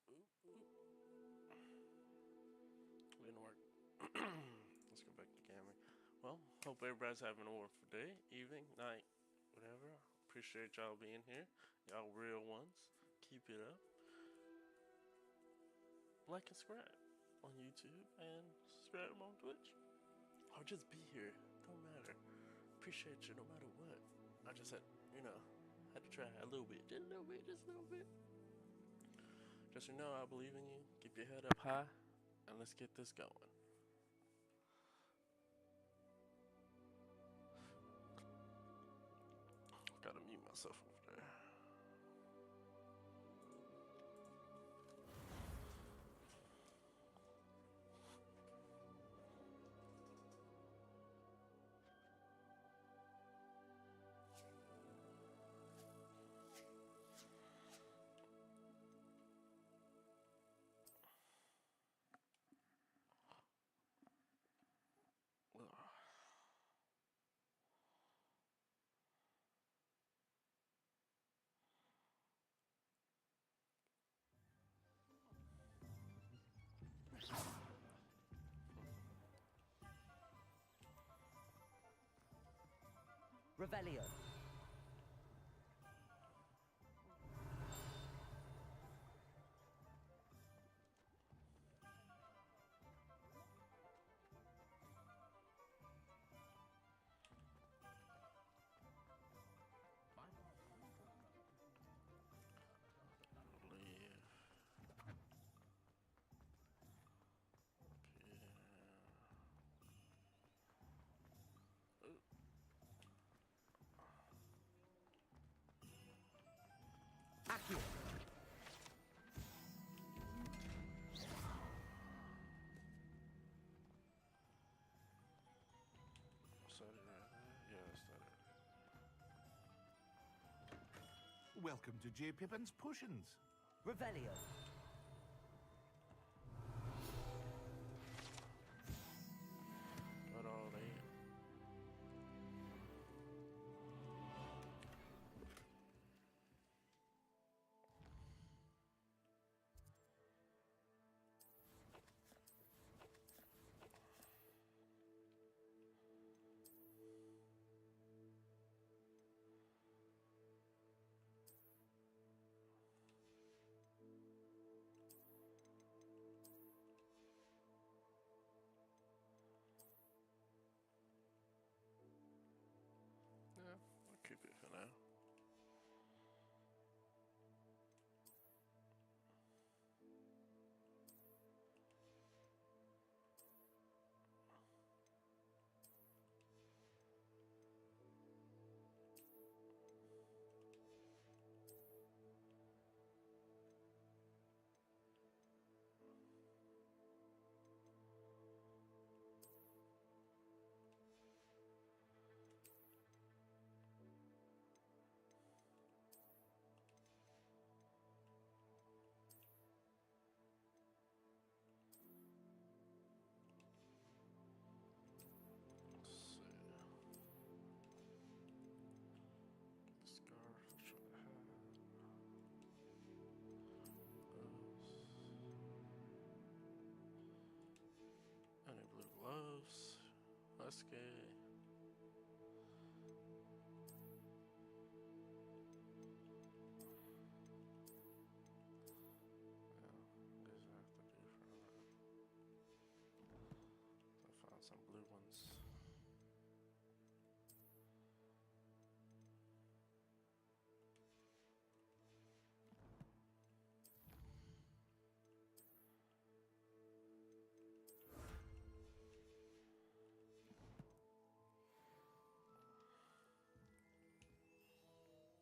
Didn't work. Let's go back to gaming. Well, hope everybody's having a wonderful day, evening, night, whatever. Appreciate y'all being here. Y'all real ones. Keep it up. Like and subscribe on YouTube and subscribe on Twitch. Or just be here. Don't matter. Appreciate you no matter what. I just had, had to try a little bit. Just a little bit, just a little bit. Just I believe in you. Keep your head up high. And let's get this going. Gotta mute myself over there. Revelio. Leave. Accio. Started right there? Yeah, started. Welcome to J. Pippin's Potions. Revelio. Got all that. Yeah, I'll keep it for now. Let's see. Scarf, try the hat. Any blue gloves? Musket. Found some blue ones.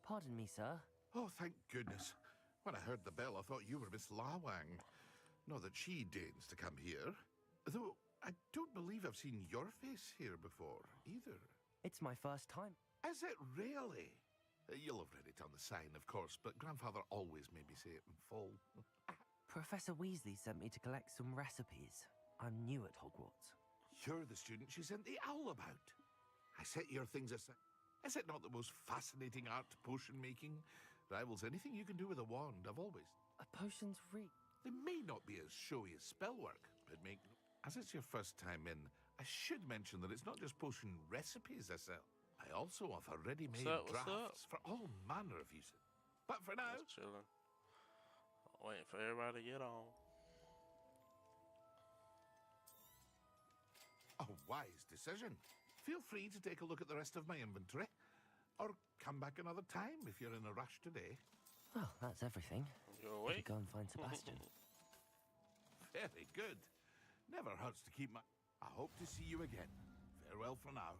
Pardon me, sir. Oh, thank goodness. When I heard the bell, I thought you were Miss Lawang. Not that she deigns to come here. Though, I don't believe I've seen your face here before, either. It's my first time. Is it really? You'll have read it on the sign, of course, but Grandfather always made me say it in full. Professor Weasley sent me to collect some recipes. I'm new at Hogwarts. You're the student she sent the owl about. I set your things aside. Is it not the most fascinating art, potion making? Rivals anything you can do with a wand, I've always... A potion's They may not be as showy as spellwork, but make... As it's your first time in, I should mention that it's not just potion recipes I sell. I also offer ready-made What's up? drafts for all manner of uses. But for now... Just chilling. Waiting for everybody to get on. A wise decision. Feel free to take a look at the rest of my inventory. Or come back another time if you're in a rush today. Well, that's everything. You're We awake? could go and find Sebastian. Very good. Never hurts to keep my... I hope to see you again. Farewell for now.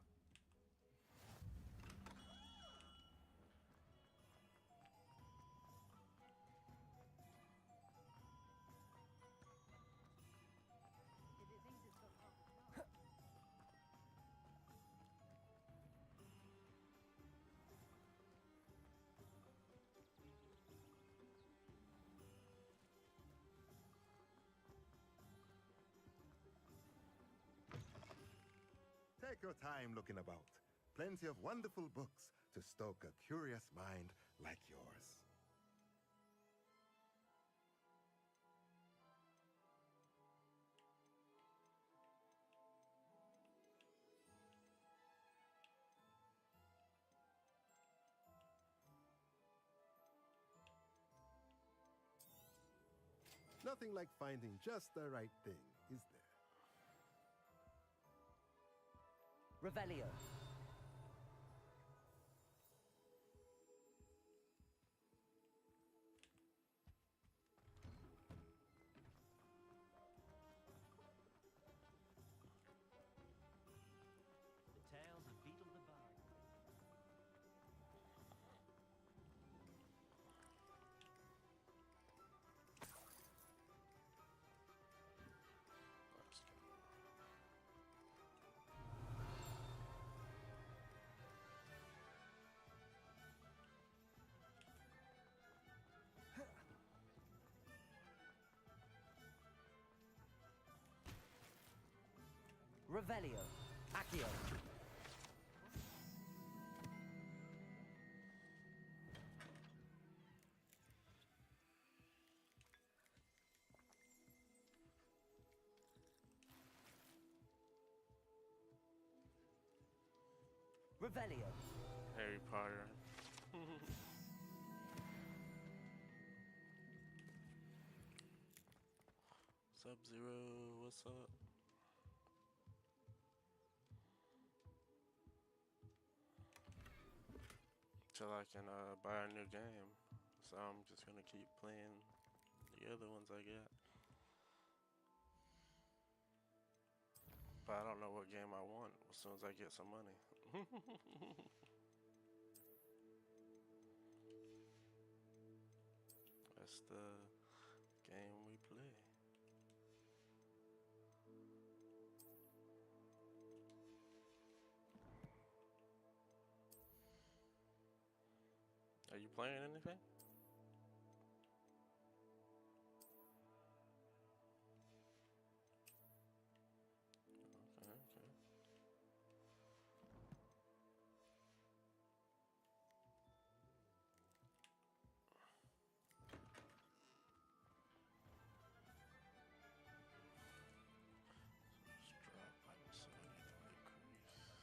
Take your time looking about. Plenty of wonderful books to stoke a curious mind like yours. Nothing like finding just the right thing, is there? Revelio. The tales of Beetle the Bard. Revelio. Accio. Revelio. Harry Potter. Sub-Zero, what's up? Till I can buy a new game. So I'm just gonna keep playing the other ones I got. But I don't know what game I want as soon as I get some money. That's the game we play. Are you playing anything? Okay, okay. Strap by the 73 crease.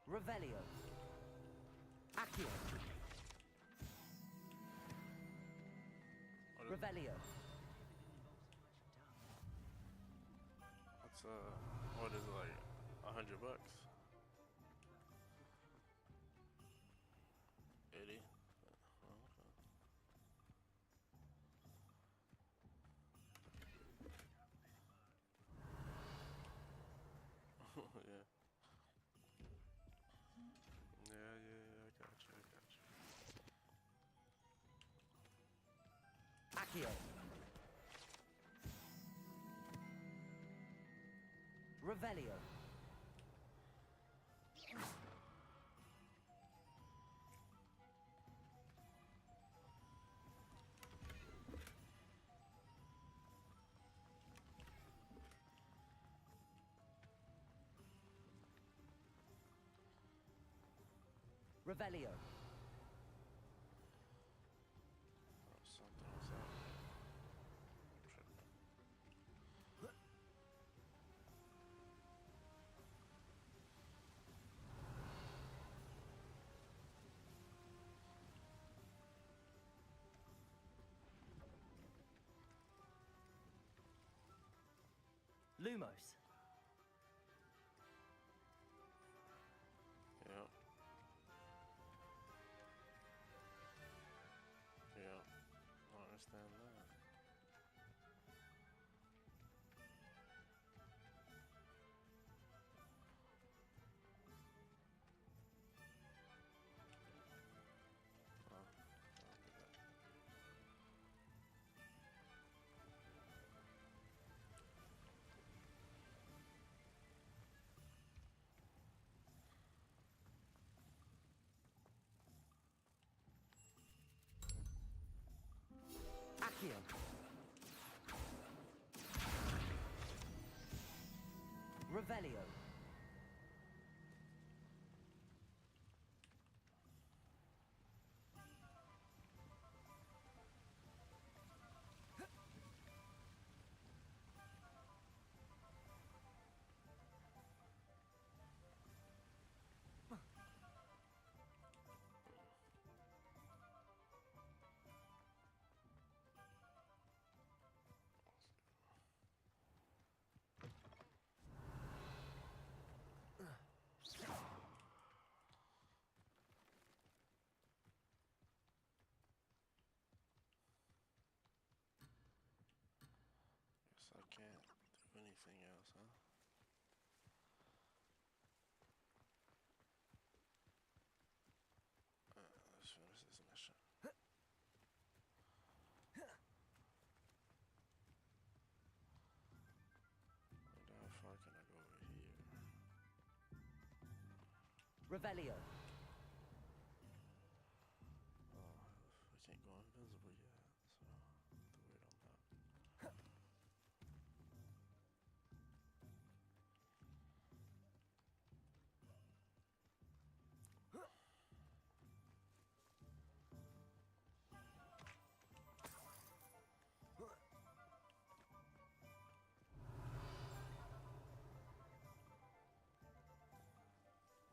Revelio. Accio. Revelio. That's what is it, like $100? 80. Oh, okay. Yeah. Yeah, I got you. Accio. Revelio. Revelio. Oh, something's up. Lumos. Yeah. Yeah. I understand that. Oh, I'll do that. Accio. Revelio. Guess I can't do anything else, huh? Let's finish this mission. Wonder how far can I go over here? Revelio. Oh, we can't go invisible yet, so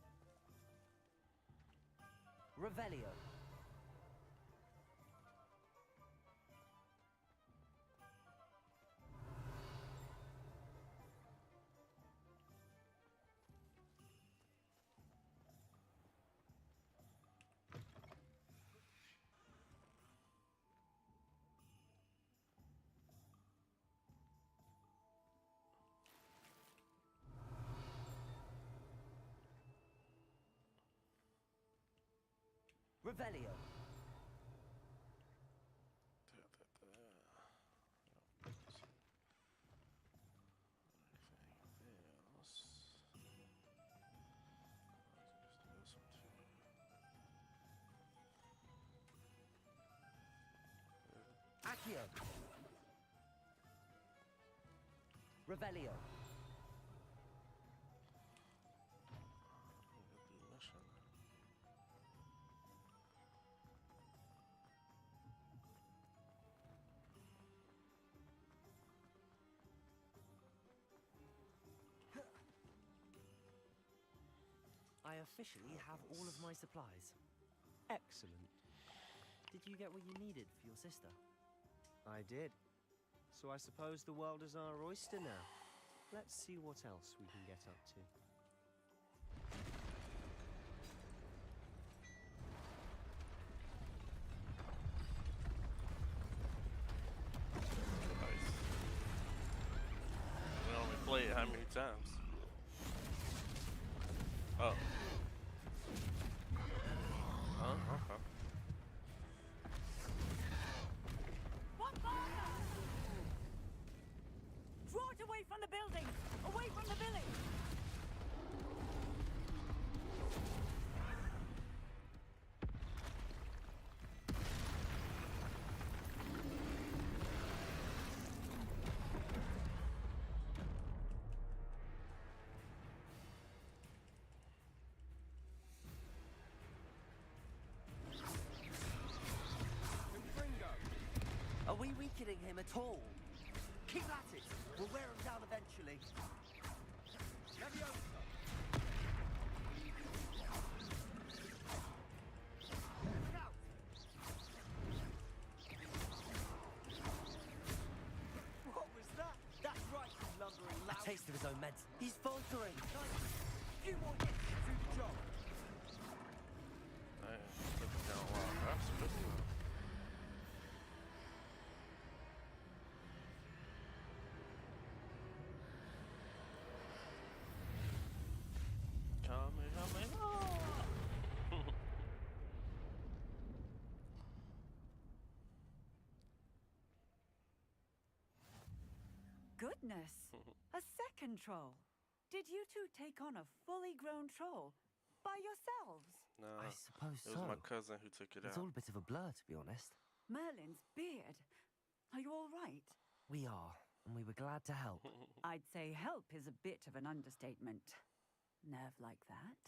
I have to wait on that. Revelio. Revelio. Anything else? I'll just do this one too. Accio. Revelio. We'll do mission. I officially have all of my supplies. Excellent. Did you get what you needed for your sister? I did. So I suppose the world is our oyster now. Let's see what else we can get up to. Nice. We only play it how many times? Oh. Okay. Draw it away Away from the building! Away from the village! Are we weakening him at all? Keep at it! We'll wear him down eventually. What was that? That's right, you lumbering A lout. taste of his own medicine. He's faltering! Few more hits to do the job. Man, looking down a lot. That's good stuff. Goodness! A second troll. Did you two take on a fully grown troll by yourselves? No, I suppose it was so. my cousin who took it It's all out. a bit of a blur, to be honest. Merlin's beard. Are you all right? We are, and we were glad to help. I'd say help is a bit of an understatement. Nerve like that.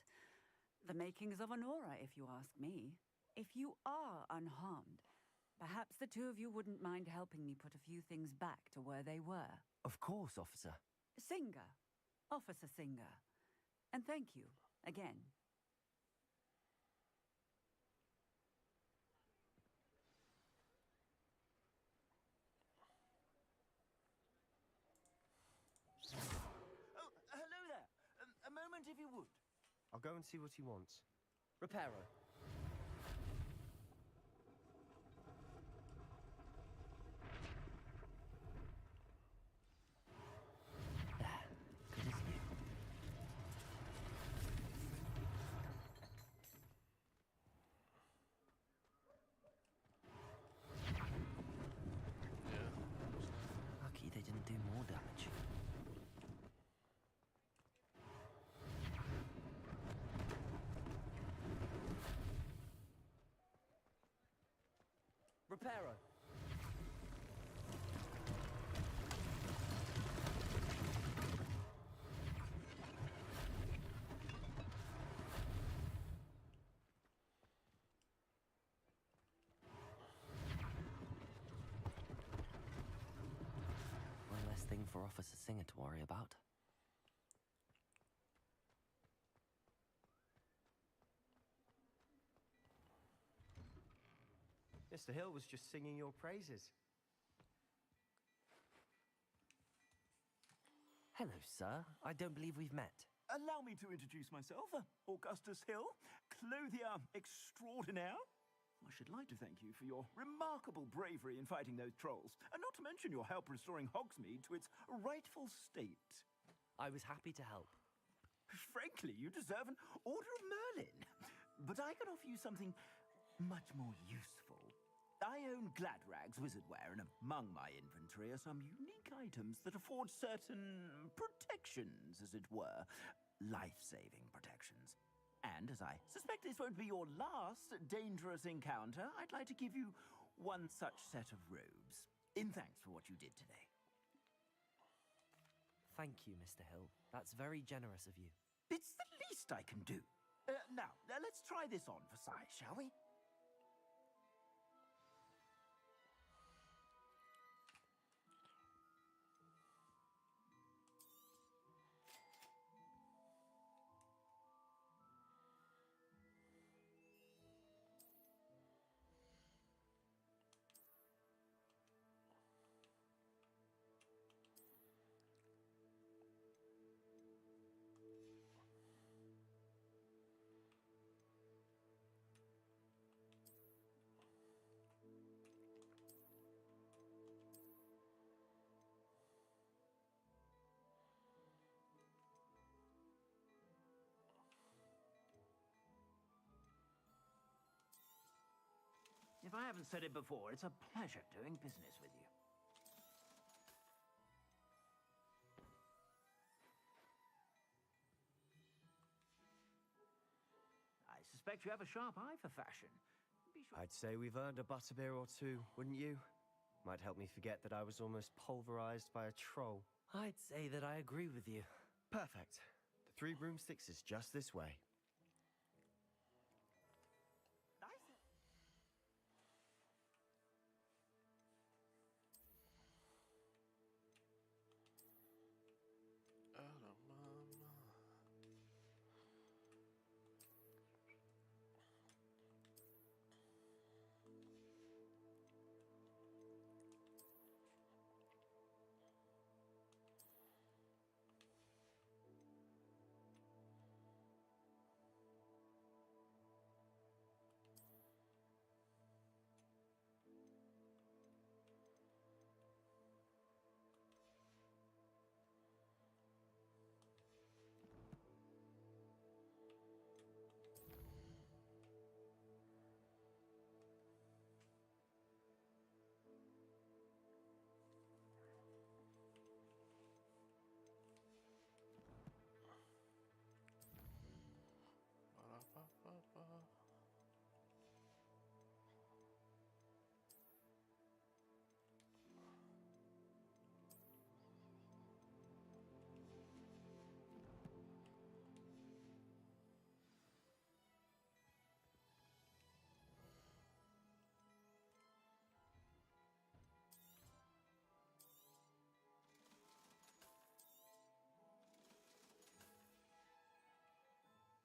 The makings of an aura, if you ask me. If you are unharmed, perhaps the two of you wouldn't mind helping me put a few things back to where they were. Of course, officer. Singer. Officer Singer. And thank you, again. Oh, hello there. A moment, if you would. I'll go and see what he wants. Reparo. There. Good as new. Yeah. Lucky they didn't do more damage. Reparo. One less thing for Officer Singer to worry about. Mr. Hill was just singing your praises. Hello, sir. I don't believe we've met. Allow me to introduce myself, Augustus Hill, clothier extraordinaire. I should like to thank you for your remarkable bravery in fighting those trolls, and not to mention your help restoring Hogsmeade to its rightful state. I was happy to help. Frankly, you deserve an Order of Merlin. But I can offer you something much more useful. I own Gladrag's wizardware, and among my inventory are some unique items that afford certain protections, as it were. Life-saving protections. And as I suspect this won't be your last dangerous encounter, I'd like to give you one such set of robes, in thanks for what you did today. Thank you, Mr. Hill. That's very generous of you. It's the least I can do. Now, let's try this on for size, shall we? If I haven't said it before, it's a pleasure doing business with you. suspect you have a sharp eye for fashion. Be sure. I'd say we've earned a butterbeer or two, wouldn't you? Might help me forget that I was almost pulverized by a troll. I'd say that I agree with you. Perfect. The Three Broomsticks is just this way. Oh, mama. Ba-da-ba-ba-ba.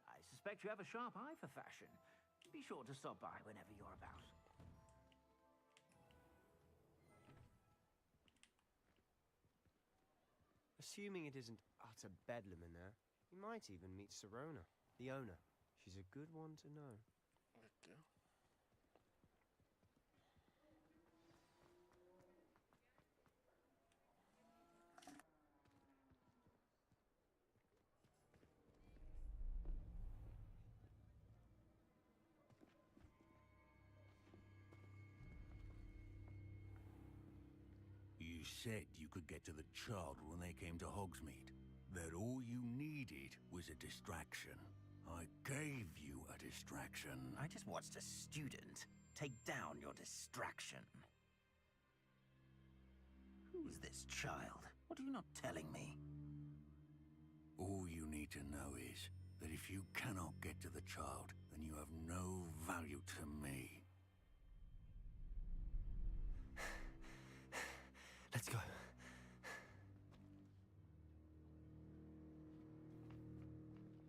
I suspect you have a sharp eye for fashion. Be sure to stop by whenever you're about. Assuming it isn't utter bedlam in there, you might even meet Sirona, the owner. She's a good one to know. Okay. You said you could get to the child when they came to Hogsmeade. That all you needed was a distraction. I gave you a distraction. I just watched a student take down your distraction. Who's this child? What are you not telling me? All you need to know is that if you cannot get to the child, then you have no value to me. Let's go.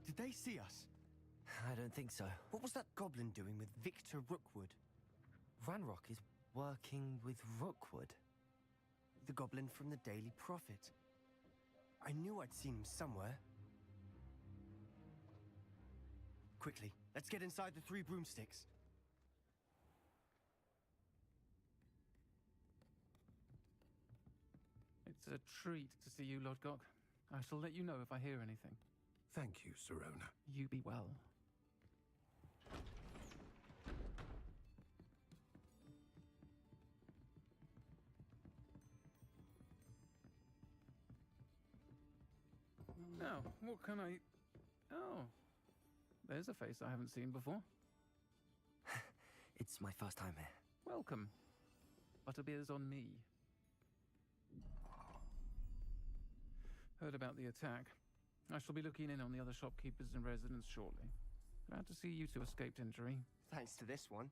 Did they see us? I don't think so. What was that goblin doing with Victor Rookwood? Ranrock is working with Rookwood. The goblin from the Daily Prophet. I knew I'd seen him somewhere. Quickly, let's get inside the Three Broomsticks. It's a treat to see you, Lodgok. I shall let you know if I hear anything. Thank you, Sirona. You be well. Now, what can I... Oh, there's a face I haven't seen before. It's my first time here. Welcome. Butterbeer's on me. Heard about the attack. I shall be looking in on the other shopkeepers and residents shortly. Glad to see you two escaped injury. Thanks to this one.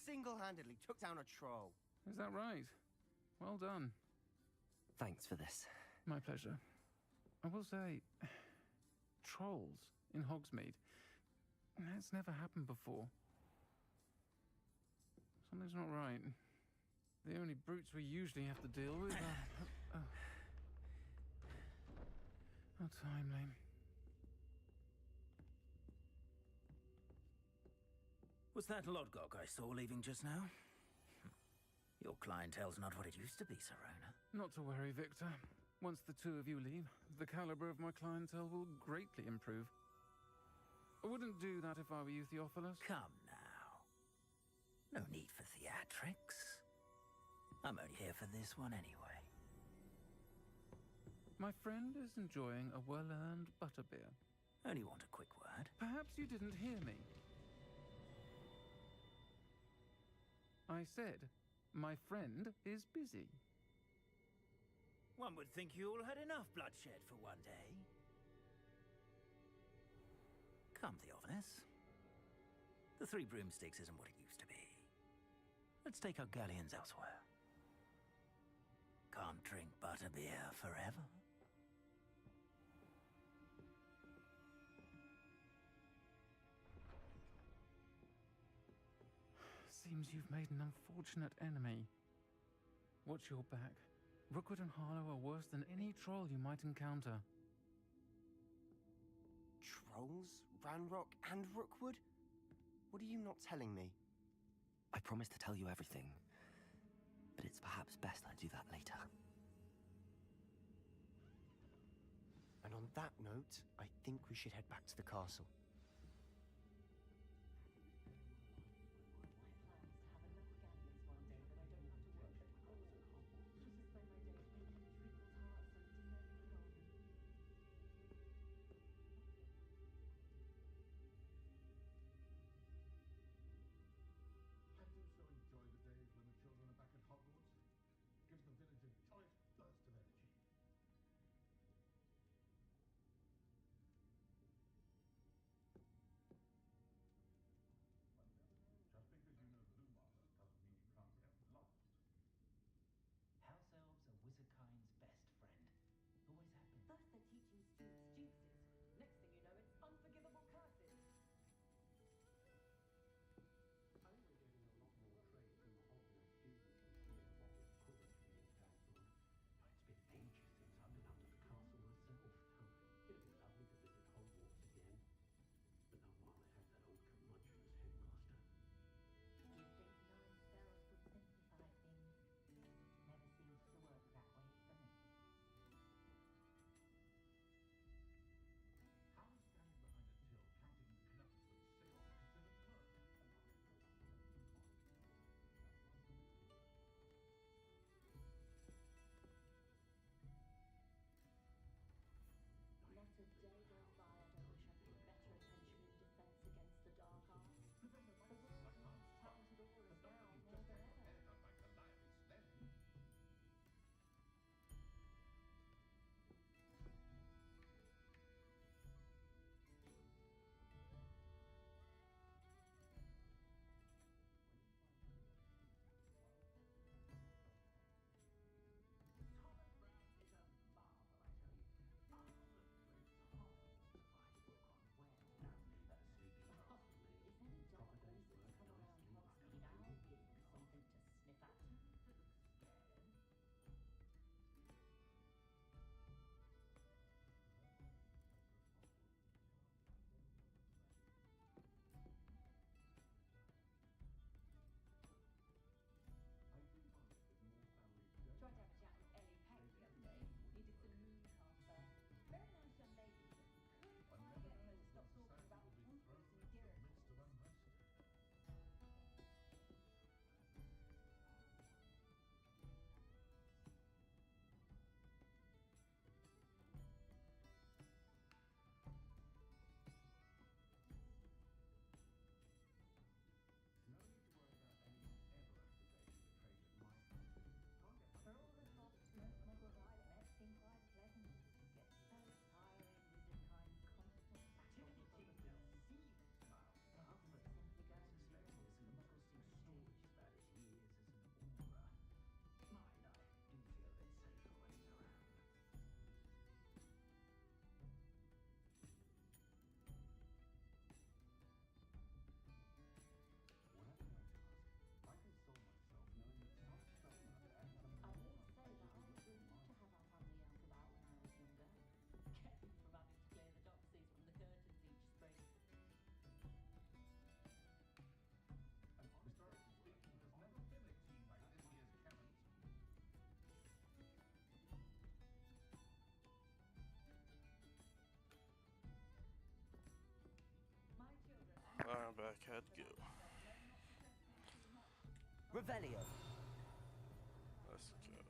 Single-handedly took down a troll. Is that right? Well done. Thanks for this. My pleasure. I will say, trolls in Hogsmeade. That's never happened before. Something's not right. The only brutes we usually have to deal with are... How timely. Was that Lodgok I saw leaving just now? Your clientele's not what it used to be, Sirona. Not to worry, Victor. Once the two of you leave, the caliber of my clientele will greatly improve. I wouldn't do that if I were you, Theophilus. Come now. No need for theatrics. I'm only here for this one anyway. My friend is enjoying a well-earned butterbeer. Only want a quick word. Perhaps you didn't hear me. I said, my friend is busy. One would think you all had enough bloodshed for one day. Come, Theophilus. The Three Broomsticks isn't what it used to be. Let's take our galleons elsewhere. Can't drink butterbeer forever. Seems you've made an unfortunate enemy. Watch your back. Rookwood and Harlow are worse than any troll you might encounter. Trolls? Ranrock and Rookwood? What are you not telling me? I promise to tell you everything, but it's perhaps best I do that later. And on that note, I think we should head back to the castle. I'm back. How'd it go? Revelio. Let's go.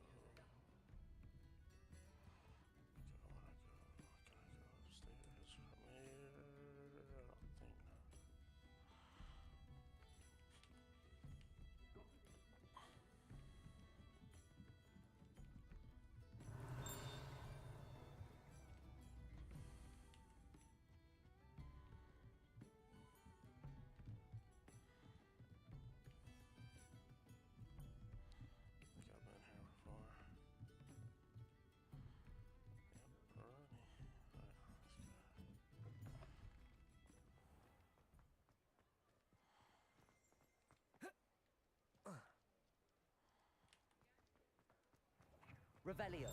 Can I go upstairs from here? I don't think not. Revelio.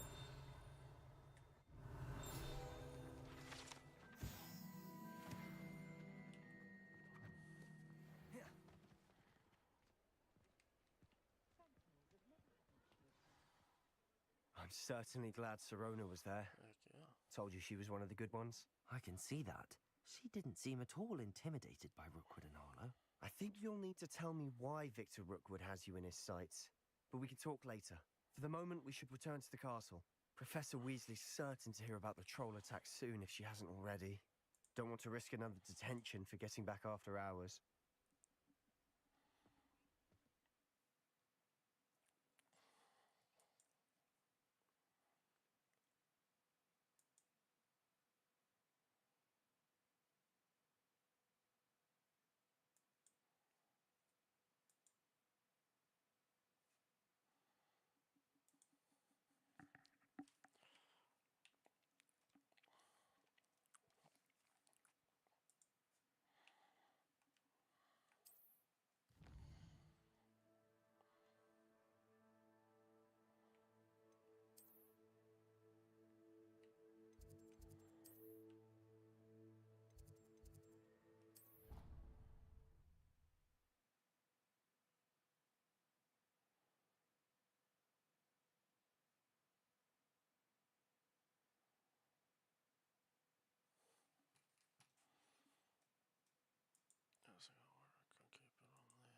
I'm certainly glad Sirona was there. Heck yeah. Told you she was one of the good ones. I can see that. She didn't seem at all intimidated by Rookwood and Arlo. I think you'll need to tell me why Victor Rookwood has you in his sights. But we can talk later. For the moment, we should return to the castle. Professor Weasley's certain to hear about the troll attack soon if she hasn't already. Don't want to risk another detention for getting back after hours. That's gonna work. I'll keep it on there.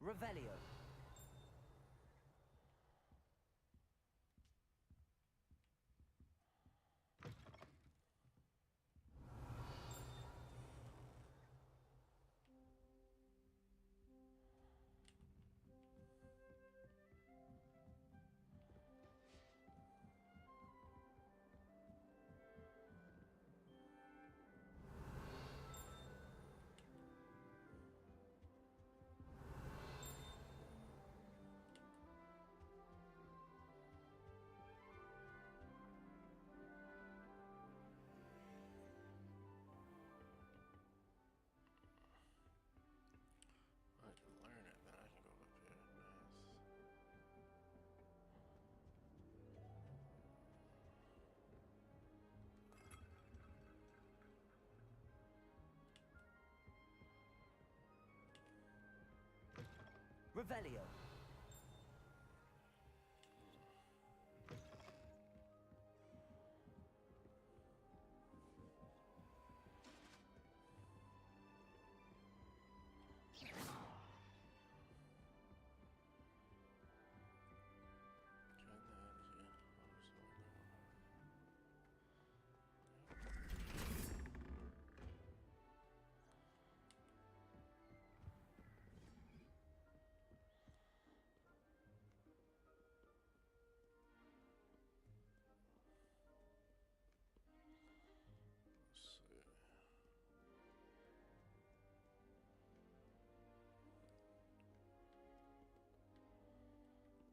Revelio. I can learn it, then I can go up here. Nice. Revelio.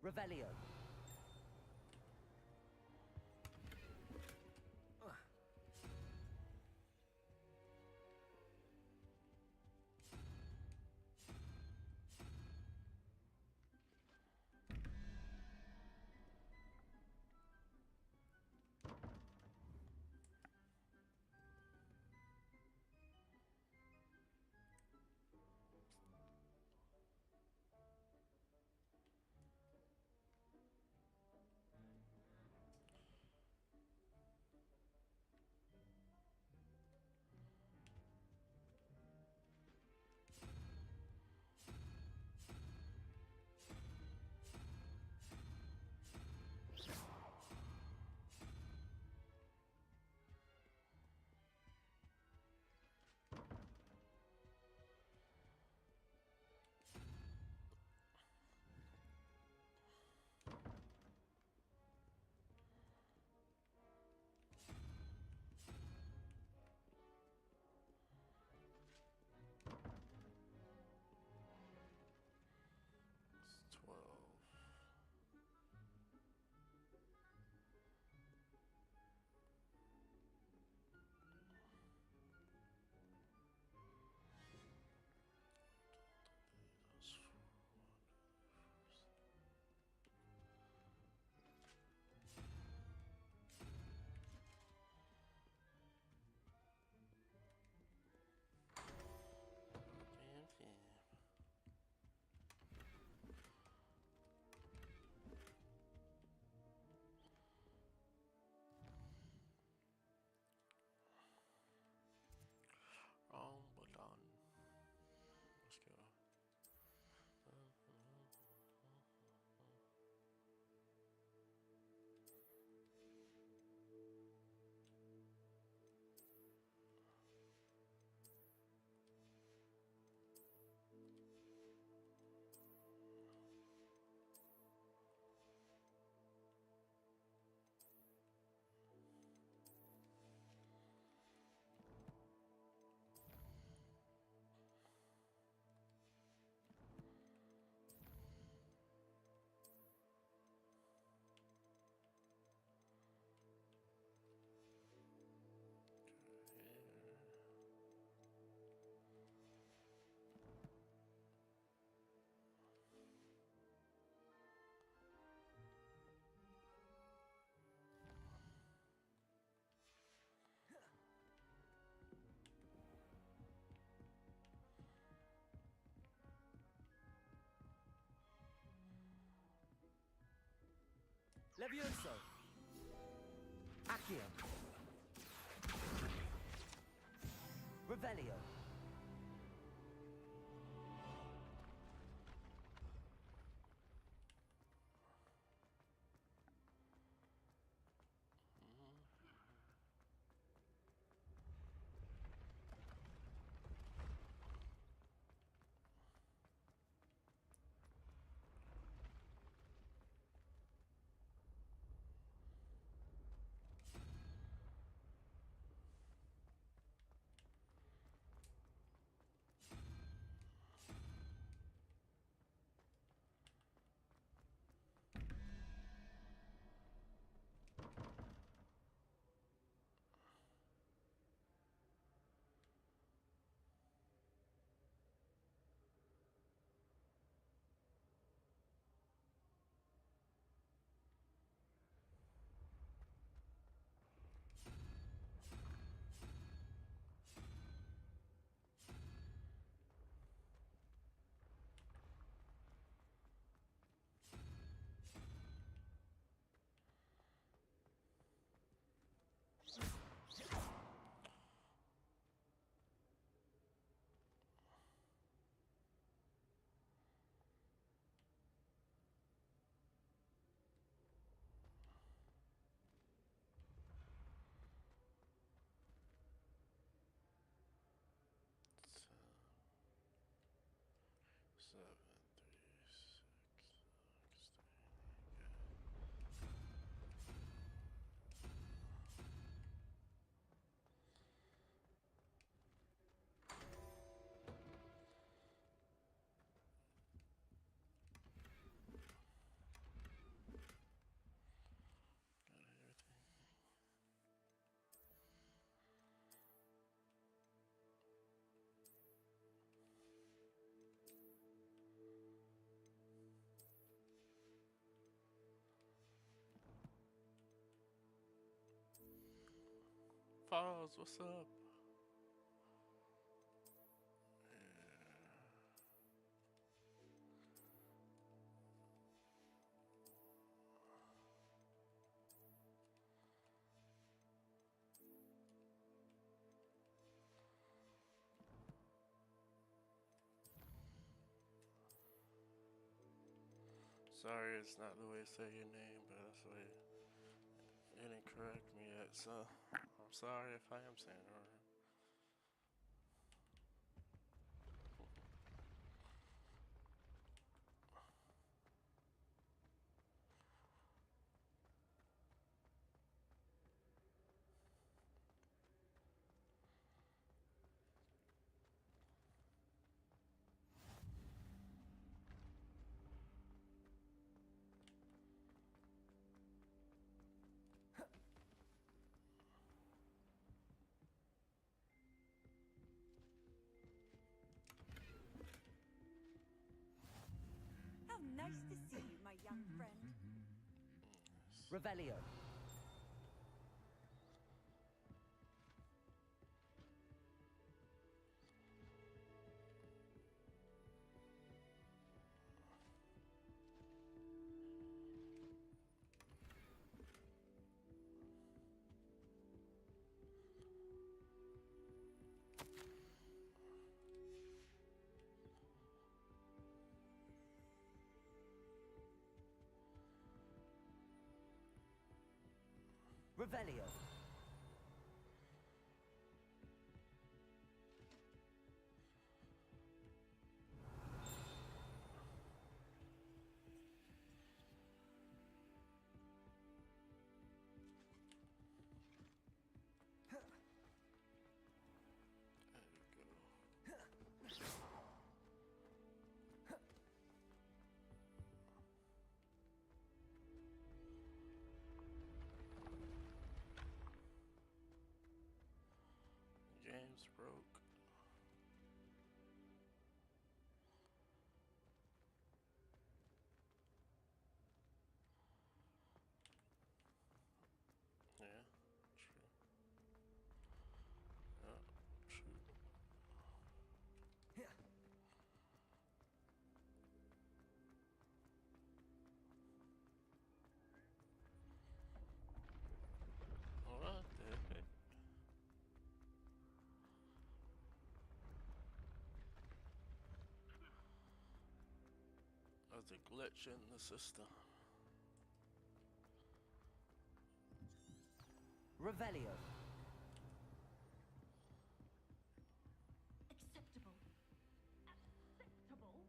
Revelio. Levioso. Accio. Revelio. Seven, three, six. Falls, what's up? Sorry, it's not the way to say your name, but that's the way it didn't correct me yet, so I'm sorry if I am saying it wrong. How nice to see you, my young friend. Revelio. Revelio. the glitch in the system. Revelio. Acceptable. Acceptable?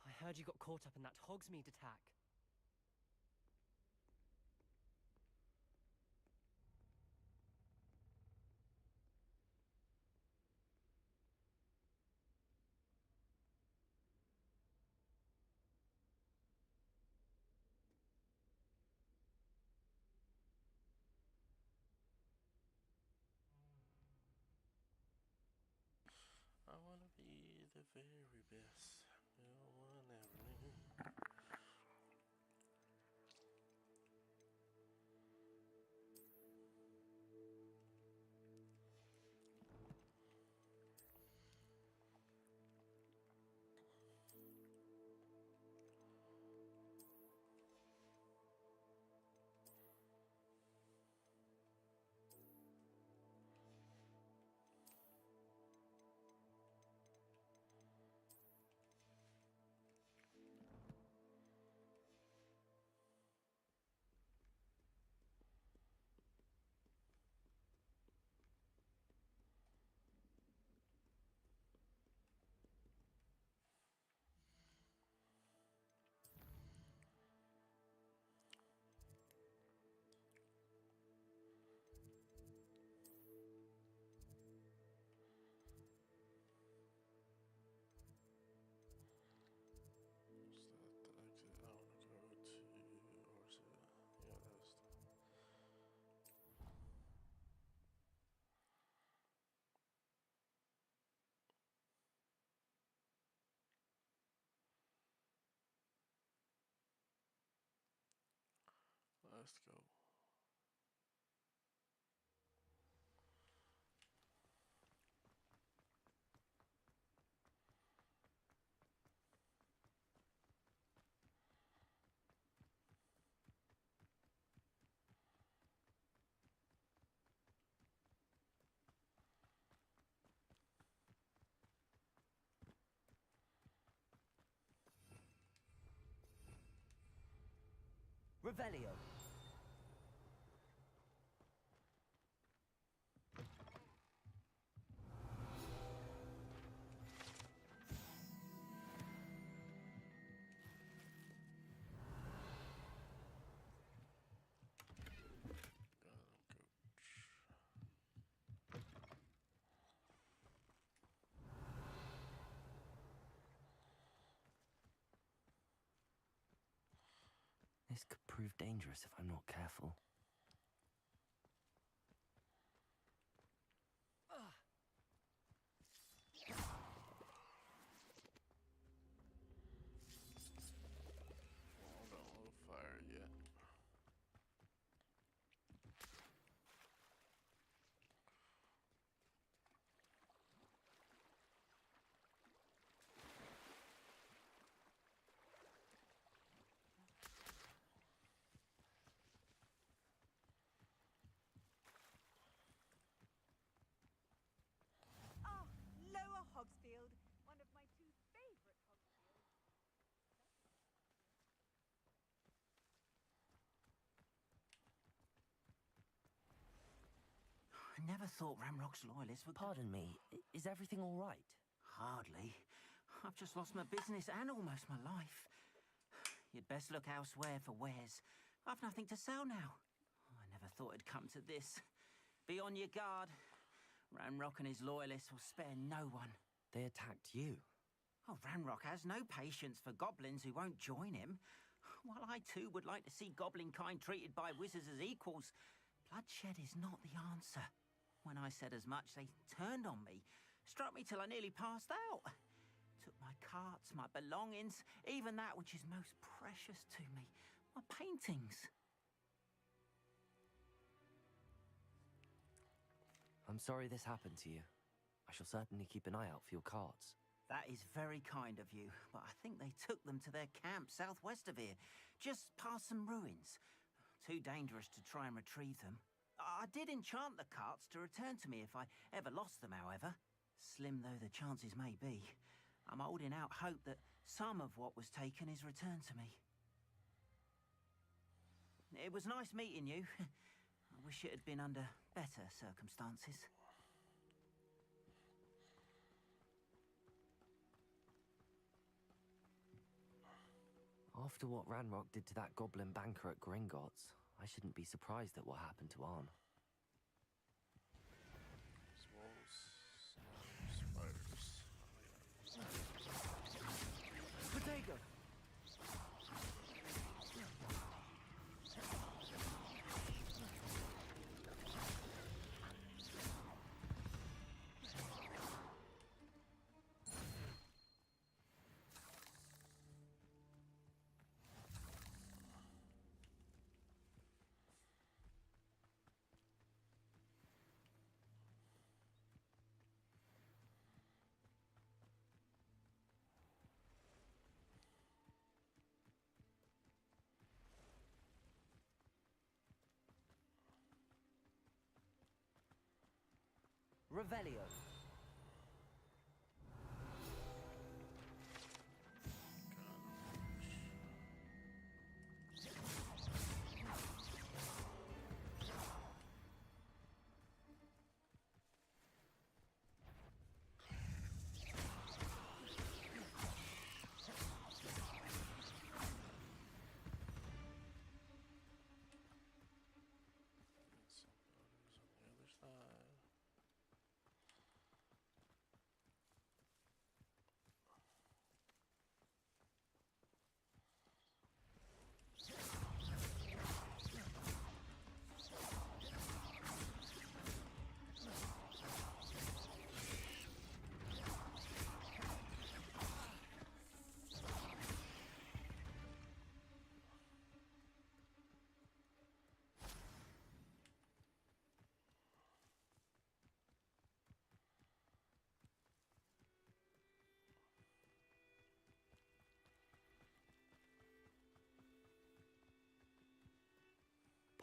I heard you got caught up in that Hogsmeade attack. I wanna be the very best. No one ever knew. Let's go. Revelio. This could prove dangerous if I'm not careful. Hold on, a little fire yet. Ah, Lower Hogsfield, one of my two favorite Hogsfields. I never thought Ramrock's loyalists would... Pardon me, is everything all right? Hardly. I've just lost my business and almost my life. You'd best look elsewhere for wares. I've nothing to sell now. I never thought it'd come to this. Be on your guard. Ramrock and his loyalists will spare no one. They attacked you. Oh, Ramrock has no patience for goblins who won't join him. While I too would like to see goblin kind treated by wizards as equals, bloodshed is not the answer. When I said as much, they turned on me, struck me till I nearly passed out. Took my carts, my belongings, even that which is most precious to me, my paintings. I'm sorry this happened to you. I shall certainly keep an eye out for your cards. That is very kind of you, but I think they took them to their camp southwest of here, just past some ruins. Too dangerous to try and retrieve them. I did enchant the carts to return to me if I ever lost them, however. Slim though the chances may be, I'm holding out hope that some of what was taken is returned to me. It was nice meeting you. I wish it had been under better circumstances. After what Ranrock did to that goblin banker at Gringotts, I shouldn't be surprised at what happened to Arn. Spiders. Bodega! Revelio.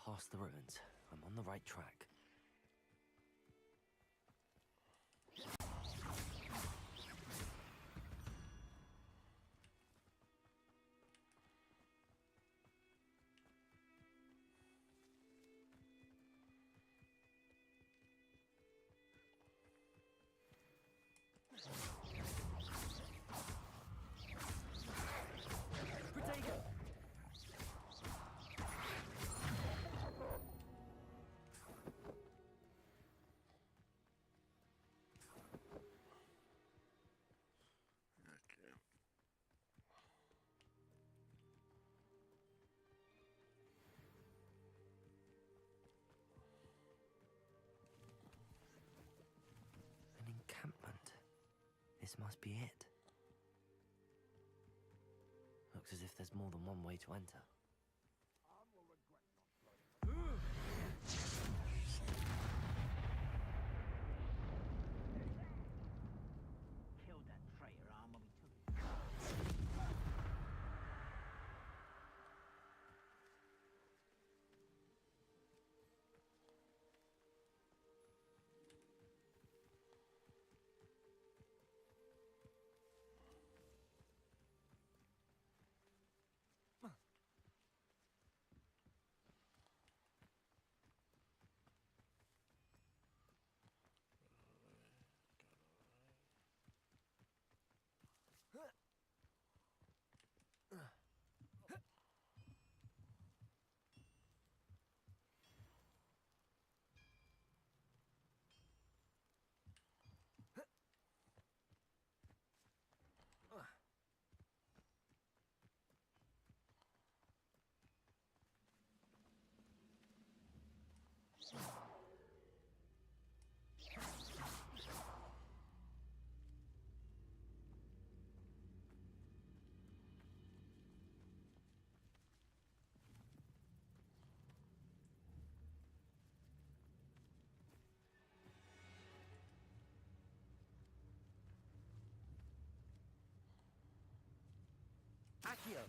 Past the ruins. I'm on the right track. This must be it. Looks as if there's more than one way to enter. Killed that traitor arm when we took it. Accio!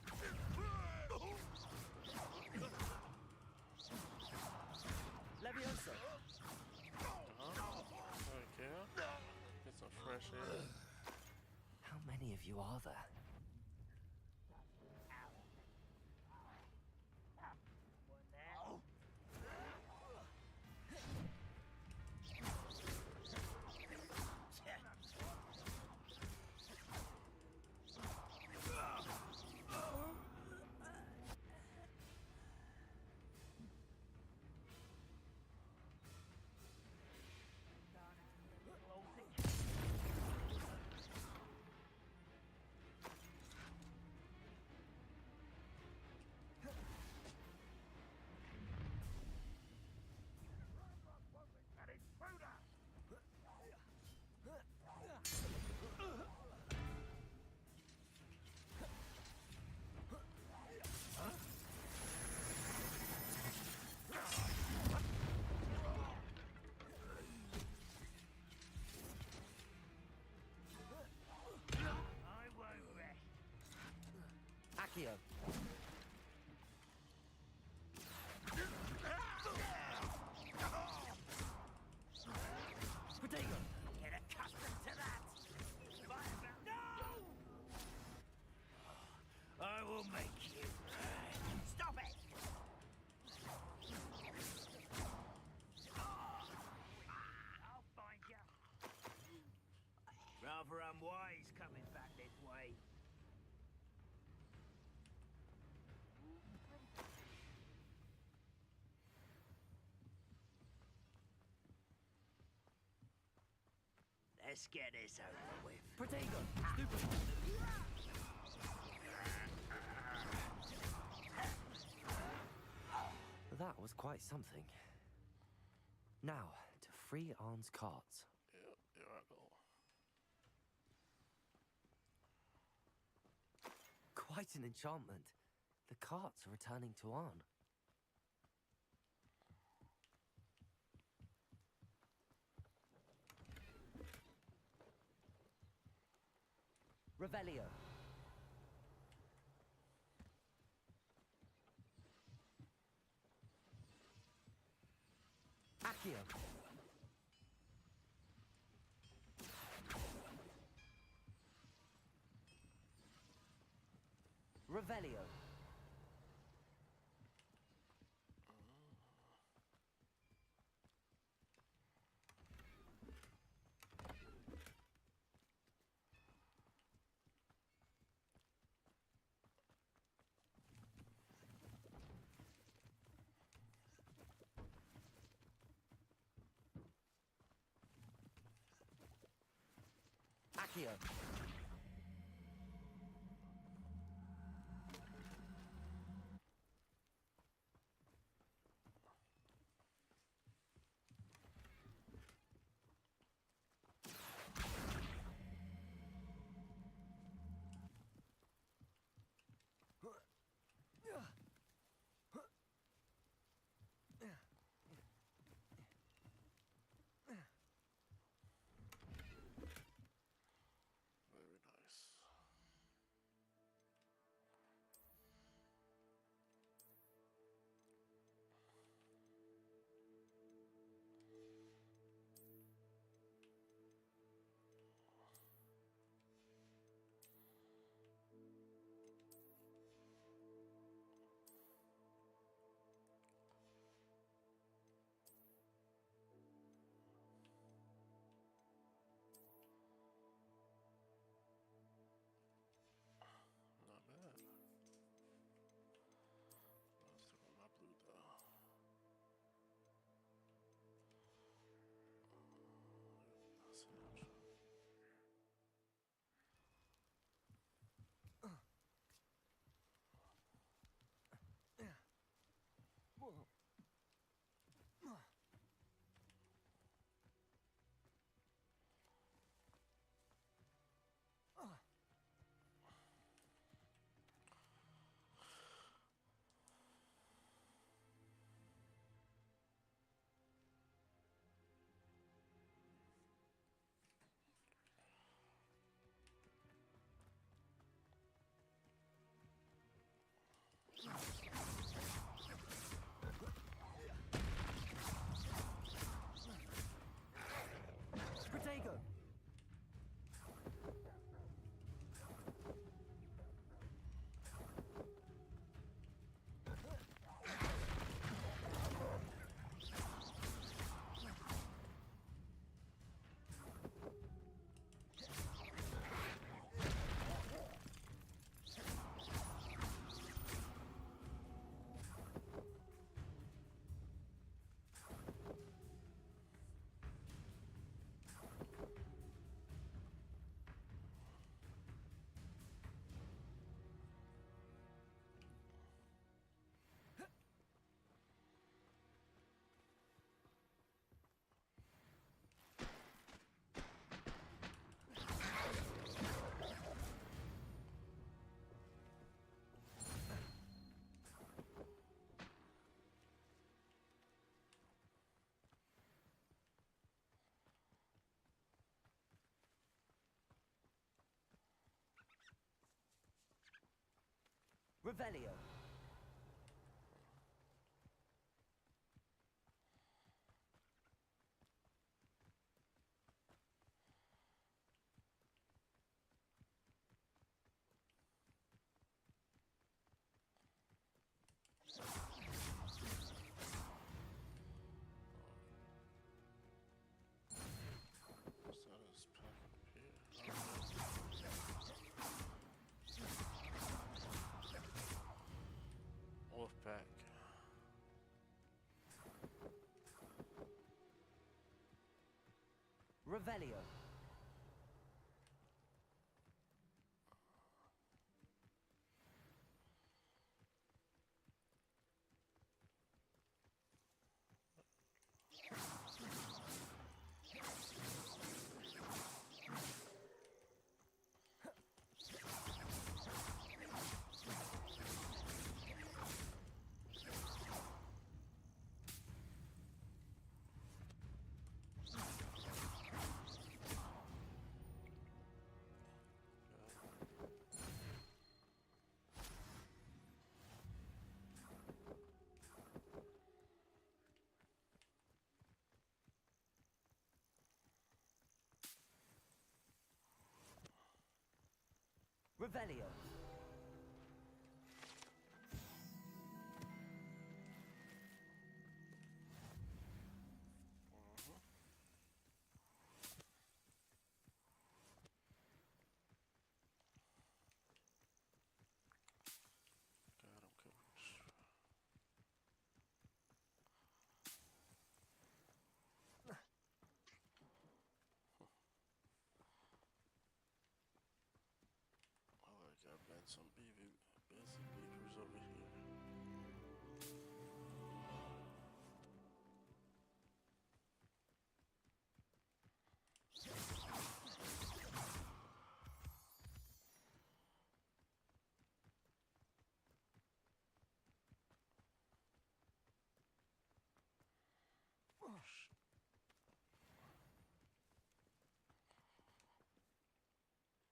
Leviosa! Okay. Get some fresh air. How many of you are there? Accio! Protego! Get accustomed to that! No! I will make you. Stop it! I'll find you. Rather unwise coming back this way. Let's get this over with. Protego! Stupid! That was quite something. Now, to free Arn's carts. Yep, here I go. Quite an enchantment. The carts are returning to Arn. Revelio. Accio. Revelio. Accio. Revelio. Status pack up here. Wolf pack. Revelio. Revelio. Got him covered. Alright, gotta ban some busy beavers over here.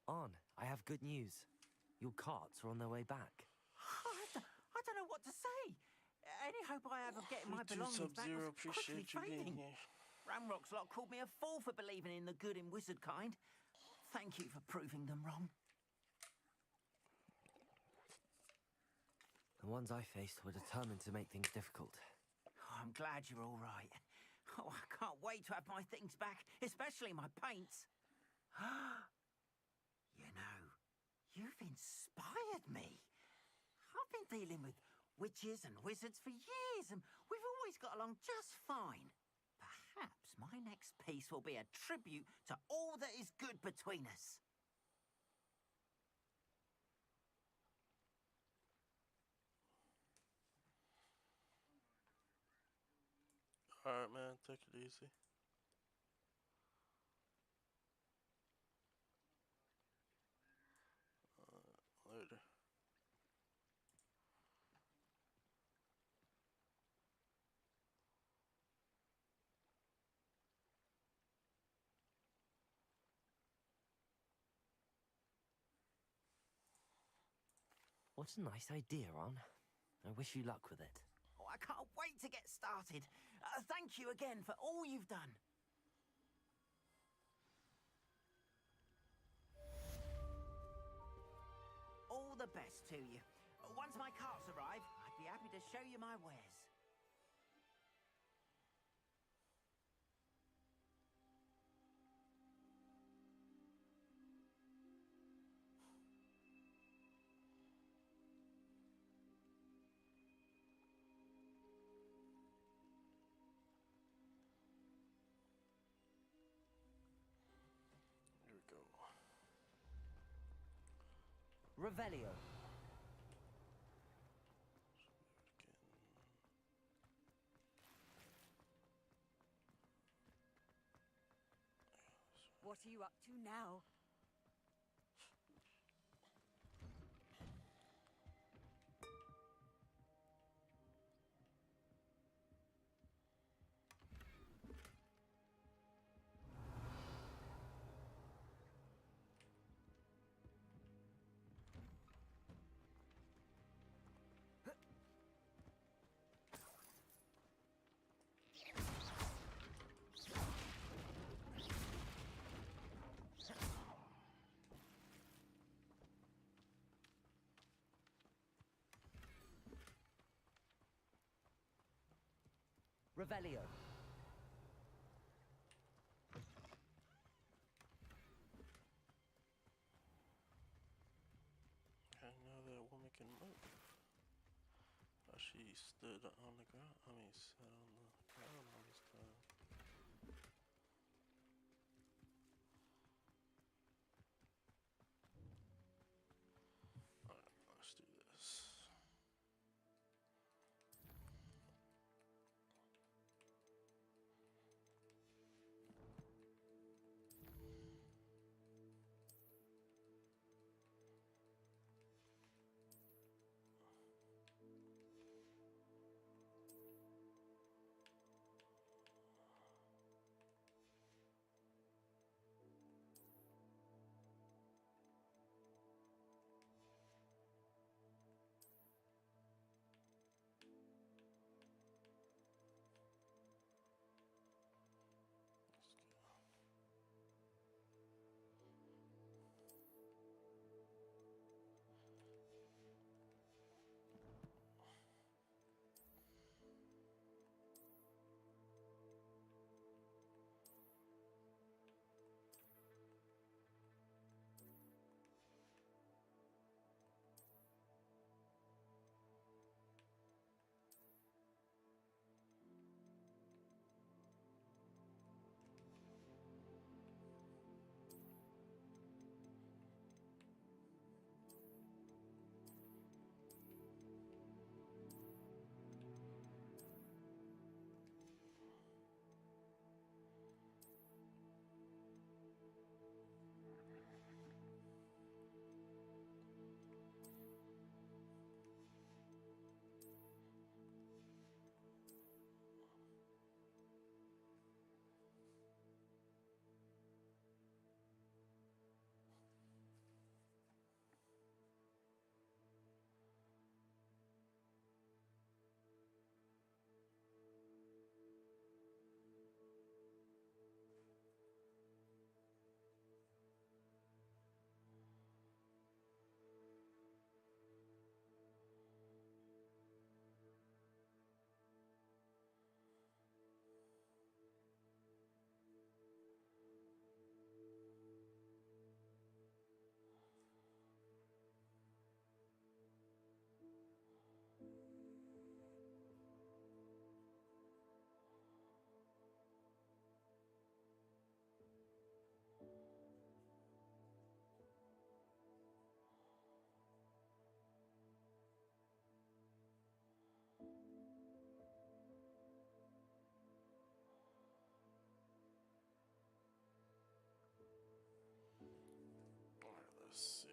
On, I have good news. Your carts are on their way back. I don't know what to say. Any hope I have of getting my belongings back was quickly Appreciate you being fading. here. Ramrock's lot called me a fool for believing in the good in wizard kind. Thank you for proving them wrong. The ones I faced were determined to make things difficult. Oh, I'm glad you're all right. Oh, I can't wait to have my things back, especially my paints. You know, you've inspired me. I've been dealing with witches and wizards for years, and we've always got along just fine. Perhaps my next piece will be a tribute to all that is good between us. Alright, man, take it easy. Later. What a nice idea, Ron. I wish you luck with it. Oh, I can't wait to get started. Thank you again for all you've done. All the best to you. Once my carts arrive, I'd be happy to show you my wares. Here we go. Revelio. What are you up to now? Revelio. And now that woman can move. She stood on the ground. I mean, sat on the ground all this time. Alright, let's do this. Alright, let's see.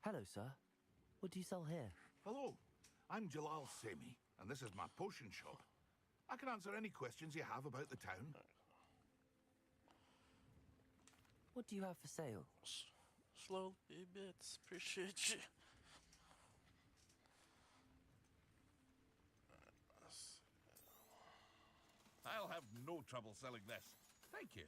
Hello, sir. What do you sell here? Hello, I'm Jalal Semi, and this is my potion shop. I can answer any questions you have about the town. What do you have for sale? Slowly bits. Appreciate you. I'll have no trouble selling this. Thank you.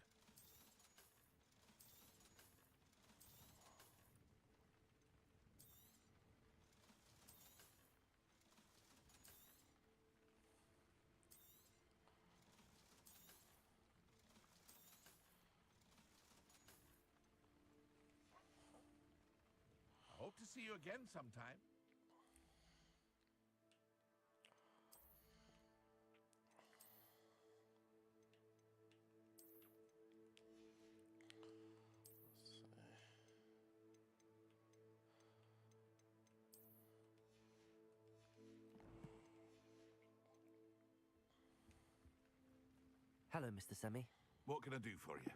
I hope to see you again sometime. Hello, Mr. Semi. What can I do for you?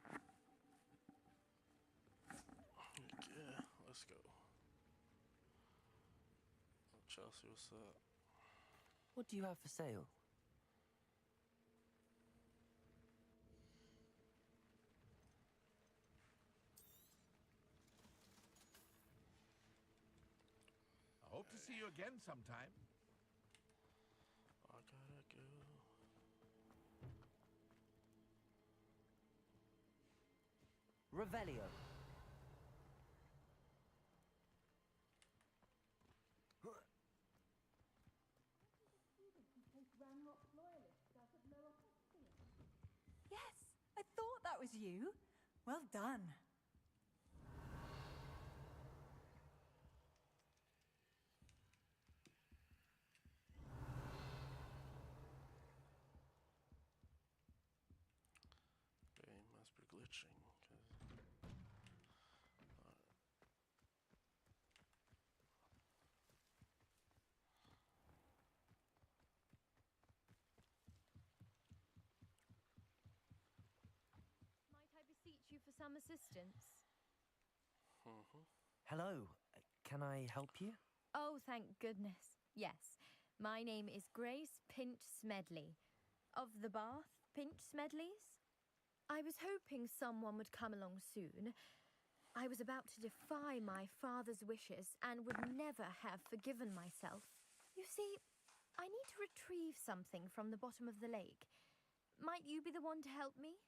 Yeah, let's go. Oh, Chelsea, what's up? What do you have for sale? I hope to see you again sometime. I gotta go. Revelio. Yes, I thought that was you. Well done. Game must be glitching. Might I beseech you for some assistance? Hello. Can I help you? Oh, thank goodness. Yes. My name is Grace Pinch Smedley. Of the Bath Pinch Smedleys? I was hoping someone would come along soon. I was about to defy my father's wishes and would never have forgiven myself. You see, I need to retrieve something from the bottom of the lake. Might you be the one to help me?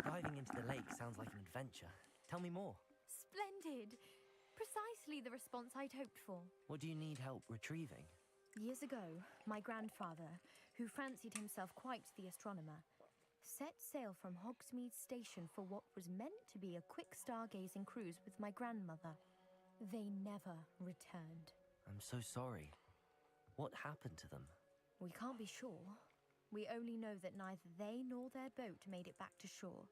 Diving into the lake sounds like an adventure. Tell me more. Splendid! Precisely the response I'd hoped for. What do you need help retrieving? Years ago, my grandfather, who fancied himself quite the astronomer, set sail from Hogsmeade Station for what was meant to be a quick stargazing cruise with my grandmother. They never returned. I'm so sorry. What happened to them? We can't be sure. We only know that neither they nor their boat made it back to shore.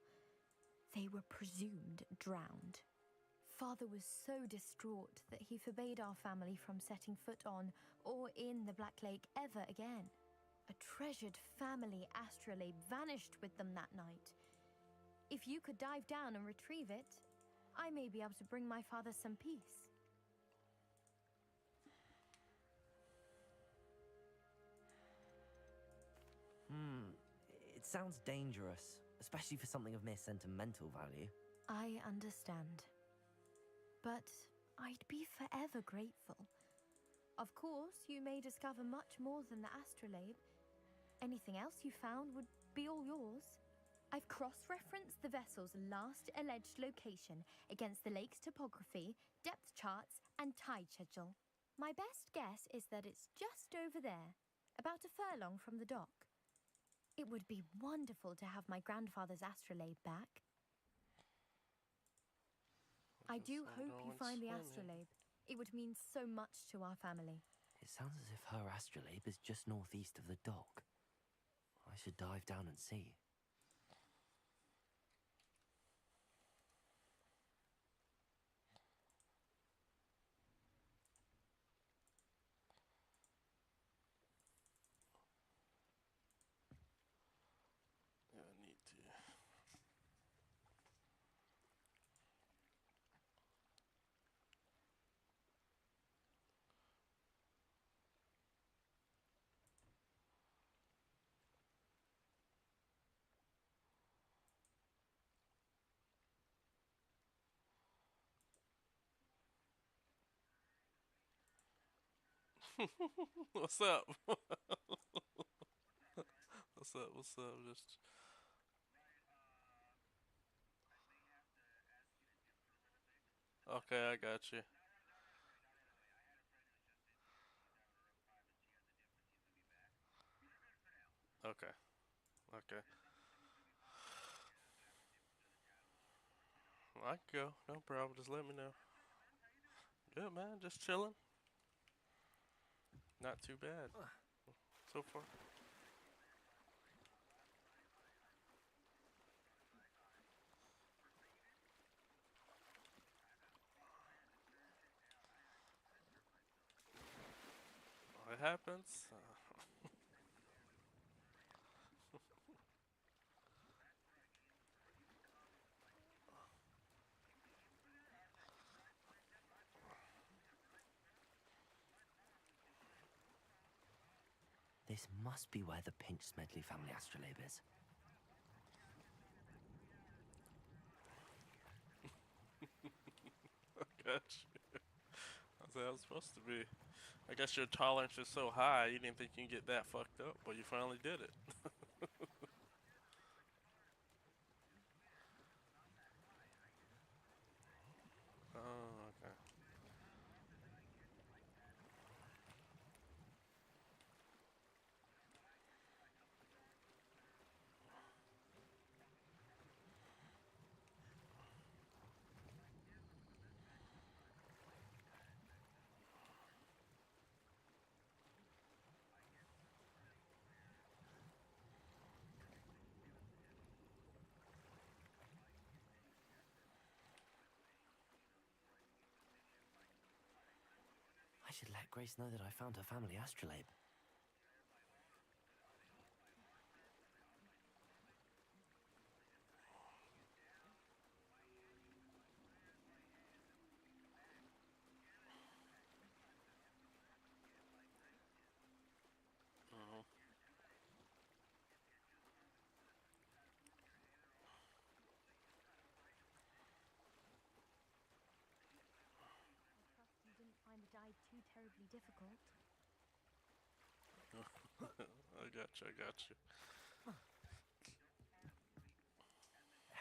They were presumed drowned. Father was so distraught that he forbade our family from setting foot on or in the Black Lake ever again. A treasured family astrolabe vanished with them that night. If you could dive down and retrieve it, I may be able to bring my father some peace. It sounds dangerous, especially for something of mere sentimental value. I understand. but I'd be forever grateful. Of course, you may discover much more than the astrolabe. Anything else you found would be all yours. I've cross-referenced the vessel's last alleged location against the lake's topography, depth charts, and tide schedule. My best guess is that it's just over there, about a furlong from the dock. It would be wonderful to have my grandfather's astrolabe back. I do hope you find the astrolabe. It would mean so much to our family. It sounds as if her astrolabe is just northeast of the dock. I should dive down and see. Yeah, I need to. What's up? What's up? What's up? Just okay. I got you. Okay. Okay. I can go. No problem. Just let me know. Good man. Just chilling. Not too bad so far. It happens. This must be where the Pinch Smedley family astrolabe is. Got you. That's how it's supposed to be. I guess your tolerance is so high, you didn't think you can get that fucked up, but you finally did it. Oh, okay. I should let Grace know that I found her family astrolabe. Mhm. I trust you didn't find the dive too terribly difficult. I got you. I got you.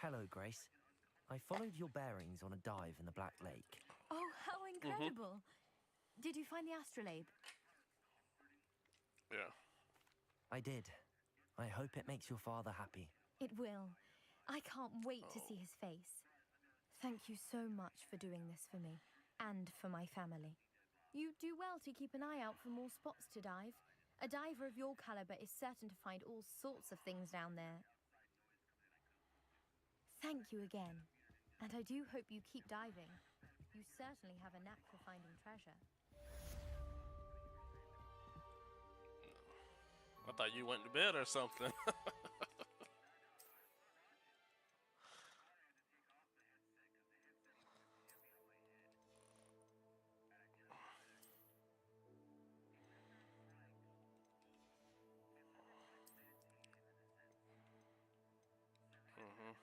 Hello, Grace. I followed your bearings on a dive in the Black Lake. Oh, how incredible! Did you find the astrolabe? Yeah. I did. I hope it makes your father happy. It will. I can't wait to see his face. Thank you so much for doing this for me, and for my family. You do well to keep an eye out for more spots to dive. A diver of your caliber is certain to find all sorts of things down there. Thank you again, and I do hope you keep diving. You certainly have a knack for finding treasure. I thought you went to bed or something. Mhm.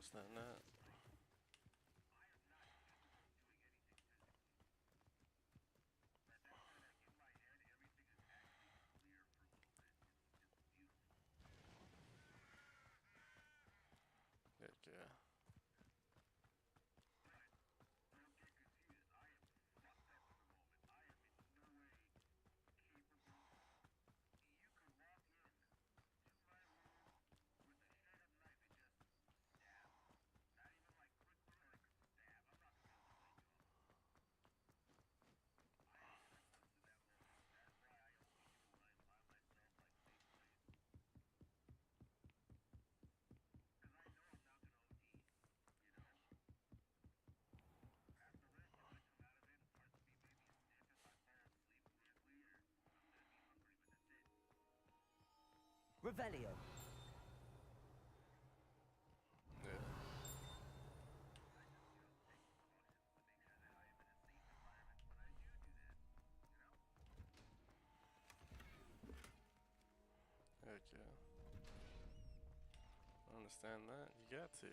understand that. Heck yeah. Revelio. Heck yeah. I understand that. You got to.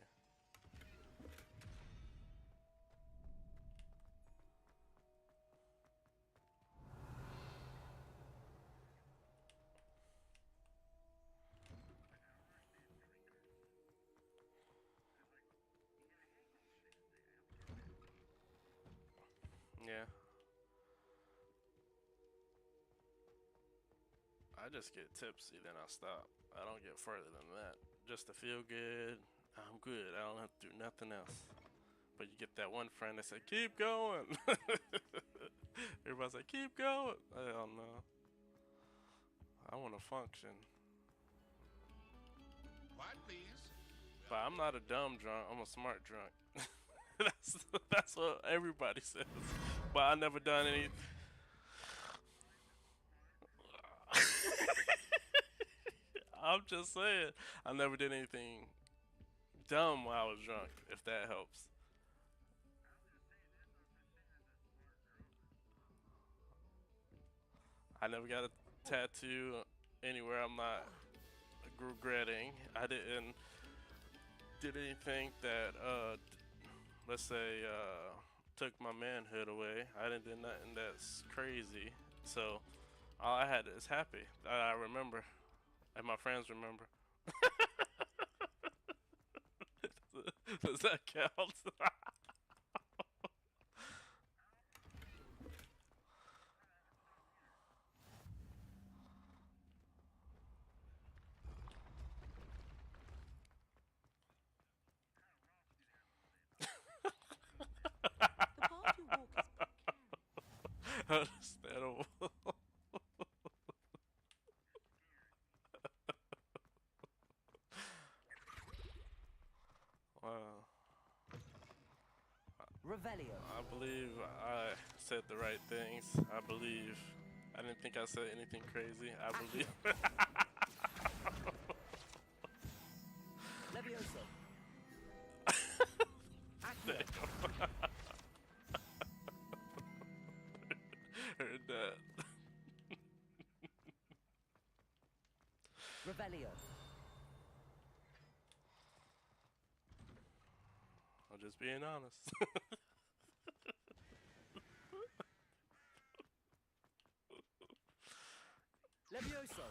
Yeah. I just get tipsy, then I stop. I don't get further than that. Just to feel good, I'm good. I don't have to do nothing else. But you get that one friend that say, keep going. Everybody's like, keep going. Hell no. I want to function. Quiet, please. But I'm not a dumb drunk. I'm a smart drunk. that's what everybody says. But I never done any. I'm just saying, I never did anything dumb while I was drunk. If that helps. I never got a tattoo anywhere I'm not regretting. I didn't did anything that let's say took my manhood away. I didn't do nothing that's crazy. So all I had is happy that I remember and my friends remember. Does that count? The path you walk is precarious. Understandable. Wow. Revelio. I believe I said the right things. I believe. I didn't think I said anything crazy. I believe. Levioso. Damn. Heard that. Revelio. I'm just being honest. Levioso.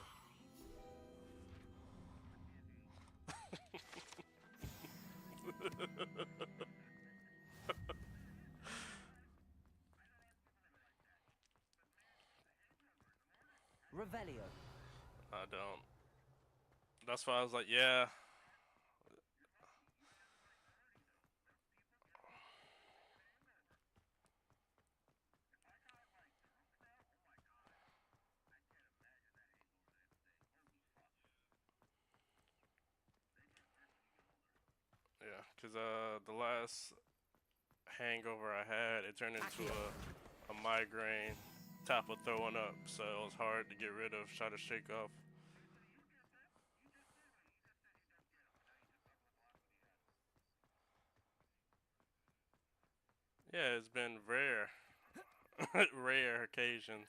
Revelio. I don't. That's why I was like, yeah. Yeah, because the last hangover I had, it turned into a migraine, top of throwing up, so it was hard to get rid of, try to shake off. Yeah, it's been rare, rare occasions.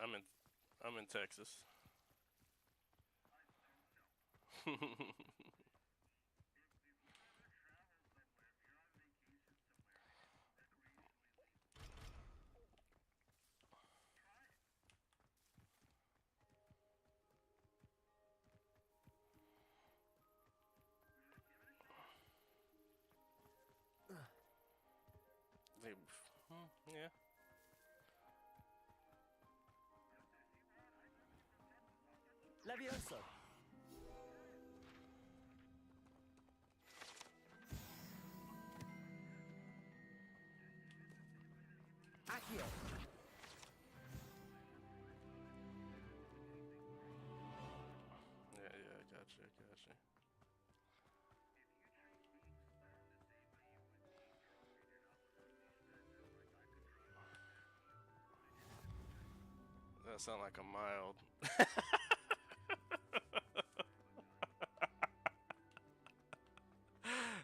I'm in, I'm in Texas. Yeah. Levioso. Accio. Yeah, gotcha. That sound like a mild.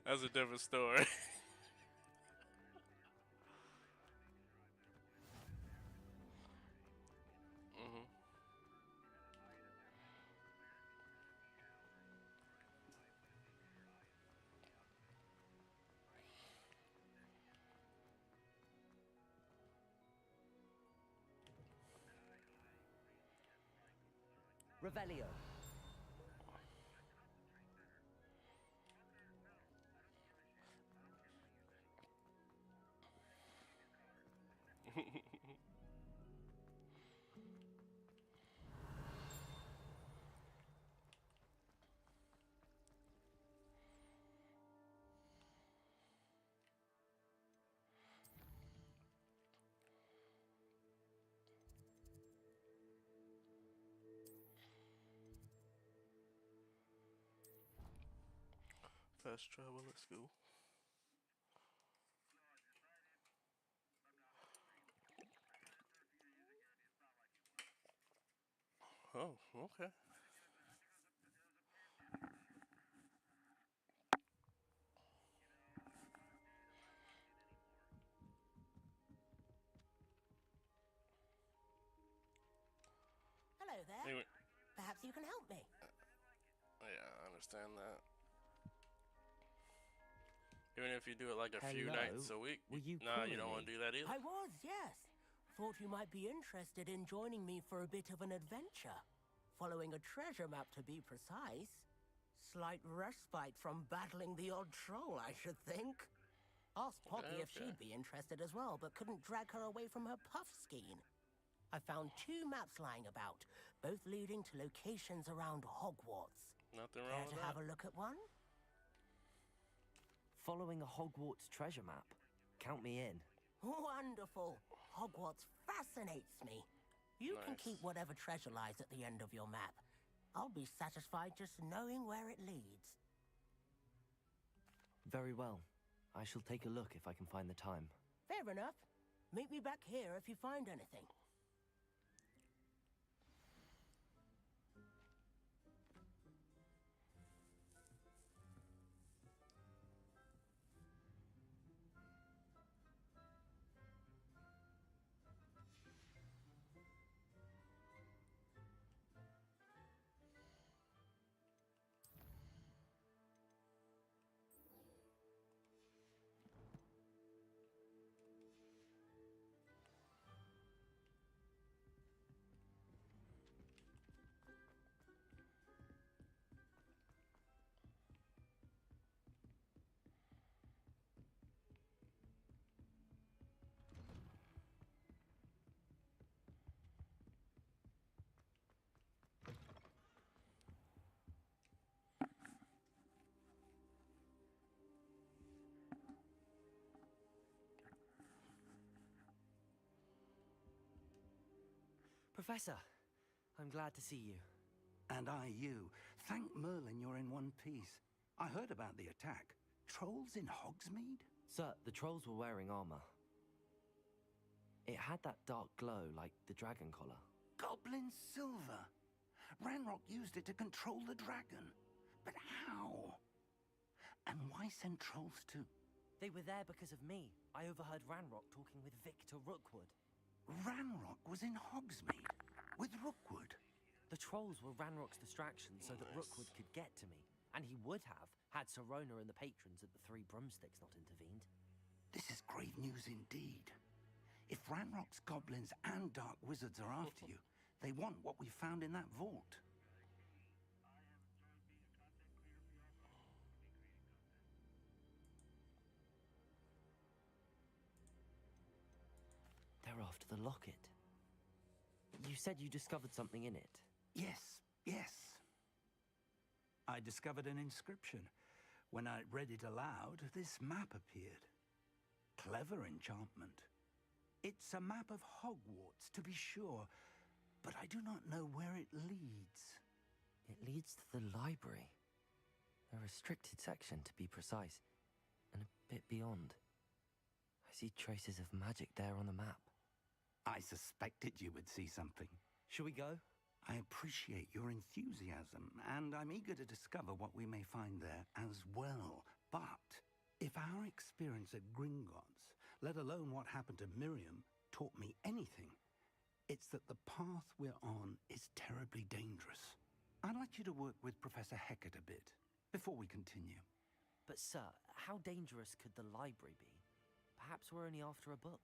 That's a different story. Mhm. Revelio. Fast travel, let's go. Oh, okay. Hello there. Anyway, Perhaps you can help me. yeah, I understand that. Even if you do it like a few Hello? nights a week, Were you nah, you calling don't want me? to do that either. I was, yes. Thought you might be interested in joining me for a bit of an adventure. Following a treasure map, to be precise. Slight respite from battling the odd troll, I should think. Asked Poppy if Okay. she'd be interested as well, but couldn't drag her away from her puff skein. I found 2 maps lying about, both leading to locations around Hogwarts. Nothing Care wrong to with have that. a look at one? Following a Hogwarts treasure map. Count me in. Wonderful. Hogwarts fascinates me. You can Nice. keep whatever treasure lies at the end of your map. I'll be satisfied just knowing where it leads. Very well. I shall take a look if I can find the time. Fair enough. Meet me back here if you find anything. Professor, I'm glad to see you. And I you. Thank Merlin you're in one piece. I heard about the attack. Trolls in Hogsmeade? Sir, the trolls were wearing armor. It had that dark glow like the dragon collar. Goblin silver. Ranrock used it to control the dragon. But how? And why send trolls too? They were there because of me. I overheard Ranrock talking with Victor Rookwood. Ranrock was in Hogsmeade. With Rookwood? The trolls were Ranrock's distraction so that Rookwood could get to me. And he would have, had Serona and the patrons at the Three Broomsticks not intervened. This is grave news indeed. If Ranrock's goblins and dark wizards are after you, they want what we found in that vault. They're after the locket. You said you discovered something in it. Yes. I discovered an inscription. When I read it aloud, this map appeared. Clever enchantment. It's a map of Hogwarts, to be sure, but I do not know where it leads. It leads to the library. A restricted section, to be precise, and a bit beyond. I see traces of magic there on the map. I suspected you would see something. Shall we go? I appreciate your enthusiasm, and I'm eager to discover what we may find there as well. But if our experience at Gringotts, let alone what happened to Miriam, taught me anything, it's that the path we're on is terribly dangerous. I'd like you to work with Professor Hecat a bit before we continue. But sir, how dangerous could the library be? Perhaps we're only after a book.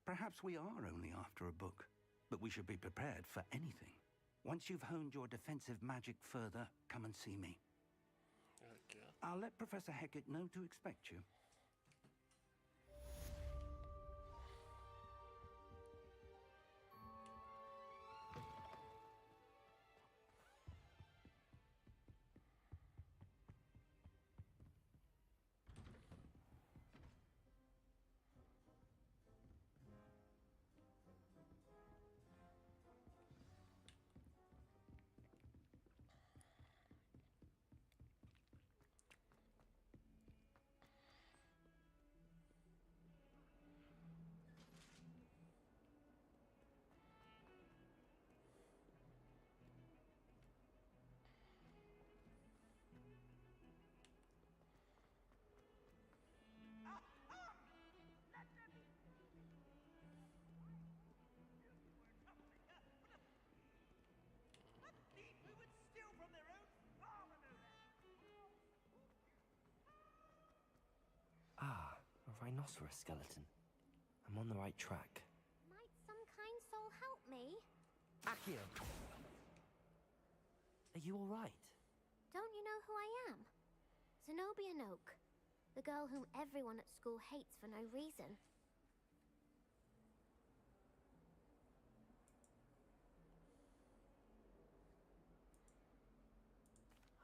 Perhaps we are only after a book, but we should be prepared for anything. Once you've honed your defensive magic further, come and see me. Okay. I'll let Professor Hecat know to expect you. Ah, a rhinoceros skeleton. I'm on the right track. Might some kind soul help me? Accio! Are you alright? Don't you know who I am? Zenobia Noak, the girl whom everyone at school hates for no reason.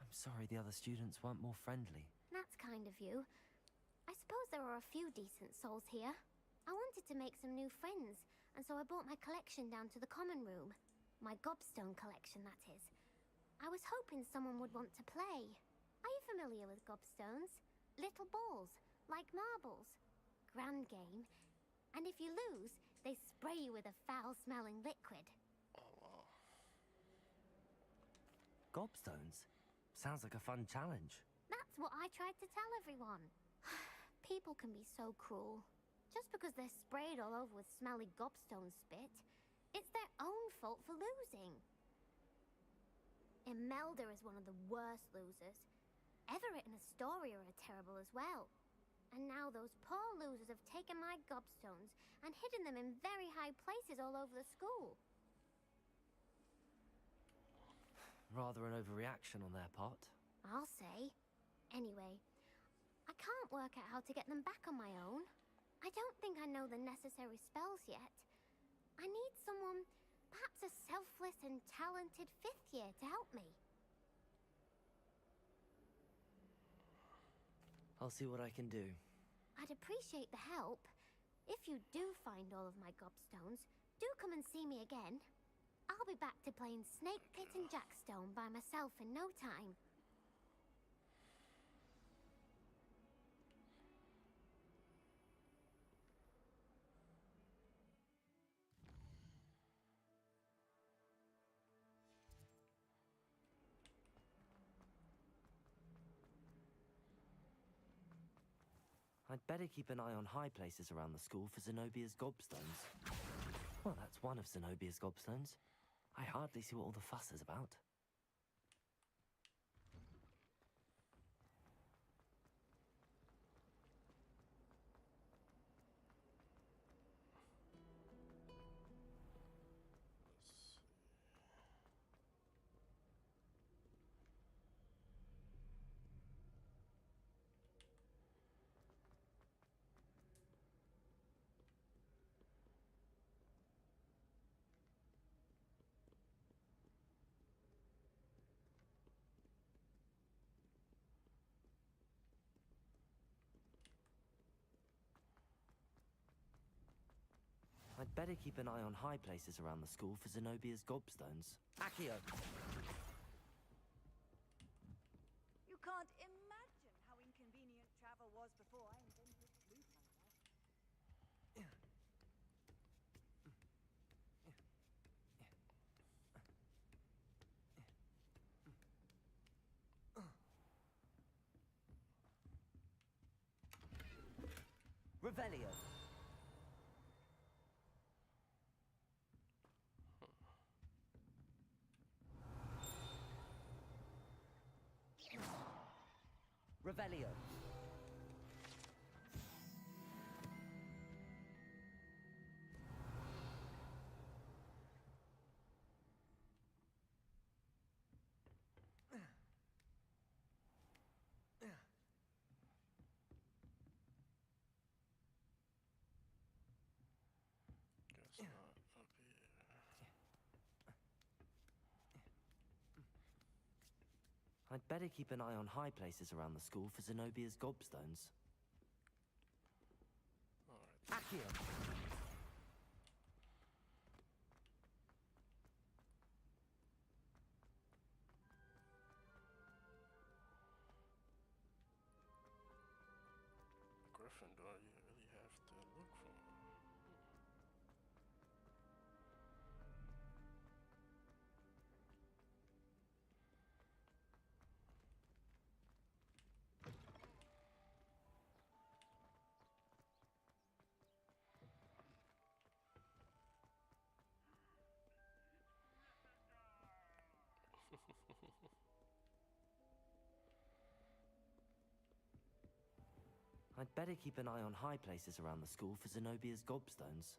I'm sorry the other students weren't more friendly. That's kind of you. I suppose there are a few decent souls here. I wanted to make some new friends, and so I brought my collection down to the common room. My gobstone collection, that is. I was hoping someone would want to play. Are you familiar with gobstones? Little balls, like marbles. Grand game. And if you lose, they spray you with a foul-smelling liquid. Oh, wow. Gobstones? Sounds like a fun challenge. That's what I tried to tell everyone. People can be so cruel. Just because they're sprayed all over with smelly gobstone spit, it's their own fault for losing. Imelda is one of the worst losers. Everett and Astoria are terrible as well. And now those poor losers have taken my gobstones and hidden them in very high places all over the school. Rather an overreaction on their part. I'll say. Anyway, I can't work out how to get them back on my own. I don't think I know the necessary spells yet. I need someone, perhaps a selfless and talented fifth year to help me. I'll see what I can do. I'd appreciate the help. If you do find all of my gobstones, do come and see me again. I'll be back to playing Snake Pit and Jackstone by myself in no time. I'd better keep an eye on high places around the school for Zenobia's gobstones. Well, that's one of Zenobia's gobstones. I hardly see what all the fuss is about. I'd better keep an eye on high places around the school for Zenobia's gobstones. Accio! You can't imagine how inconvenient travel was before I invented flute, my love. Revelio! Revelio. Guess not up here. I'd better keep an eye on high places around the school for Zenobia's gobstones. Alright. Accio! Gryffindor, you really have to look for him. I'd better keep an eye on high places around the school for Zenobia's gobstones.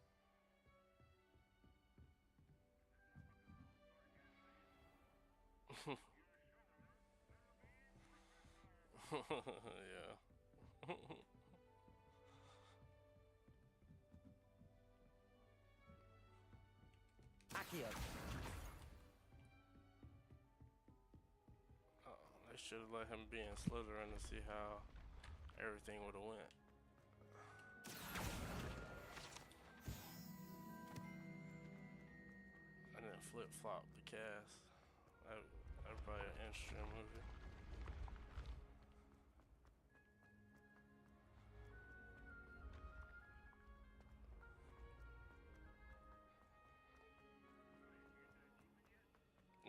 Yeah. Accio! They should have let him be in Slytherin to see how everything would have went. I didn't flip-flop the cast. That'd probably an interesting movie.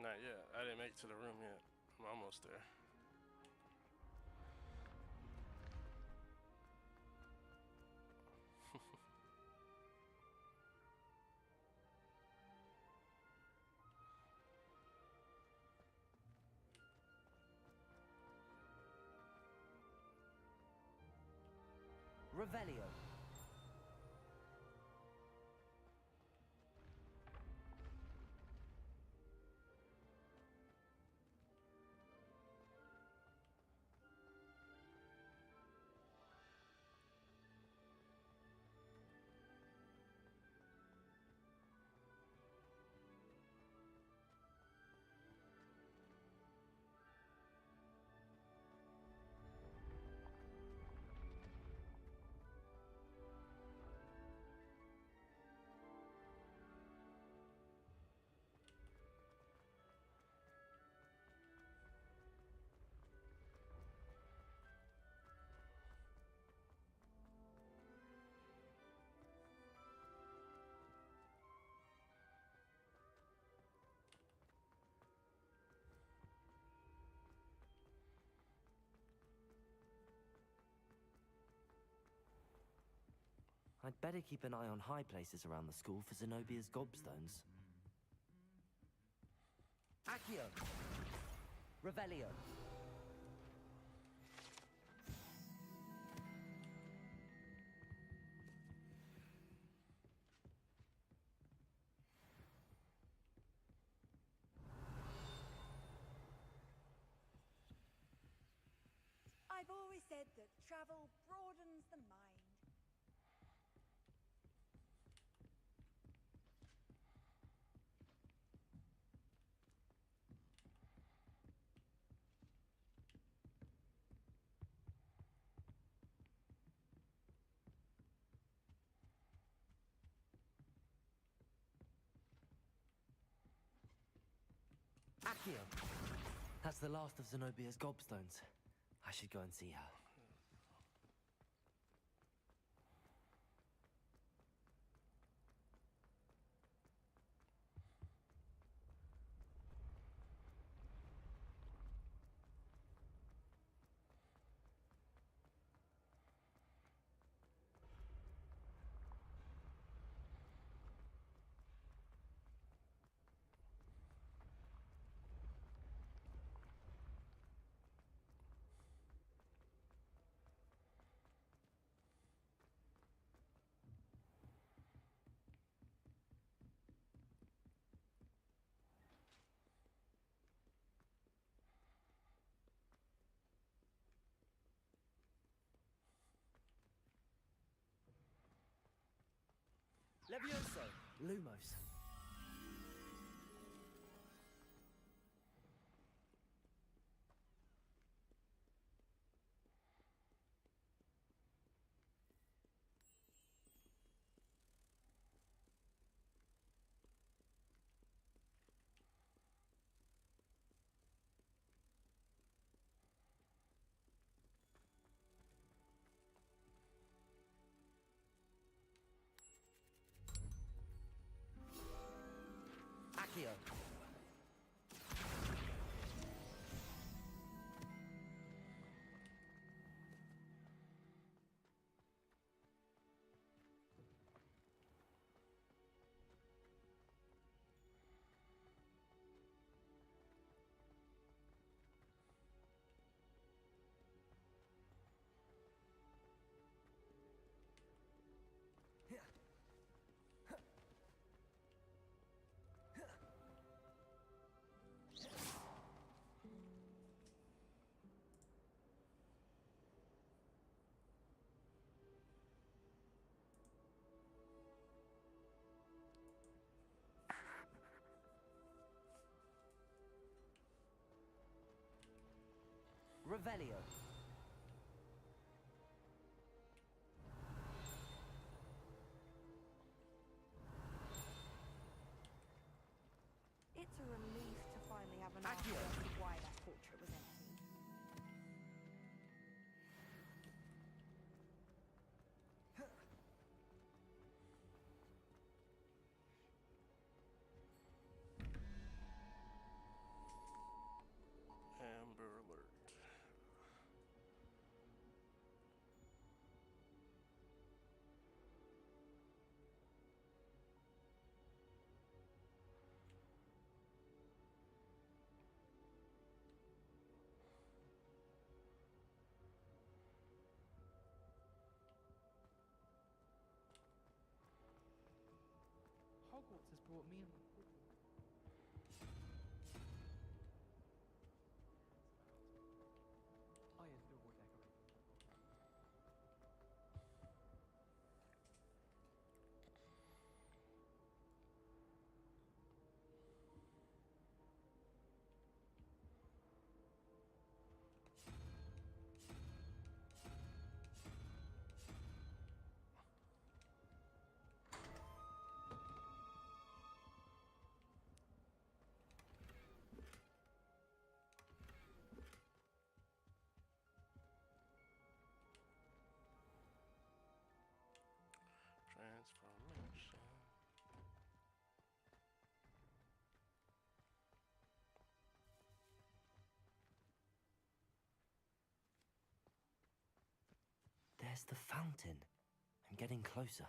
Not yet. I didn't make it to the room yet. I'm almost there. Revelio. I'd better keep an eye on high places around the school for Zenobia's gobstones. Accio! Revelio! I've always said that travel broadens the mind. Accio! That's the last of Zenobia's gobstones. I should go and see her. Levioso! Lumos. Accio! Revelio. It's a relief to finally have an Accio. answer as to why that portrait was empty. Amber Alert. Hogwarts has brought me and my I adore decorating. Transformation. There's the fountain. I'm getting closer.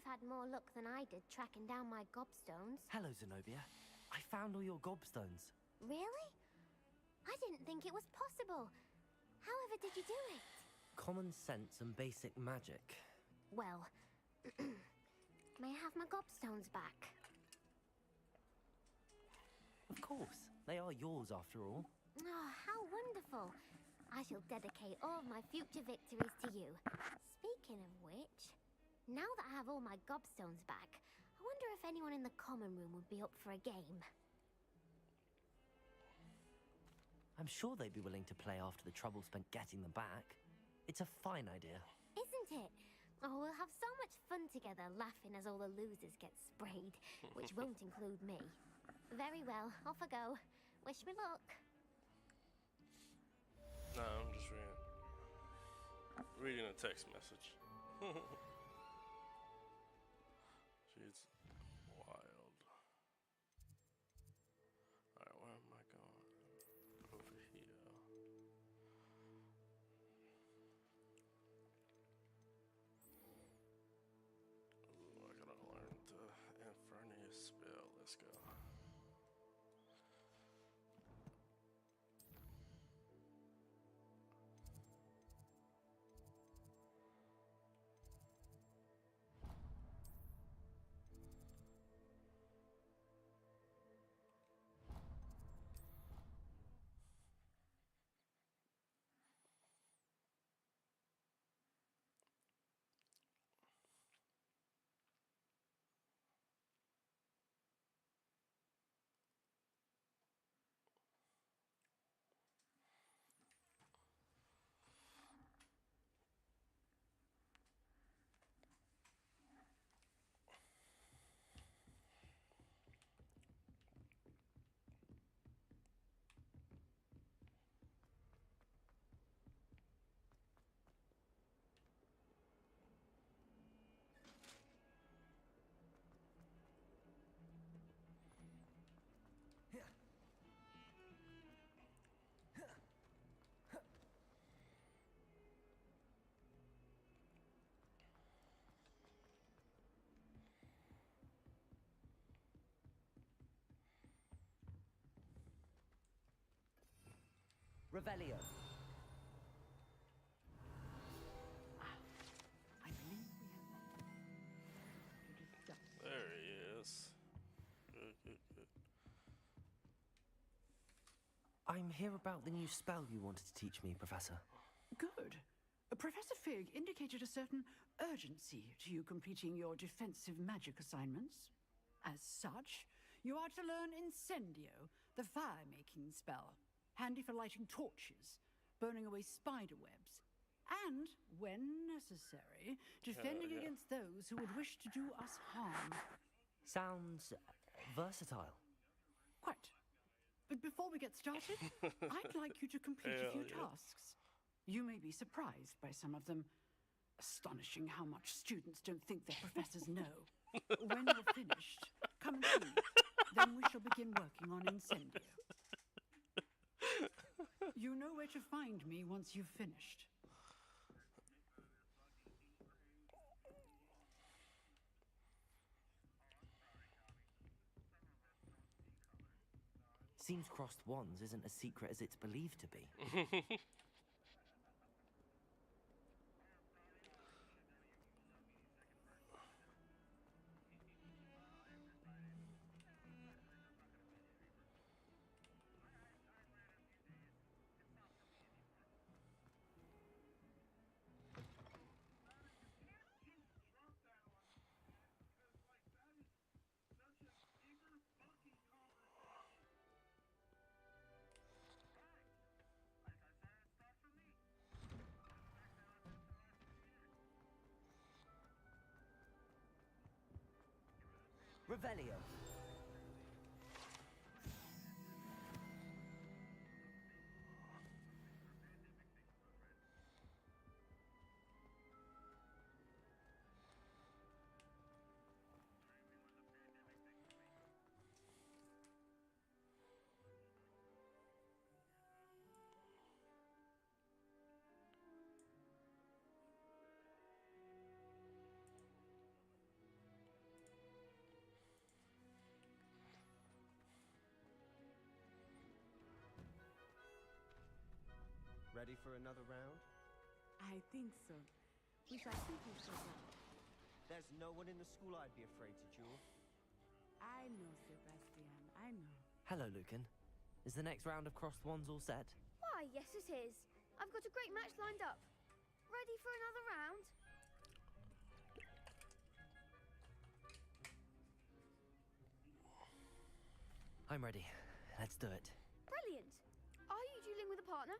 had more luck than I did tracking down my gobstones. Hello, Zenobia. I found all your gobstones. Really? I didn't think it was possible. However did you do it? Common sense and basic magic. Well, may I have my gobstones back? Of course. They are yours, after all. Oh, how wonderful. I shall dedicate all of my future victories to you. Speaking of which, now that I have all my gobstones back, I wonder if anyone in the common room would be up for a game. I'm sure they'd be willing to play after the trouble spent getting them back. It's a fine idea. Isn't it? Oh, we'll have so much fun together laughing as all the losers get sprayed, which won't include me. Very well, off I go. Wish me luck. No, I'm just reading a text message. She's wild. Alright, where am I going? Over here. Ooh, I gotta learn the Infernius spell. Let's go. Revelio. I believe we have There he is. Good, good, good. I'm here about the new spell you wanted to teach me, Professor. Good. Professor Fig indicated a certain urgency to you completing your defensive magic assignments. As such, you are to learn Incendio, the fire-making spell, handy for lighting torches, burning away spider webs, and, when necessary, defending against those who would wish to do us harm. Sounds versatile. Quite. But before we get started, I'd like you to complete a few tasks. You may be surprised by some of them. Astonishing how much students don't think their professors know. When you're finished, come and see me. Then we shall begin working on Incendio. You know where to find me once you've finished. Seems crossed wands isn't as secret as it's believed to be. Revelio. Ready for another round? I think so. We shall see who shows up. There's no one in the school I'd be afraid to duel. I know, Sebastian. I know. Hello, Lucan. Is the next round of crossed wands all set? Why, yes it is. I've got a great match lined up. Ready for another round? I'm ready. Let's do it. Brilliant. Are you dueling with a partner?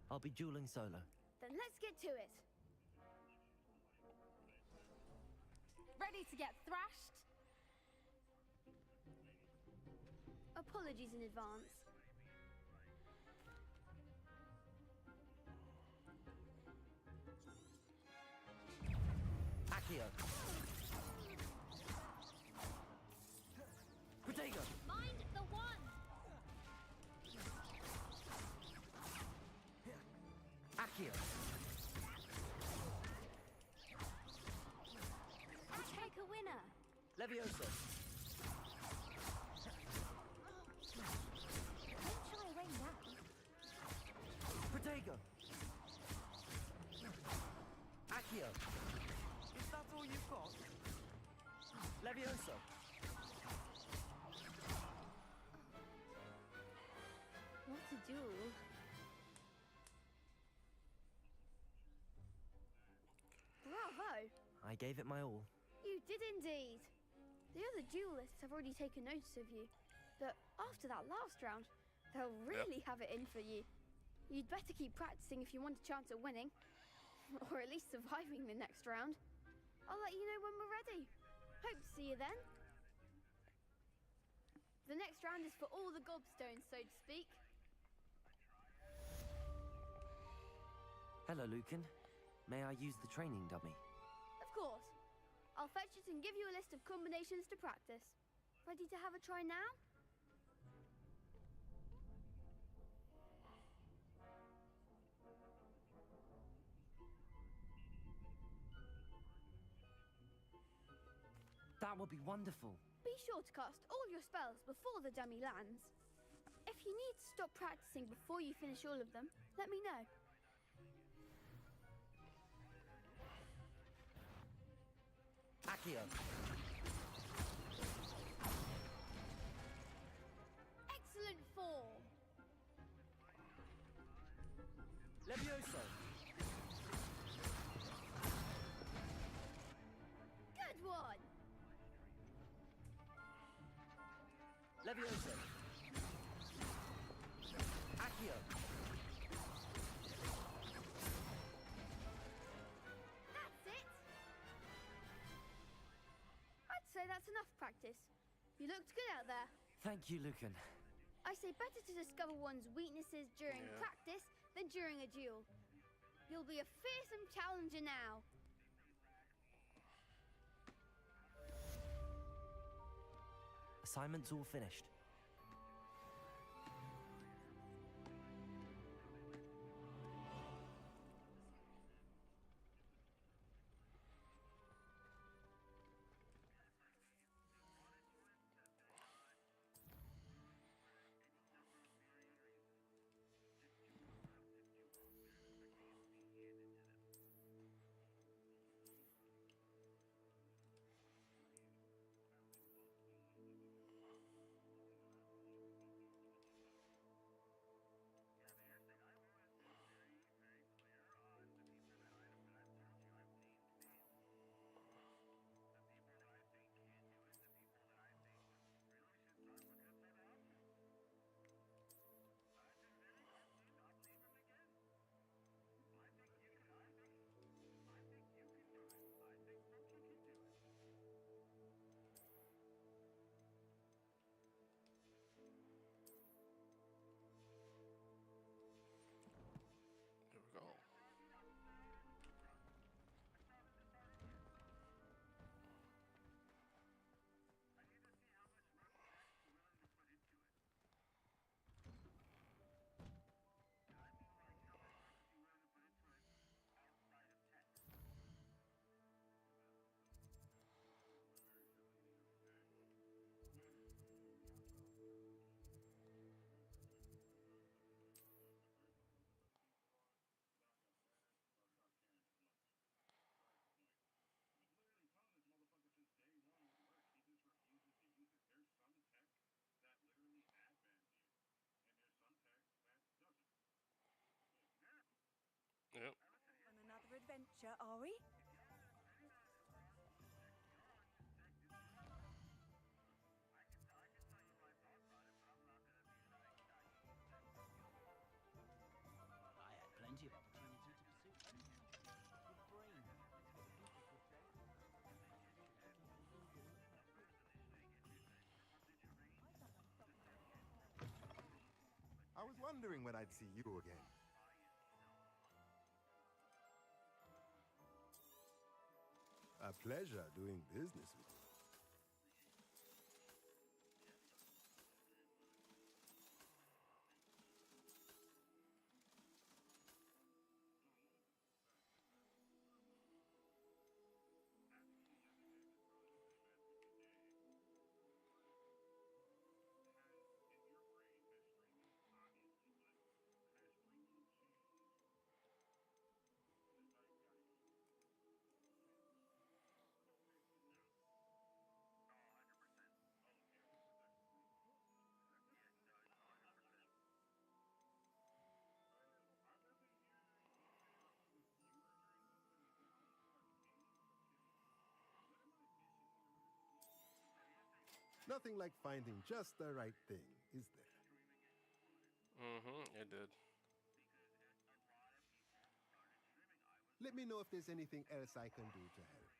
I'll be dueling solo. Then let's get to it. Ready to get thrashed? Apologies in advance. Accio. Protego. Mind the one. Accio. Take a winner. Levioso. Don't shy away now. Protego. Accio. Is that all you've got? Levioso. What a duel. Bravo! I gave it my all. You did indeed. The other duelists have already taken notice of you, but after that last round, they'll really have it in for you. You'd better keep practicing if you want a chance at winning, or at least surviving the next round. I'll let you know when we're ready. Hope to see you then. The next round is for all the gobstones, so to speak. Hello, Lucan. May I use the training dummy? Of course. I'll fetch it and give you a list of combinations to practice. Ready to have a try now? That would be wonderful. Be sure to cast all your spells before the dummy lands. If you need to stop practicing before you finish all of them, let me know. Accio. Excellent form. Levioso. Good one. Levioso. Accio. That's it. I'd say that's enough practice. You looked good out there. Thank you, Lucan. I say better to discover one's weaknesses during practice than during a duel. You'll be a fearsome challenger now. Assignment's all finished. adventure, are we? I had plenty of opportunity to pursue anything with brain. People could say. I was wondering when I'd see you again. A pleasure doing business with you. Nothing like finding just the right thing, is there? It did. Let me know if there's anything else I can do to help.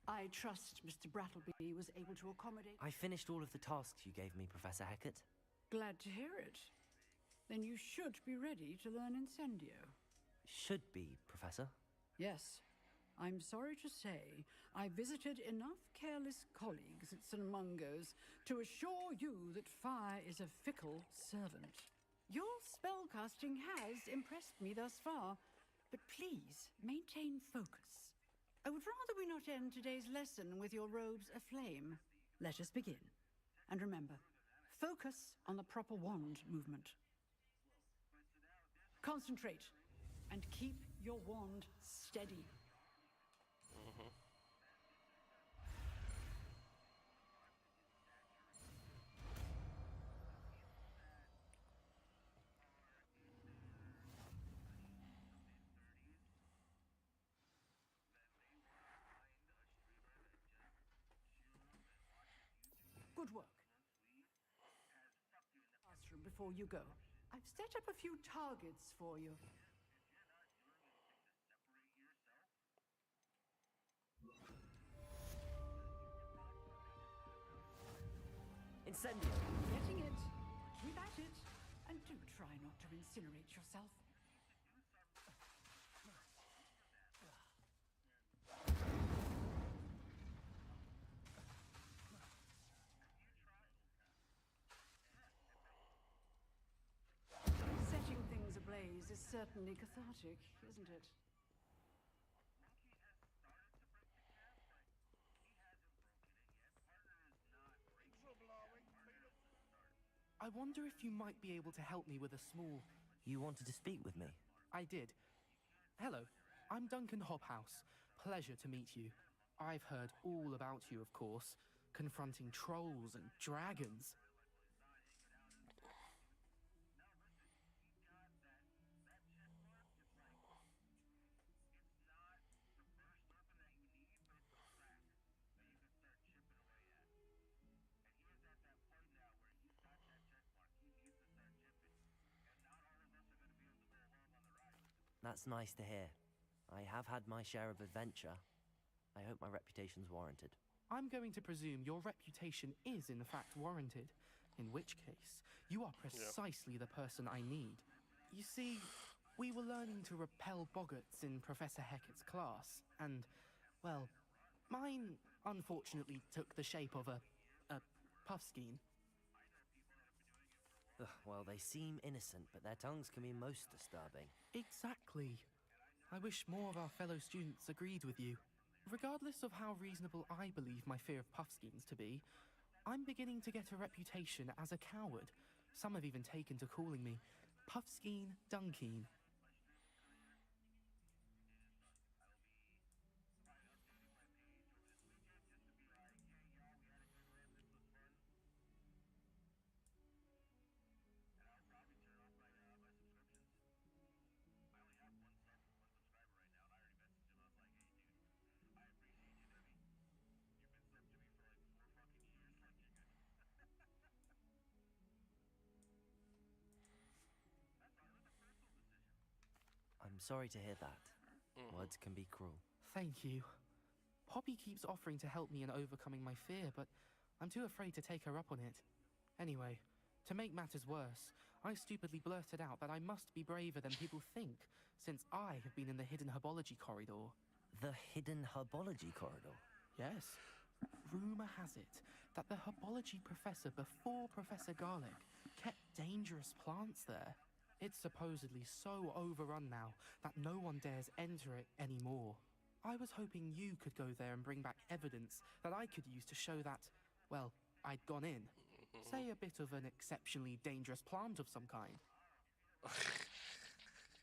I trust Mr. Brattleby was able to accommodate. I finished all of the tasks you gave me, Professor Hecat. Glad to hear it. Then you should be ready to learn Incendio. Should be, Professor. Yes. I'm sorry to say, I visited enough careless colleagues at St. Mungo's to assure you that fire is a fickle servant. Your spellcasting has impressed me thus far, but please maintain focus. I would rather we not end today's lesson with your robes aflame. Let us begin. And remember, focus on the proper wand movement. Concentrate, and keep your wand steady. Good work. Classroom before you go. I've set up a few targets for you. Incendio! Getting it. Keep at it. And do try not to incinerate yourself. Setting things ablaze is certainly cathartic, isn't it? I wonder if you might be able to help me with a small... You wanted to speak with me? I did. Hello, I'm Duncan Hobhouse. Pleasure to meet you. I've heard all about you, of course, confronting trolls and dragons. That's nice to hear. I have had my share of adventure. I hope my reputation's warranted. I'm going to presume your reputation is in fact warranted, in which case, you are precisely the person I need. You see, we were learning to repel boggarts in Professor Hecat's class, and, well, mine unfortunately took the shape of a puffskein. Ugh, well, they seem innocent, but their tongues can be most disturbing. Exactly. I wish more of our fellow students agreed with you. Regardless of how reasonable I believe my fear of puffskeins to be, I'm beginning to get a reputation as a coward. Some have even taken to calling me Puffskeen Dunkeen. I'm sorry to hear that. Words can be cruel. Thank you. Poppy keeps offering to help me in overcoming my fear, but I'm too afraid to take her up on it. Anyway, to make matters worse, I stupidly blurted out that I must be braver than people think, since I have been in the hidden herbology corridor. The hidden herbology corridor? Yes. Rumor has it that the herbology professor before Professor Garlic kept dangerous plants there. It's supposedly so overrun now that no one dares enter it anymore. I was hoping you could go there and bring back evidence that I could use to show that, well, I'd gone in. Say a bit of an exceptionally dangerous plant of some kind.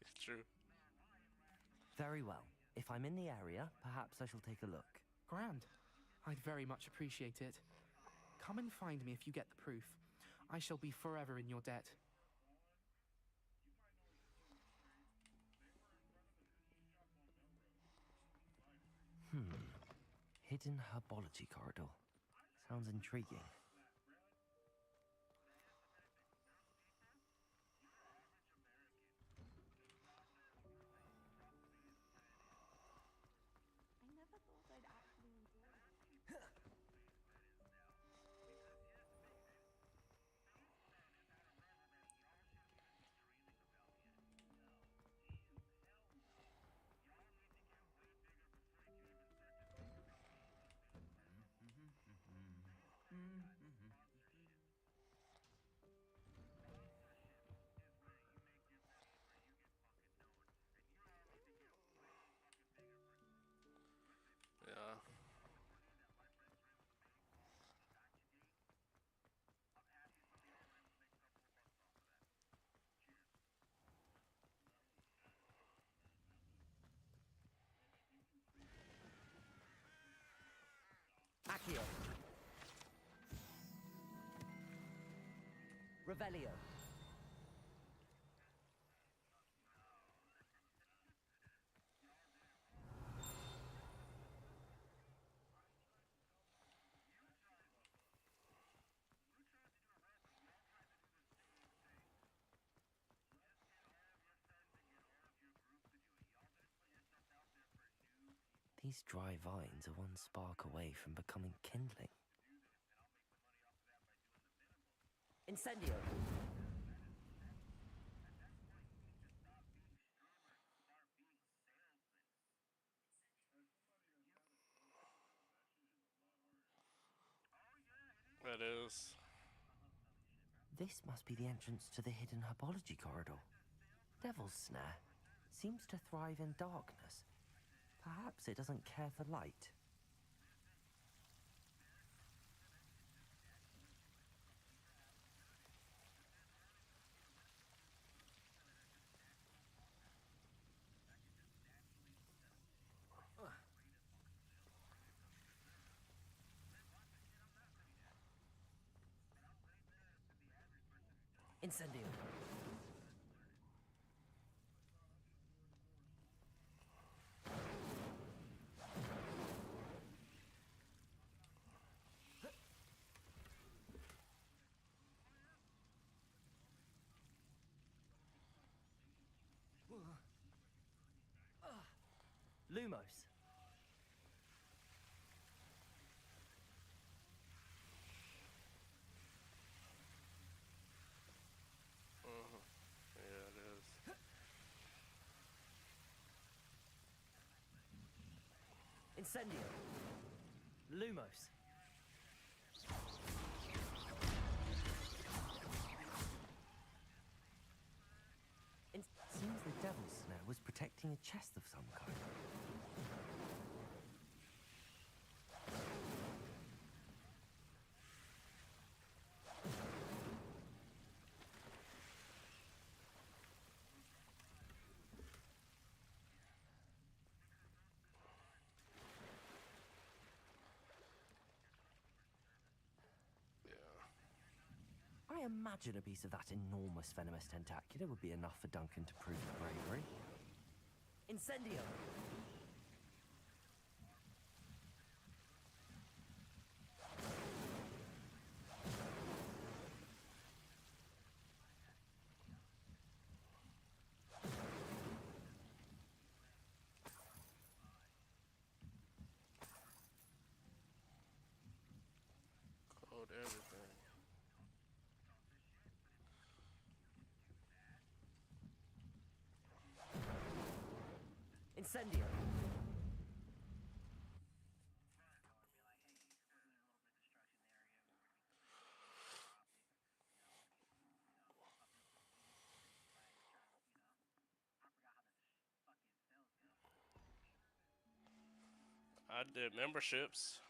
It's true. Very well. If I'm in the area, perhaps I shall take a look. Grand. I'd very much appreciate it. Come and find me if you get the proof. I shall be forever in your debt. Hidden herbology corridor. Sounds intriguing. I never thought I'd actually enjoy it. Yeah. Accio. Revelio. These dry vines are one spark away from becoming kindling. Incendio! That is. This must be the entrance to the hidden herbology corridor. Devil's Snare seems to thrive in darkness. Perhaps it doesn't care for light. Incendio. Lumos. Yeah, it is. Incendio. Lumos. Seems the devil's snare was protecting a chest of some kind. I imagine a piece of that enormous venomous tentacular would be enough for Duncan to prove his bravery. Incendio. Code everything. Incendio. I did memberships.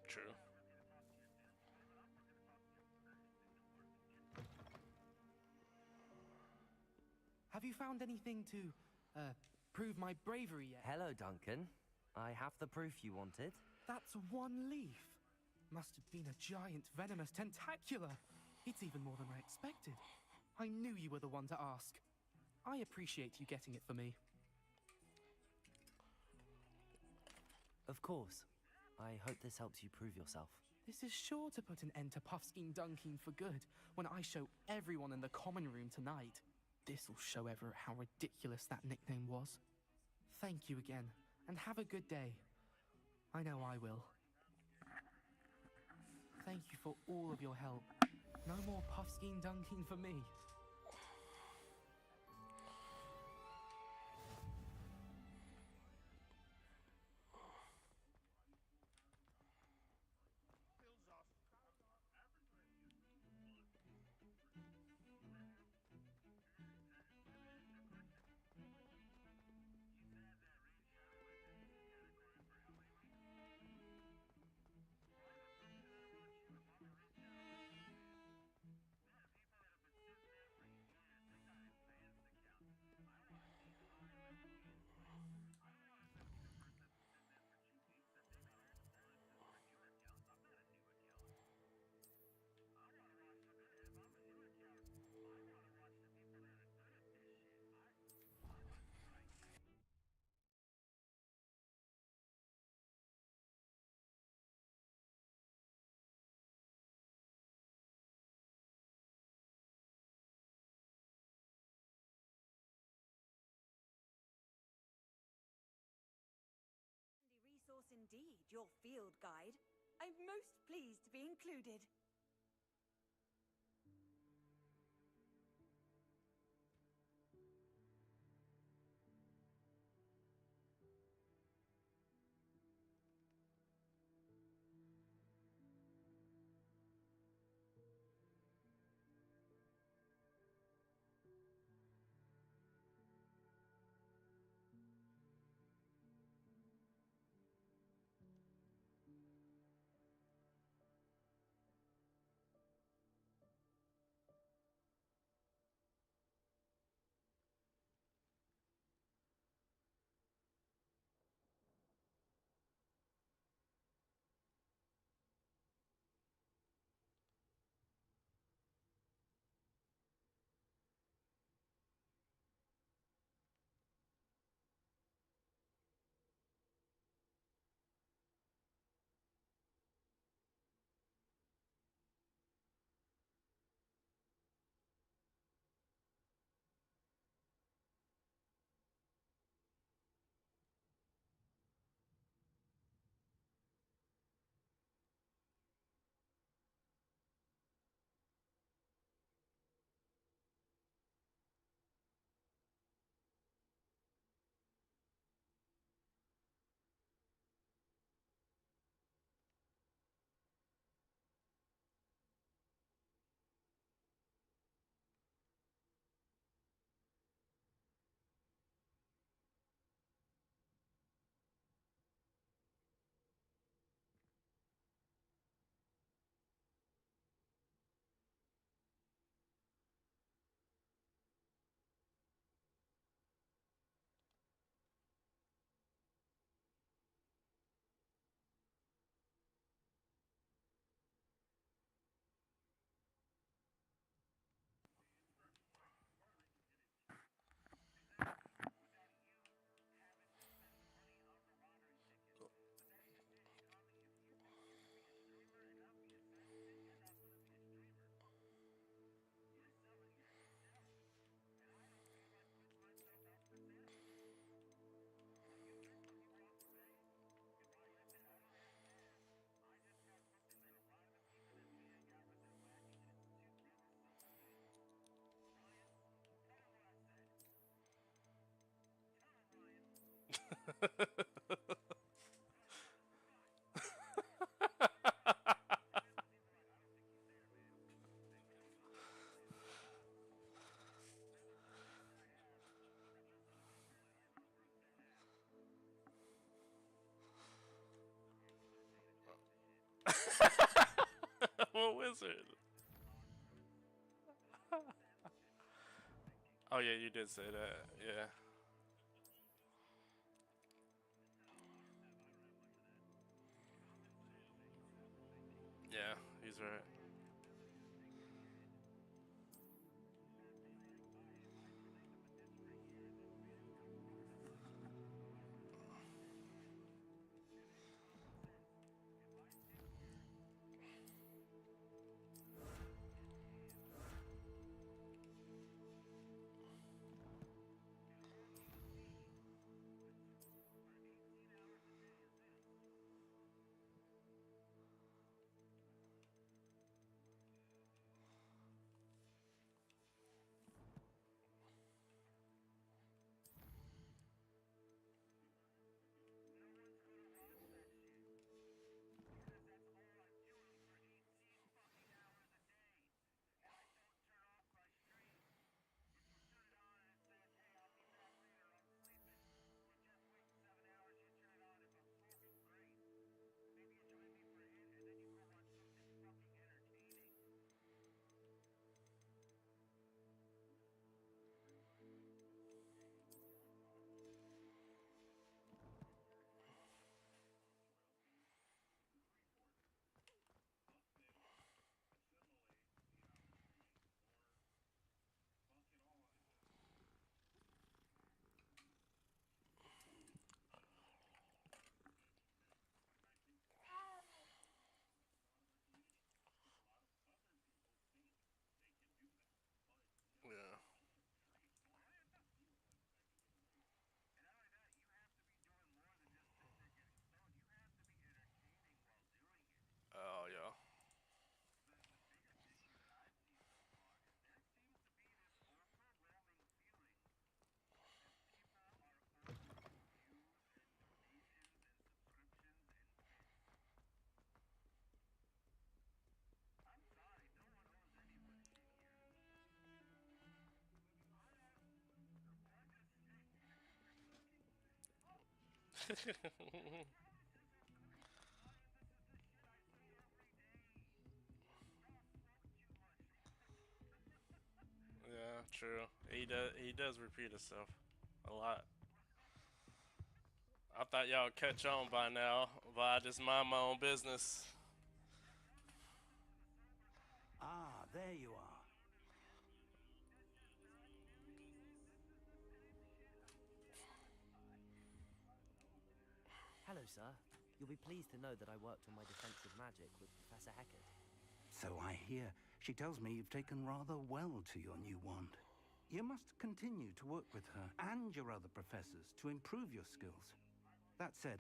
True. Have you found anything to, prove my bravery yet? Hello, Duncan. I have the proof you wanted. That's one leaf. Must have been a giant venomous tentacula. It's even more than I expected. I knew you were the one to ask. I appreciate you getting it for me. Of course. I hope this helps you prove yourself. This is sure to put an end to Puffskein Dunking for good when I show everyone in the common room tonight. This'll show Everett how ridiculous that nickname was. Thank you again, and have a good day. I know I will. Thank you for all of your help. No more Puffskein Dunking for me. indeed your field guide. I'm most pleased to be included. I'm a wizard. Oh yeah, you did say that. Yeah. Yeah, he's right. Yeah, true. He does repeat himself a lot. I thought y'all would catch on by now, but I just mind my own business. Ah, there you are. Hello, sir. You'll be pleased to know that I worked on my defensive magic with Professor Heckert. So I hear. She tells me you've taken rather well to your new wand. You must continue to work with her and your other professors to improve your skills. That said,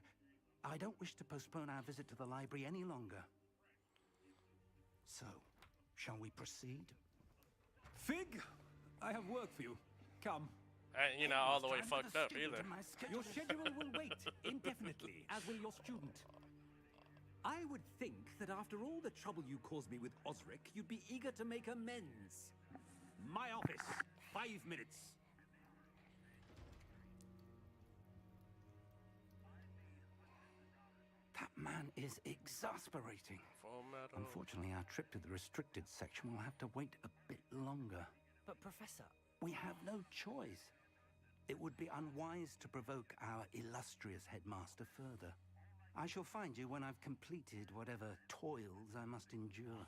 I don't wish to postpone our visit to the library any longer. So, shall we proceed? Fig, I have work for you. Come. You're not all the way fucked up either. Your schedule will wait indefinitely, as will your student. I would think that after all the trouble you caused me with Osric, you'd be eager to make amends. My office, 5 minutes. That man is exasperating. Unfortunately, our trip to the restricted section will have to wait a bit longer. But, Professor... We have no choice. It would be unwise to provoke our illustrious headmaster further. I shall find you when I've completed whatever toils I must endure.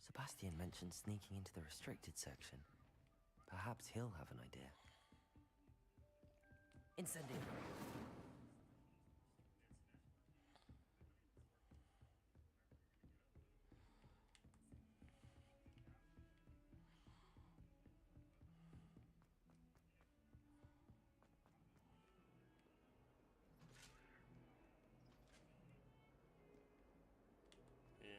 Sebastian mentioned sneaking into the restricted section. Perhaps he'll have an idea. Incendio. Yeah.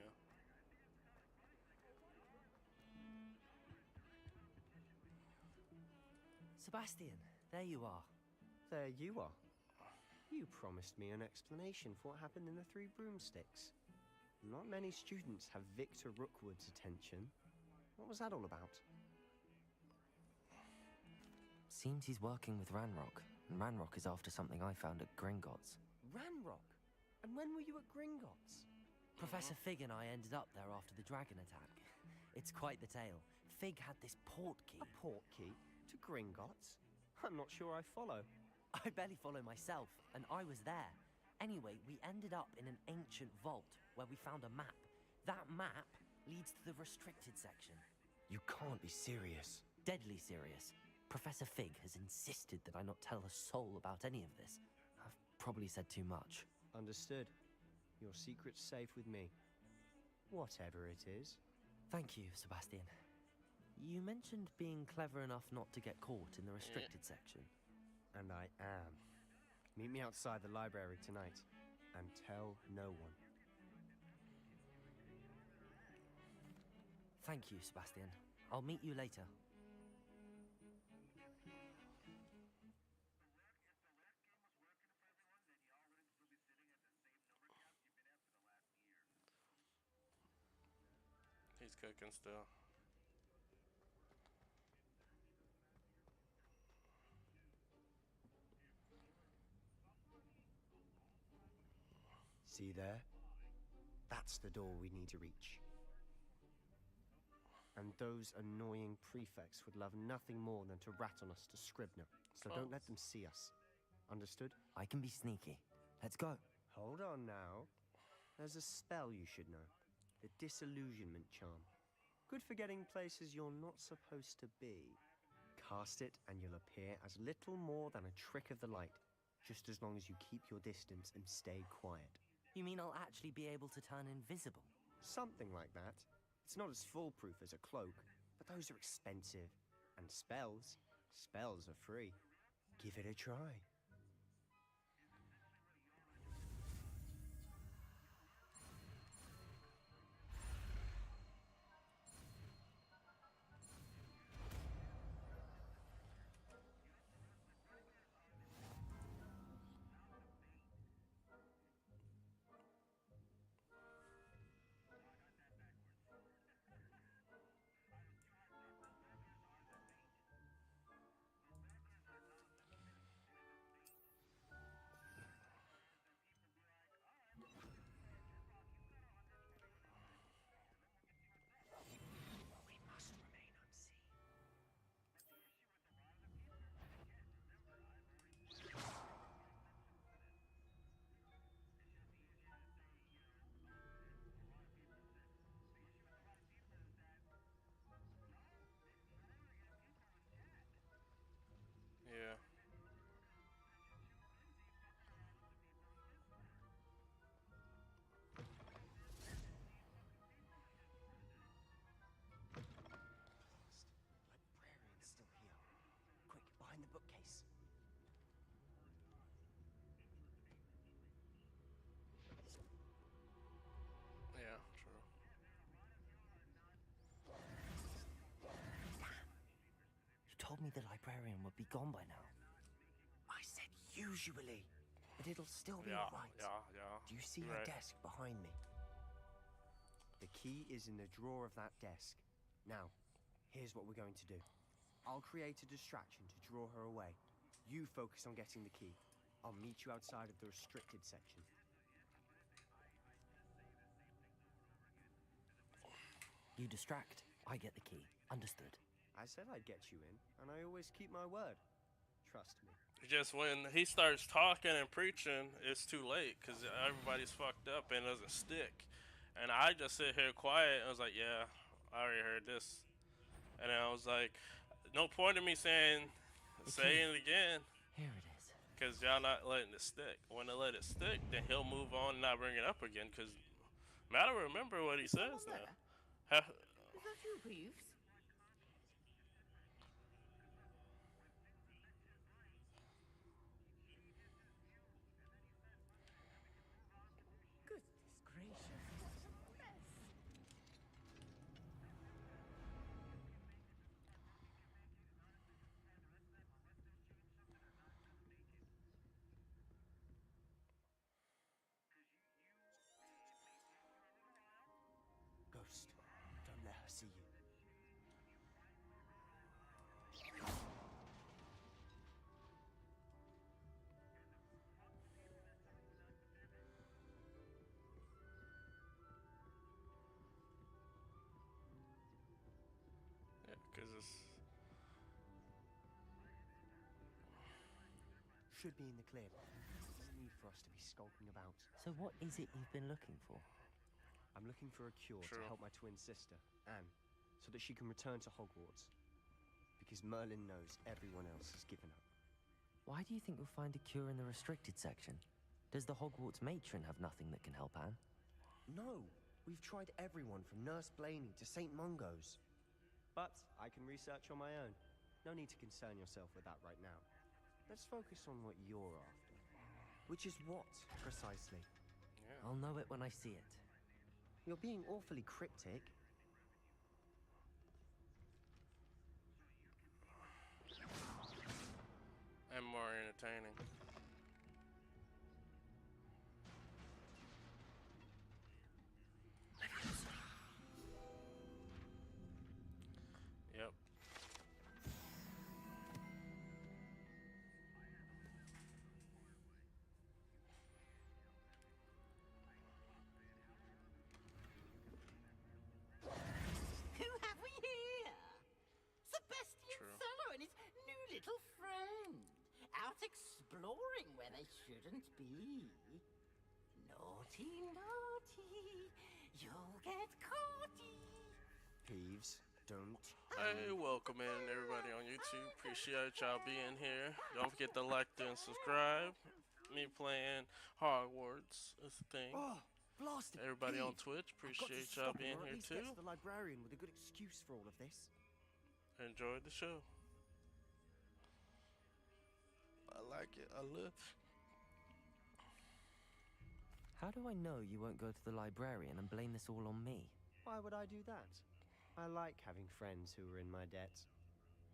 Sebastian, there you are. There you are. You promised me an explanation for what happened in the Three Broomsticks. Not many students have Victor Rookwood's attention. What was that all about? Seems he's working with Ranrock, and Ranrock is after something I found at Gringotts. Ranrock? And when were you at Gringotts? Professor Fig and I ended up there after the dragon attack. It's quite the tale. Fig had this port key. A port key? To Gringotts? I'm not sure I follow. I barely follow myself, and I was there. Anyway, we ended up in an ancient vault where we found a map. That map leads to the restricted section. You can't be serious. Deadly serious. Professor Fig has insisted that I not tell a soul about any of this. I've probably said too much. Understood. Your secret's safe with me. Whatever it is. Thank you, Sebastian. You mentioned being clever enough not to get caught in the restricted section. And I am. Meet me outside the library tonight, and tell no one. Thank you, Sebastian. I'll meet you later. He's cooking still. See there? That's the door we need to reach. And those annoying prefects would love nothing more than to rat on us to Scribner, so don't let them see us. Understood? I can be sneaky. Let's go. Hold on now. There's a spell you should know. The Disillusionment Charm. Good for getting places you're not supposed to be. Cast it and you'll appear as little more than a trick of the light, just as long as you keep your distance and stay quiet. You mean I'll actually be able to turn invisible? Something like that. It's not as foolproof as a cloak, but those are expensive. And spells are free. Give it a try. me the librarian would be gone by now. I said usually, but it'll still be Yeah, alright. yeah. Do you see You're her right. desk behind me? The key is in the drawer of that desk. Now, here's what we're going to do. I'll create a distraction to draw her away. You focus on getting the key. I'll meet you outside of the restricted section. You distract, I get the key. Understood. I said I'd get you in, and I always keep my word. Trust me. Just when he starts talking and preaching, it's too late because everybody's fucked up and it doesn't stick. And I just sit here quiet. And I was like, yeah, I already heard this. And then I was like, no point in me saying it again. Here it is. Because y'all not letting it stick. When they let it stick, then he'll move on and not bring it up again. Because Matt will remember what he says now. Is that you, Peeves? Goodness gracious, this is a mess. Ghost, don't let her see you. Yeah, because it's... Should be in the clear. There's no need for us to be skulking about. So what is it you've been looking for? I'm looking for a cure True. to help my twin sister, Anne, so that she can return to Hogwarts. Because Merlin knows everyone else has given up. Why do you think you'll find a cure in the restricted section? Does the Hogwarts matron have nothing that can help Anne? No, we've tried everyone from Nurse Blaney to St. Mungo's. But I can research on my own. No need to concern yourself with that right now. Let's focus on what you're after. Which is what, precisely? Yeah. I'll know it when I see it. You're being awfully cryptic. And more entertaining. Yep. Who have we here? Sebastian True. Solo and his new little friend. Out exploring where they shouldn't be. Naughty, naughty. You'll get caughty. Peeves, don't. Hey, welcome in everybody on YouTube. Appreciate y'all being here. Don't forget to like and subscribe. Me playing Hogwarts is the thing. Oh, blasted Everybody on Peeves. Twitch, I've got to appreciate stop y'all him, being or at here least get too. to the librarian with a good excuse for all of this. Enjoy the show. I like it. I love it. How do I know you won't go to the librarian and blame this all on me? Why would I do that? I like having friends who are in my debt.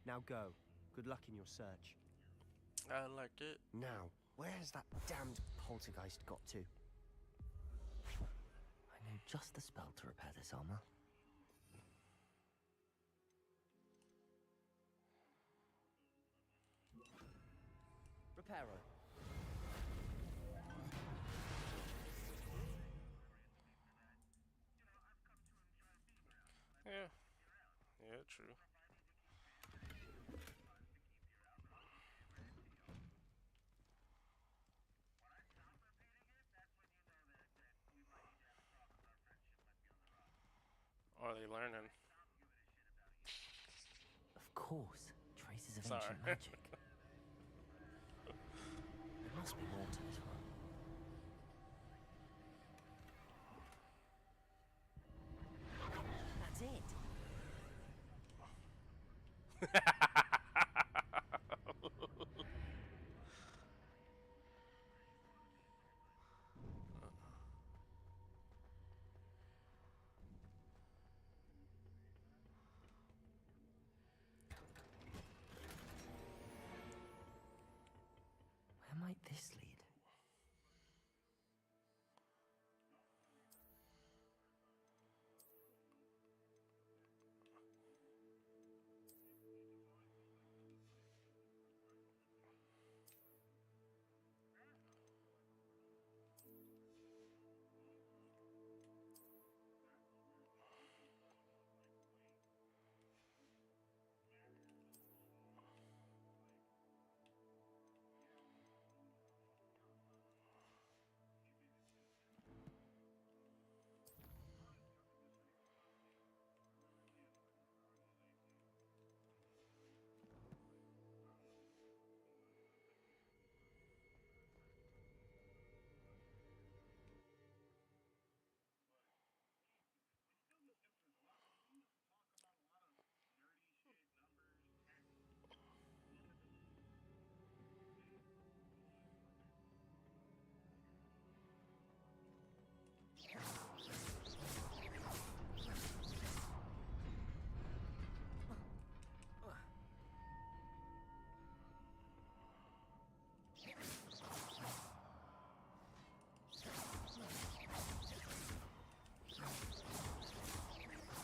Now go. Good luck in your search. I like it. Now, where's that damned poltergeist got to? I know just the spell to repair this armor. Reparo. Yeah. Yeah, true. Are they learning? Of course, traces of Sorry. ancient magic. There must be more to this one. That's it. might this lead?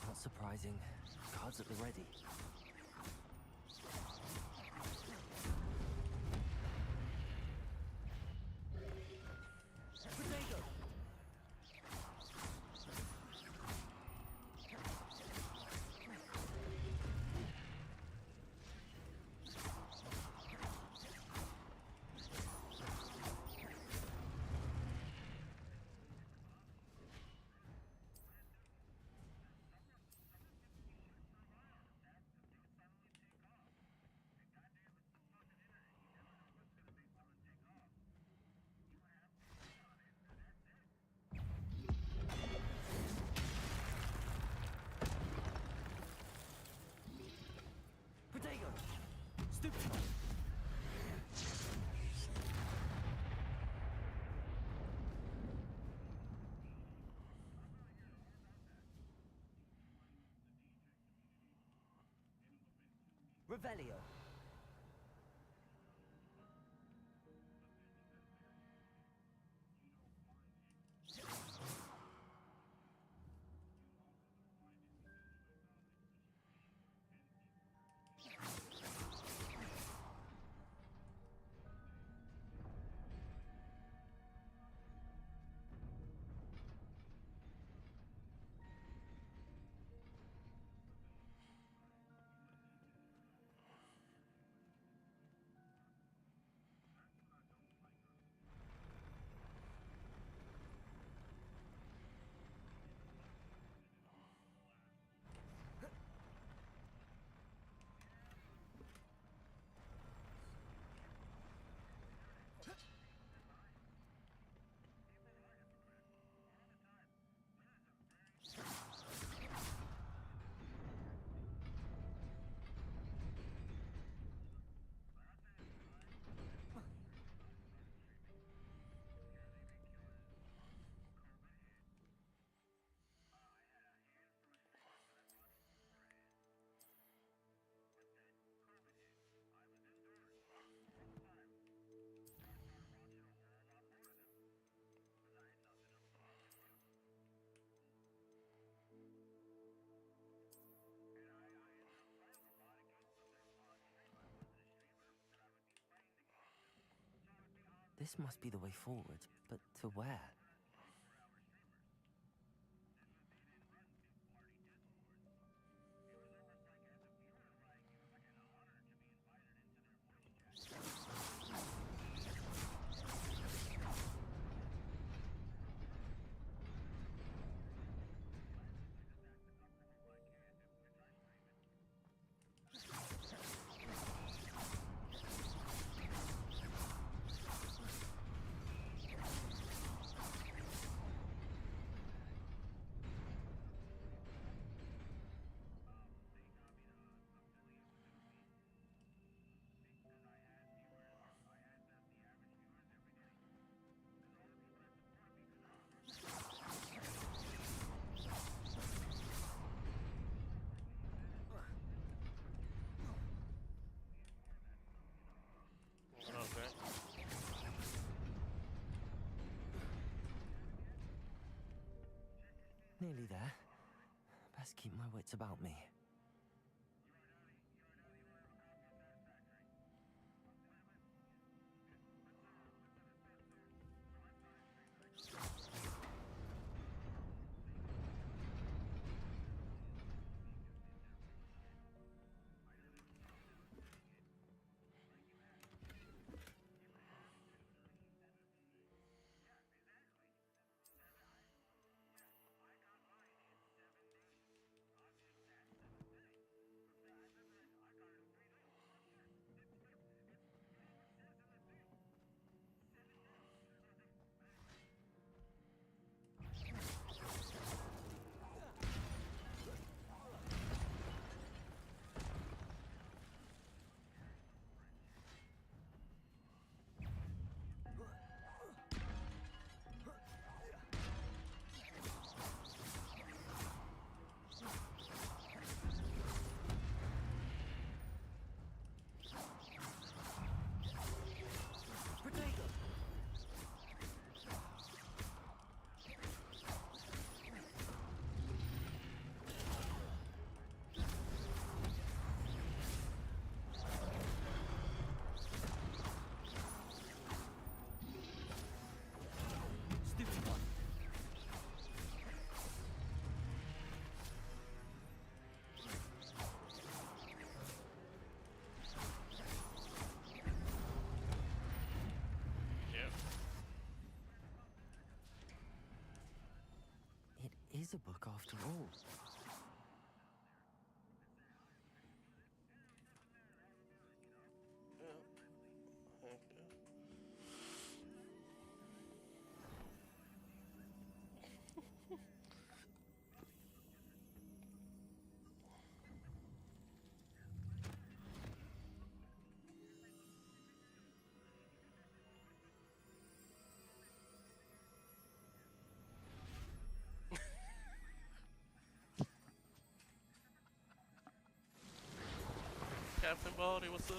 Not surprising. Cards at the ready. Revelio. This must be the way forward, but to where? Nearly there. Best keep my wits about me. It is a book after all. Captain Baldy, what's up?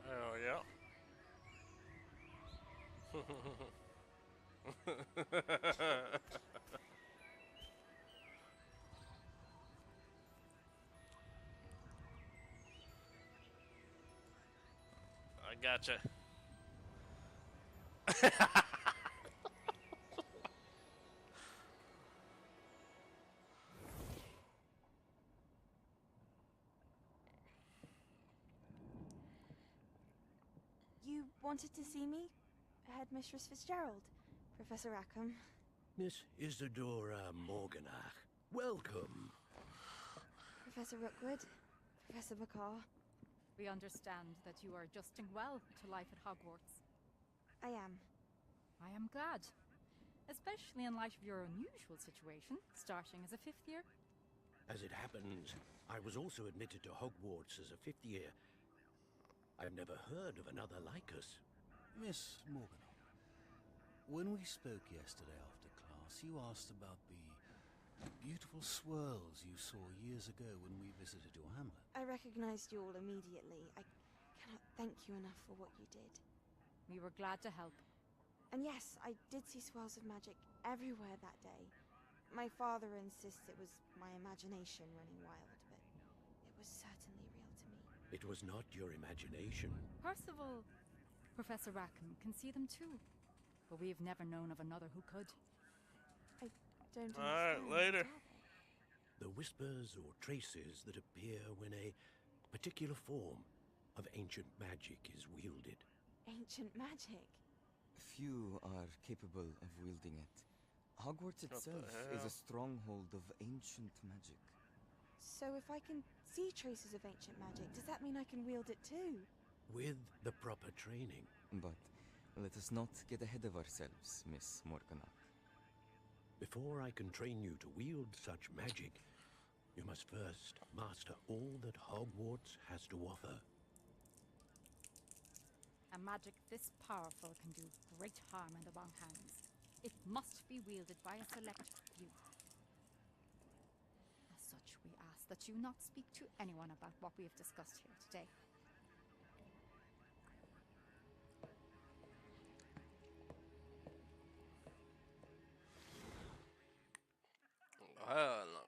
Oh, yeah. I gotcha. You wanted to see me? Headmistress Fitzgerald, Professor Rackham. Miss Isadora Morganach, welcome. Professor Rookwood, Professor Bakar. We understand that you are adjusting well to life at Hogwarts. I am. I am glad. Especially in light of your unusual situation, starting as a 5th year. As it happens, I was also admitted to Hogwarts as a 5th year. I've never heard of another like us. Miss Morganach, when we spoke yesterday after class, you asked about the beautiful swirls you saw years ago when we visited your hamlet. I recognized you all immediately. I cannot thank you enough for what you did. We were glad to help. And yes, I did see swirls of magic everywhere that day. My father insists it was my imagination running wild, but it was certainly real to me. It was not your imagination. Percival, Professor Rackham can see them too. But we've never known of another who could. I don't Alright, understand. later. The whispers or traces that appear when a particular form of ancient magic is wielded. Ancient magic? Few are capable of wielding it. Hogwarts itself is a stronghold of ancient magic. So if I can see traces of ancient magic, does that mean I can wield it too? With the proper training. But let us not get ahead of ourselves, Miss Morgana. Before I can train you to wield such magic, you must first master all that Hogwarts has to offer. A magic this powerful can do great harm in the wrong hands. It must be wielded by a select few. As such, we ask that you not speak to anyone about what we have discussed here today. Hell no.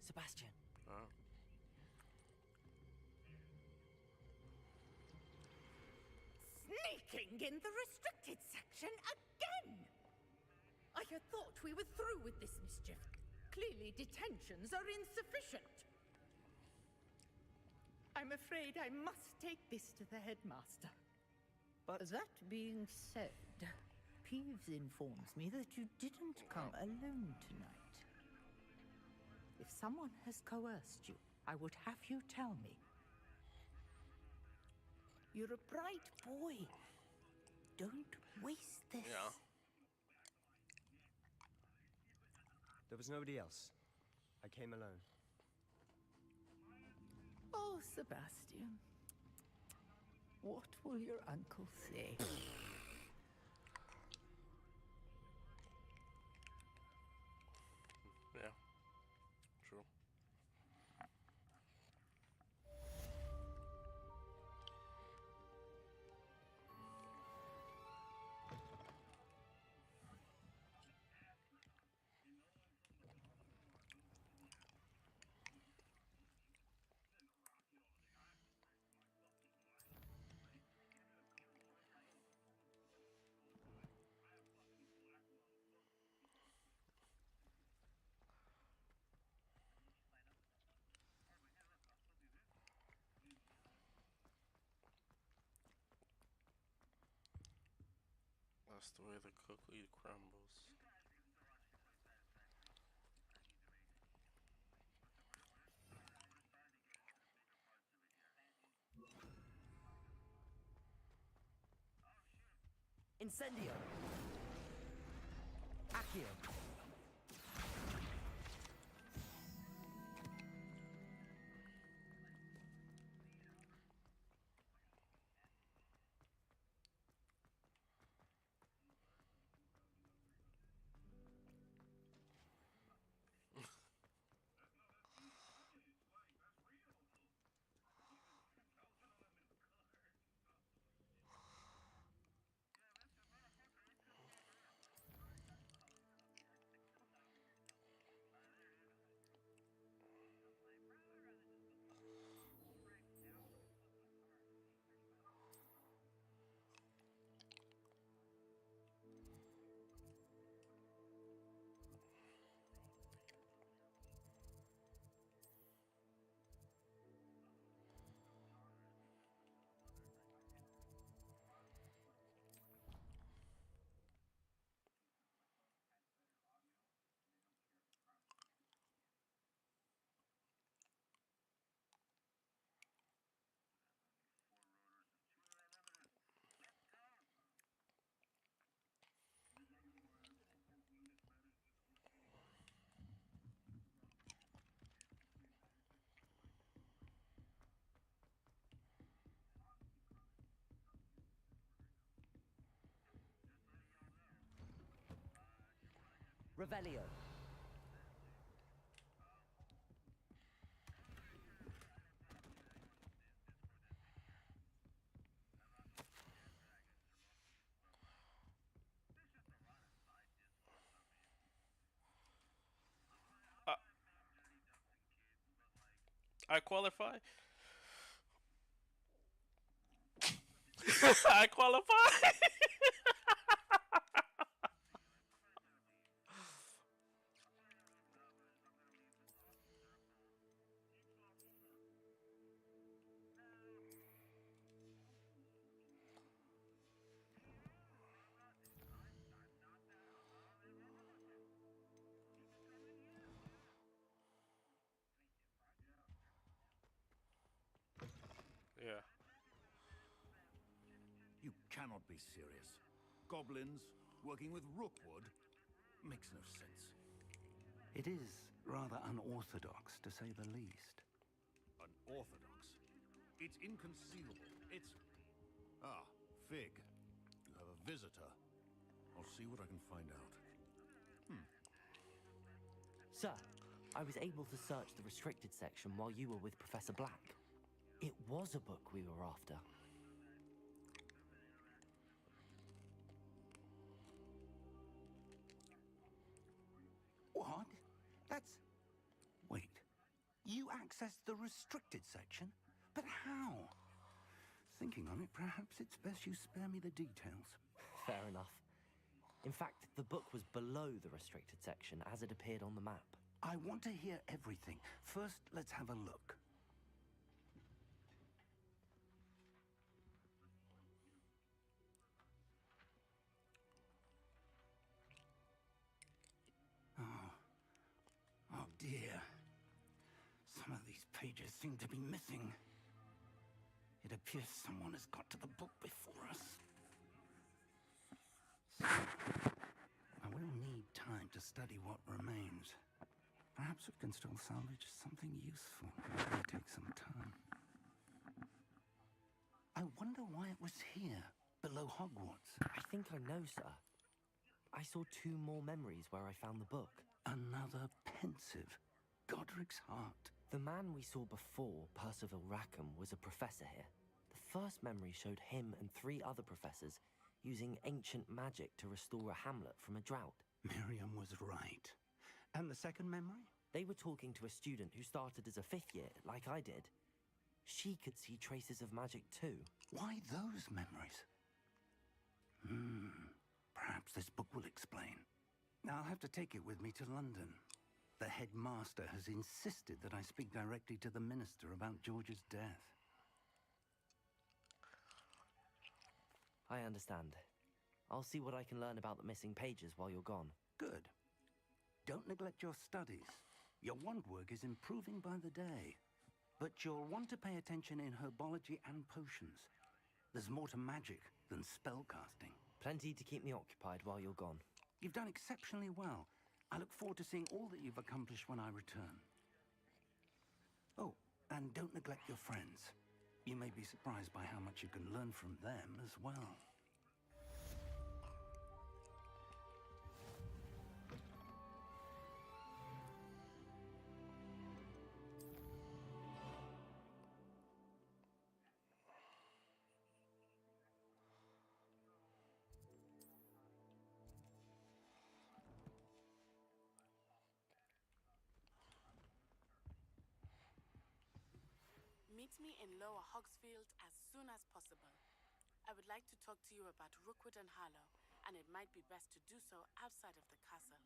Sebastian. Sneaking in the restricted section again! I had thought we were through with this mischief. Clearly detentions are insufficient. I'm afraid I must take this to the headmaster. But that being said, Peeves informs me that you didn't come alone tonight. If someone has coerced you, I would have you tell me. You're a bright boy. Don't waste this. Yeah. There was nobody else. I came alone. Oh, Sebastian. What will your uncle say? Yeah. True. That's the way the cookie crumbles. Incendio. Accio. Revelio. I qualify. I qualify. Yeah. You cannot be serious. Goblins working with Rookwood makes no sense. It is rather unorthodox, to say the least. Unorthodox? It's inconceivable. It's... Ah, Fig. You have a visitor. I'll see what I can find out. Sir, I was able to search the restricted section while you were with Professor Black. It was a book we were after. What? That's... Wait. You accessed the restricted section? But how? Thinking on it, perhaps it's best you spare me the details. Fair enough. In fact, the book was below the restricted section as it appeared on the map. I want to hear everything. First, let's have a look. Oh dear. Some of these pages seem to be missing. It appears someone has got to the book before us. I will need time to study what remains. Perhaps we can still salvage something useful. It may take some time. I wonder why it was here, below Hogwarts. I think I know, sir. I saw 2 more memories where I found the book. Another pensive. Godric's heart. The man we saw before, Percival Rackham, was a professor here. The first memory showed him and 3 other professors using ancient magic to restore a hamlet from a drought. Miriam was right. And the second memory? They were talking to a student who started as a 5th year, like I did. She could see traces of magic too. Why those memories? Perhaps this book will explain. I'll have to take it with me to London. The headmaster has insisted that I speak directly to the minister about George's death. I understand. I'll see what I can learn about the missing pages while you're gone. Good. Don't neglect your studies. Your wand work is improving by the day. But you'll want to pay attention in herbology and potions. There's more to magic than spellcasting. Plenty to keep me occupied while you're gone. You've done exceptionally well. I look forward to seeing all that you've accomplished when I return. Oh, and don't neglect your friends. You may be surprised by how much you can learn from them as well. Meet me in Lower Hogsfield as soon as possible. I would like to talk to you about Rookwood and Harlow, and it might be best to do so outside of the castle.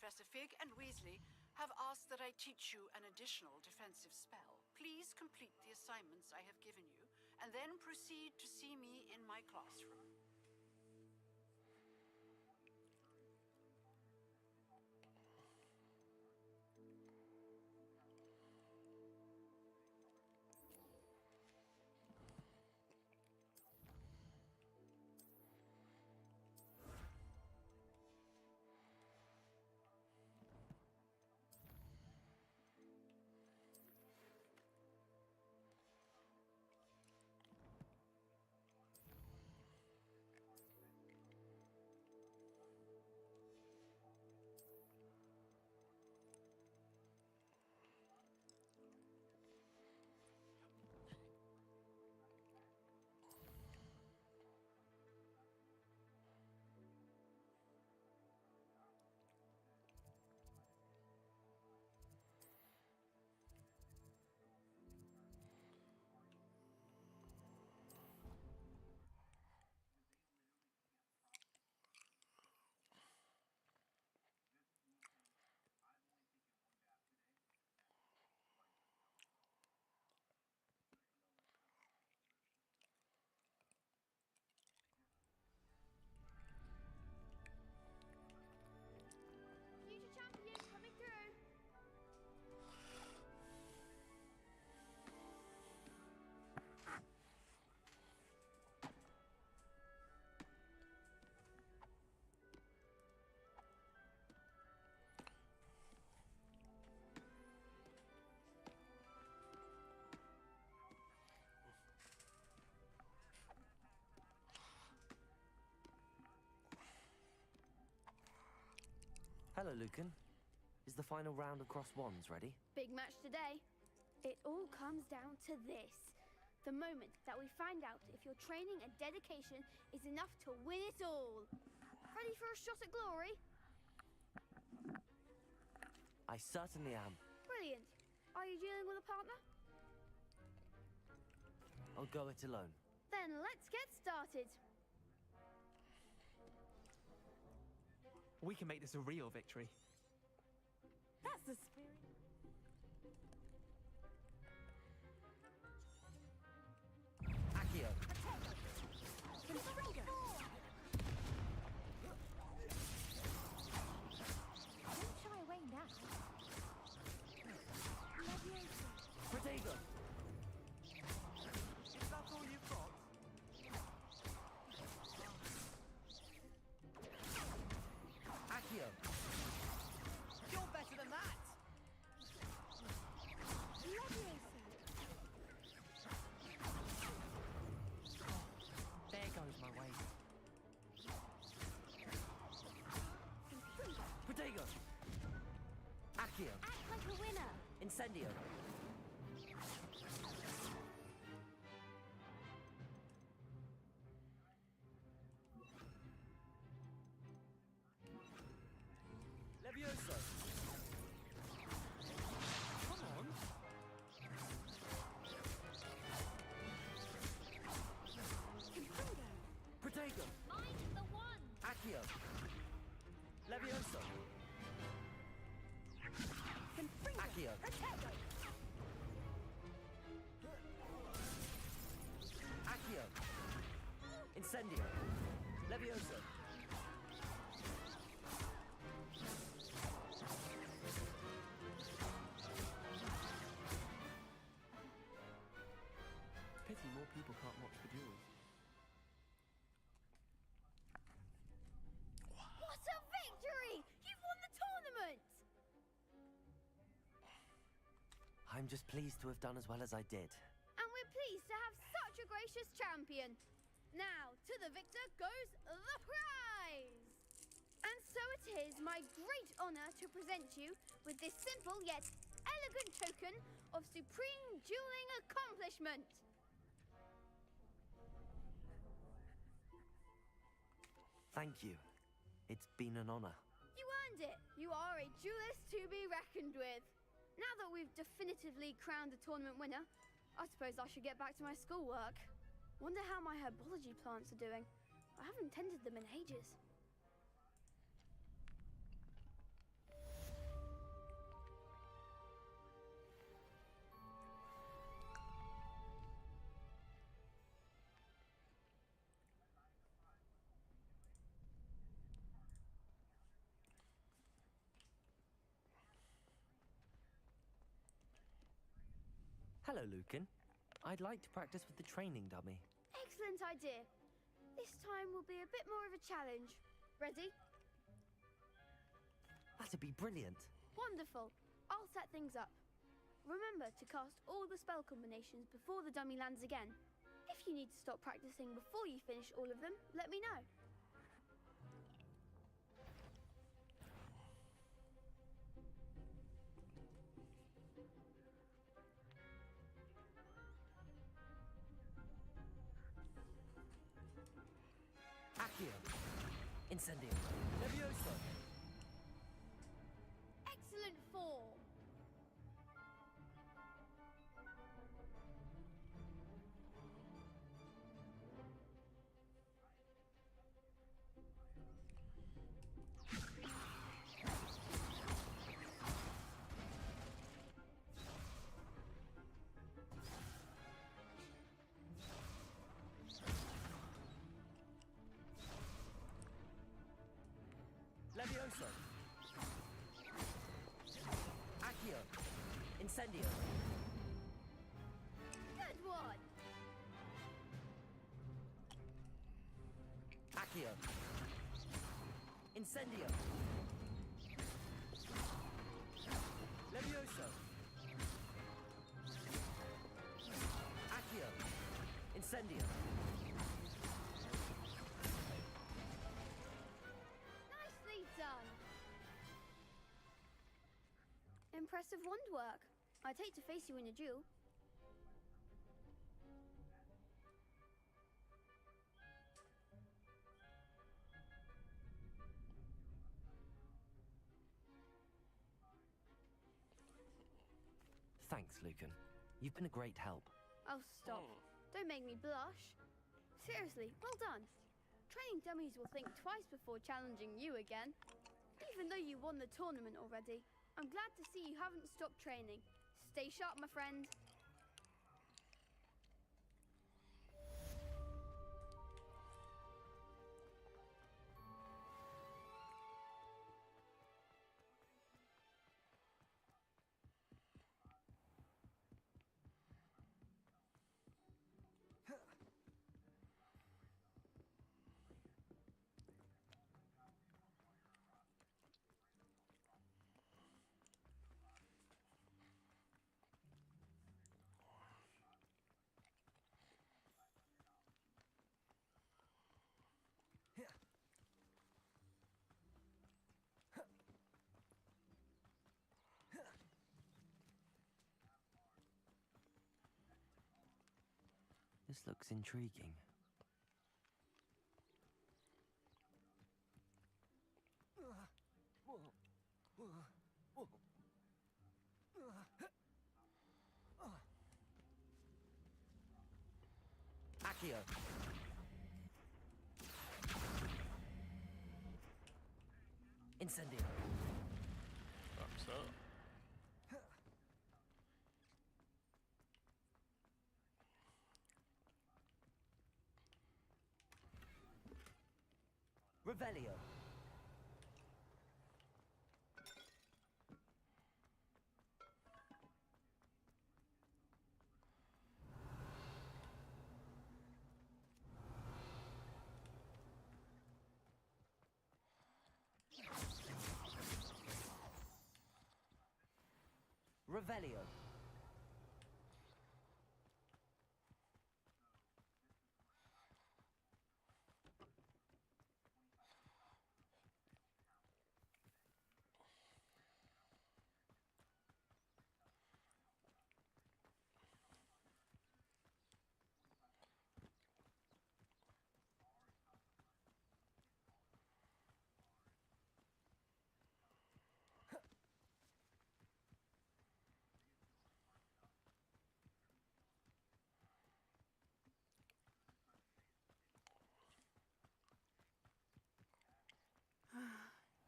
Professor Fig and Weasley have asked that I teach you an additional defensive spell. Please complete the assignments I have given you, and then proceed to see me in my classroom. Hello, Lucan. Is the final round of cross wands ready? Big match today. It all comes down to this. The moment that we find out if your training and dedication is enough to win it all. Ready for a shot at glory? I certainly am. Brilliant. Are you dealing with a partner? I'll go it alone. Then let's get started. We can make this a real victory. That's the spirit. Accio. Don't shy away now. Protego. Is that all you've got? Accio. You're better than that! There goes my way. Protego. Accio. Act like a winner. Incendio. Levioso. Come on. Protego. Mind the one. Accio. Levioso. Accio. Accio. Incendio. Levioso. Pity more people can't watch the duels. What a victory! You've won the tournament! I'm just pleased to have done as well as I did. And we're pleased to have such a gracious champion. Now, to the victor goes the prize! And so it is my great honor to present you with this simple yet elegant token of supreme dueling accomplishment. Thank you. It's been an honor. You earned it. You are a duelist to be reckoned with. Now that we've definitively crowned a tournament winner, I suppose I should get back to my schoolwork. Wonder how my herbology plants are doing. I haven't tended them in ages. Hello, Lucan. I'd like to practice with the training dummy. Excellent idea. This time will be a bit more of a challenge. Ready? That'd be brilliant. Wonderful. I'll set things up. Remember to cast all the spell combinations before the dummy lands again. If you need to stop practicing before you finish all of them, let me know. Accio. Incendio. Levioso. Excellent form. Levioso. Accio. Incendio. Good one. Accio. Incendio. Levioso. Accio. Incendio. Nicely done. impressive wand work. I'd hate to face you in a duel. Thanks, Lucan. You've been a great help. Oh, stop. Don't make me blush. Seriously, well done. Training dummies will think twice before challenging you again. Even though you won the tournament already, I'm glad to see you haven't stopped training. Stay sharp, my friend. This looks intriguing. Accio. Incendio. Thumbs up. Revelio. Revelio.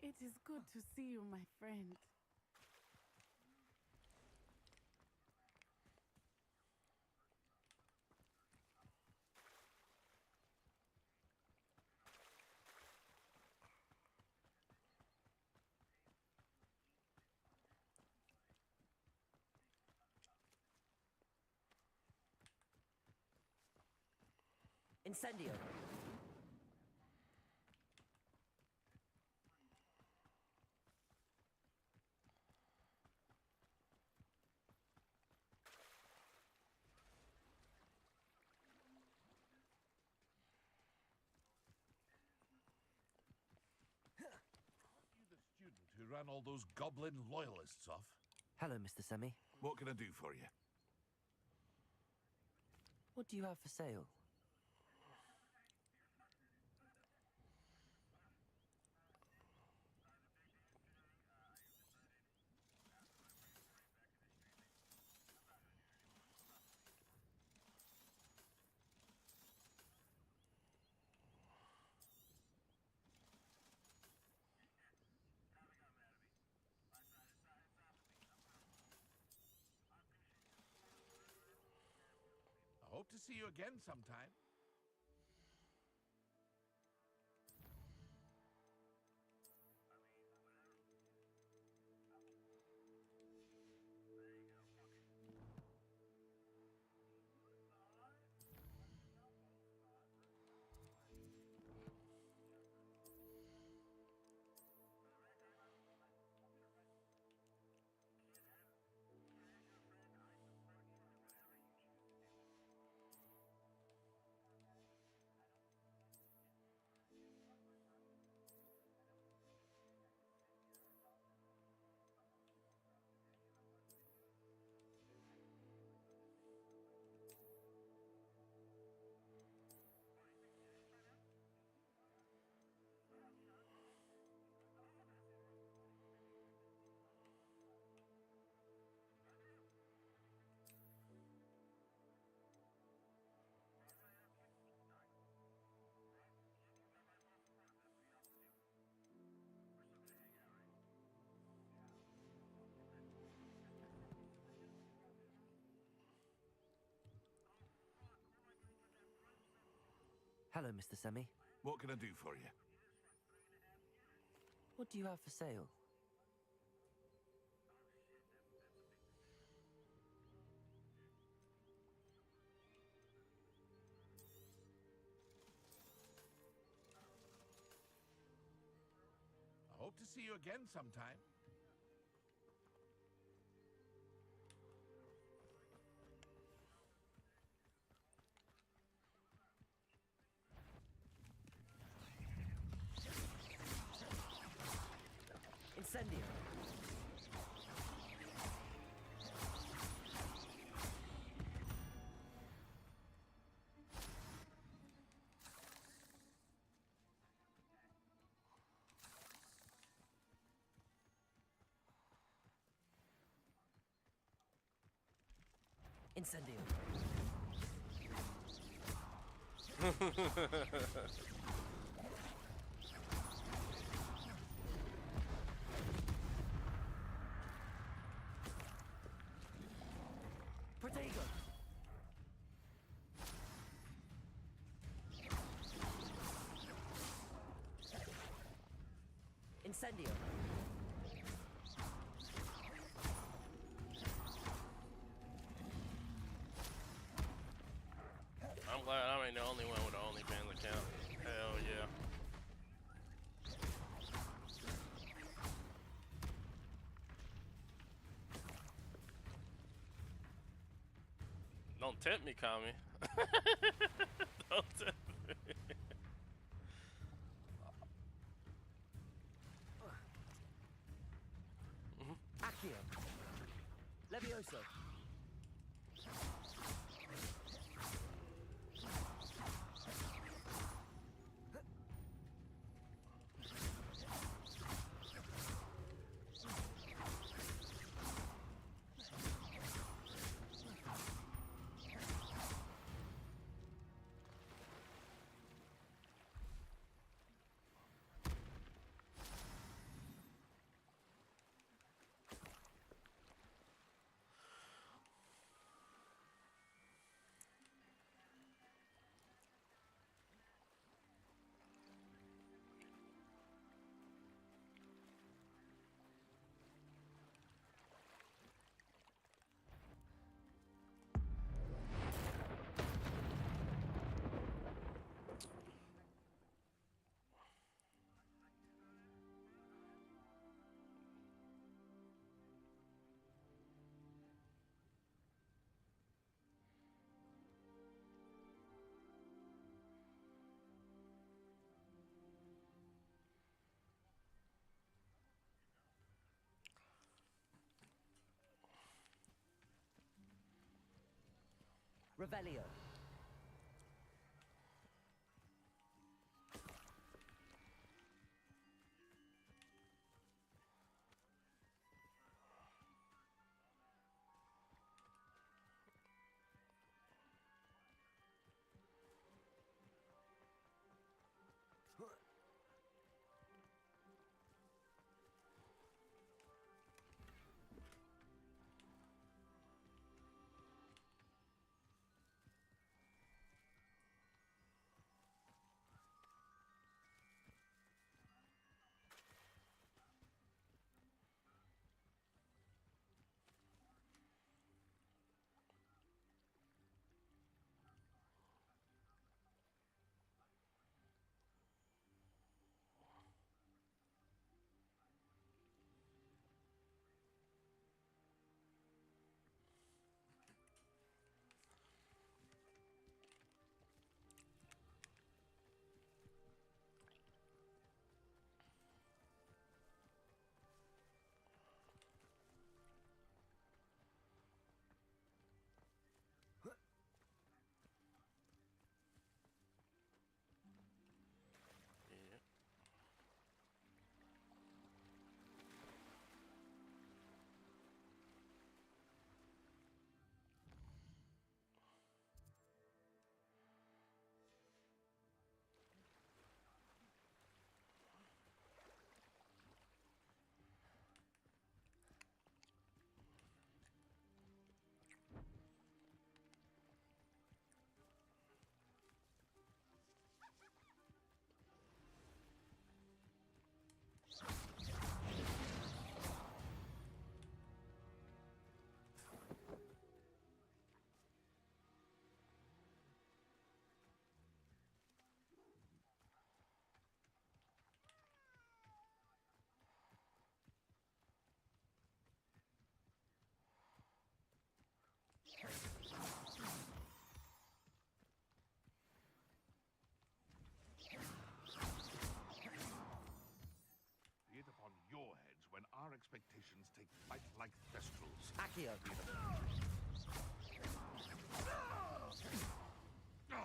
It is good to see you, my friend. Incendio. Who ran all those goblin loyalists off? Hello, Mr. Semi. What can I do for you? What do you have for sale? I hope to see you again sometime. Hello, Mr. Semi. What can I do for you? What do you have for sale? I hope to see you again sometime. Incendio. Incendio. Protego. Incendio. I'm glad I ain't the only one with an OnlyFans account. Hell yeah. Don't tempt me, Kami. Don't tempt me. Accio. Levioso. Revelio. Accio.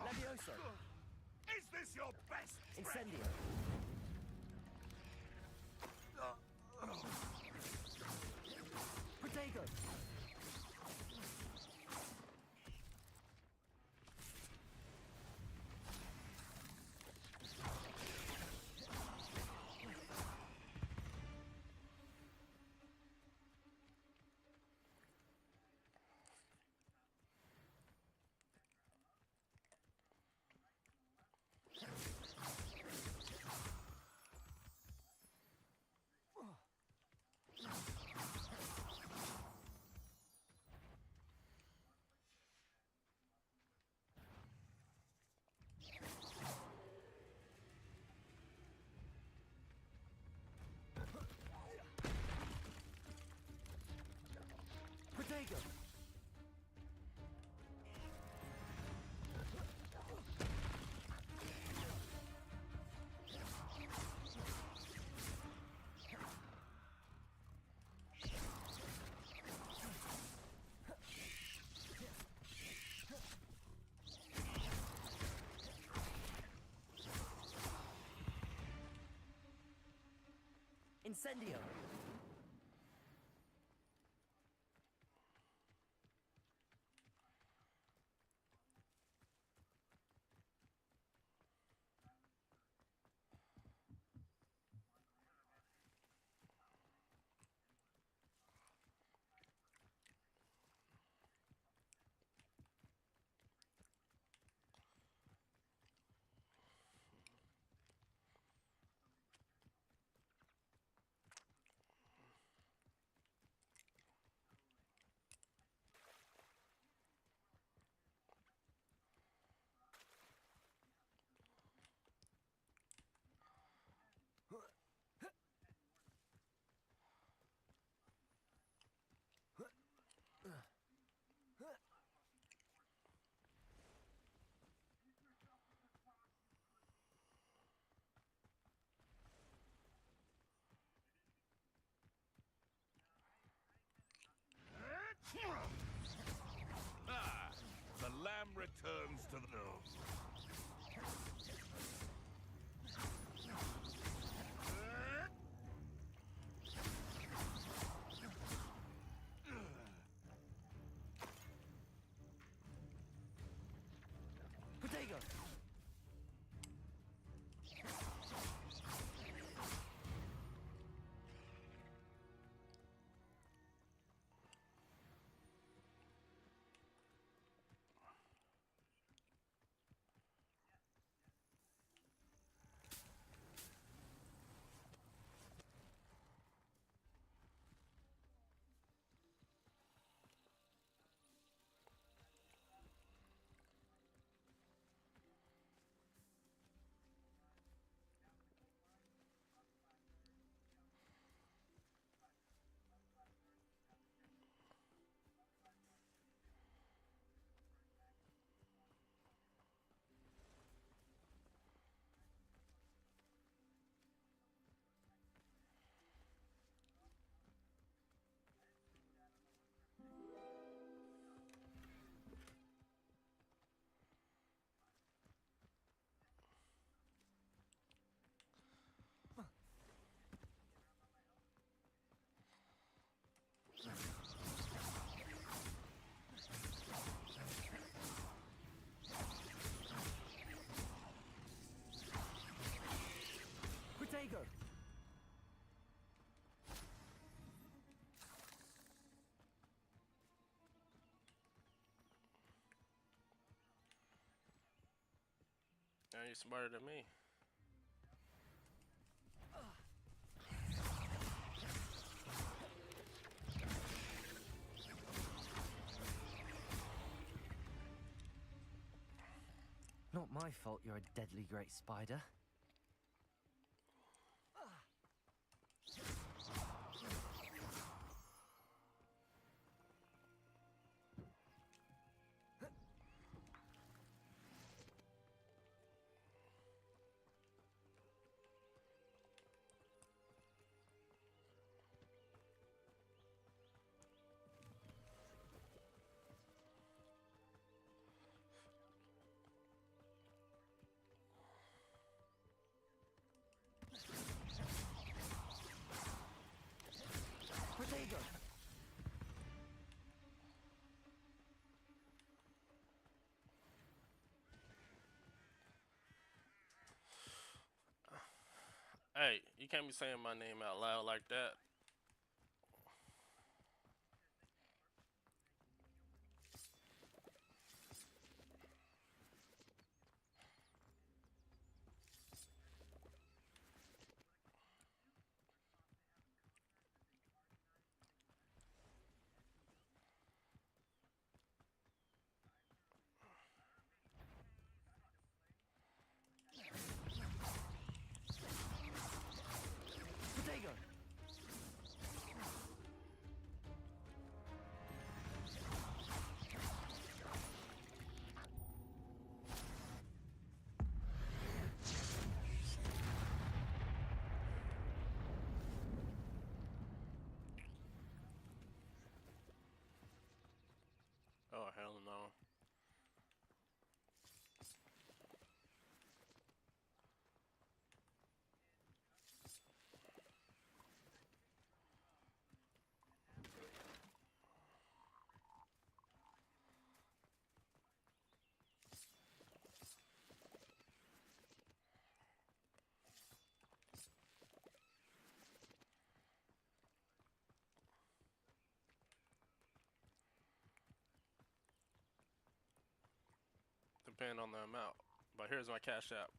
Levioso. Is this your best? Incendio. Protego. Protego. Incendio. Ah, the lamb returns to the nose. Protego. Protego. Now you're smarter than me. Not my fault you're a deadly great spider. Hey, you can't be saying my name out loud like that. Protego! Oh hell no. Depend on the amount. But here's my cash app.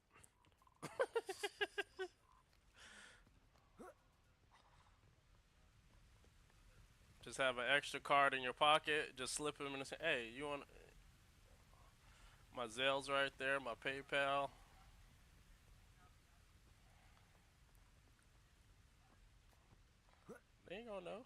Just have an extra card in your pocket. Just slip him and say, "Hey, you want?" My Zelles right there. My PayPal. They ain't gonna know.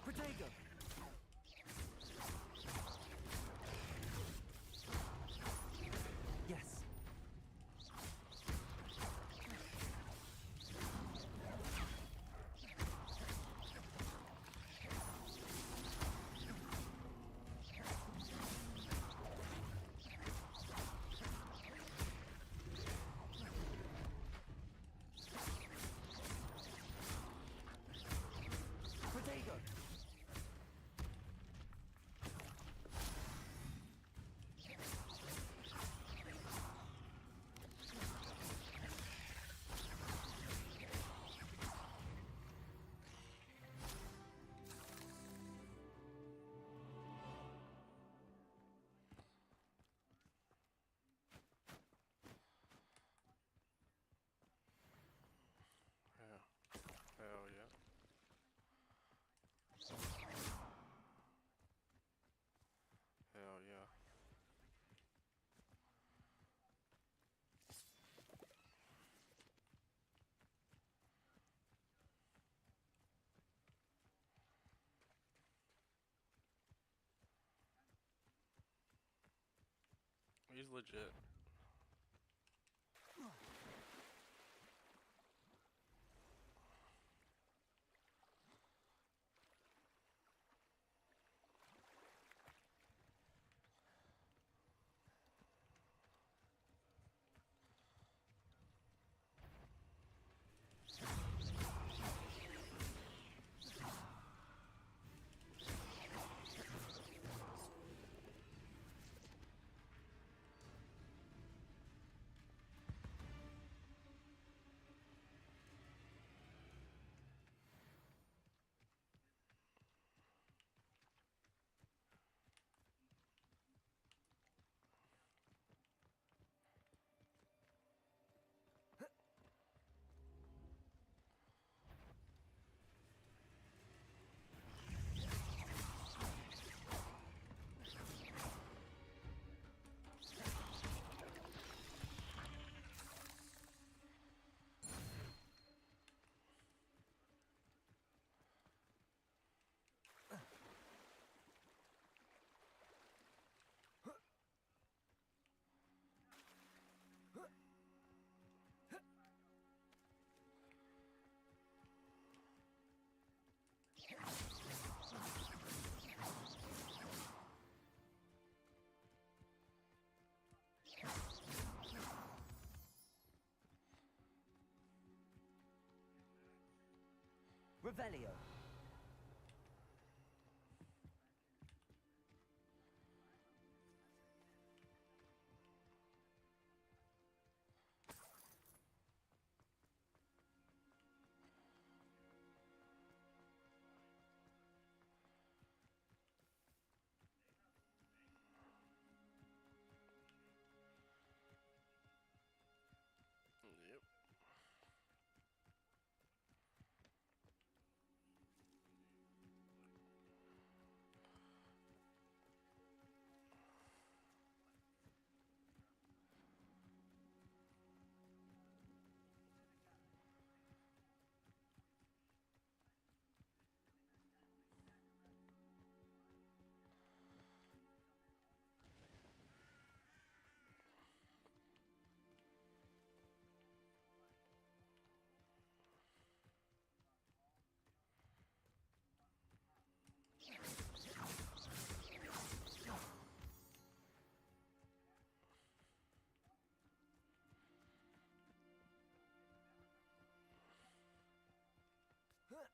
Protego! Yes. Protego! Yeah. Hell yeah. Hell yeah. He's legit. Revelio. Yep.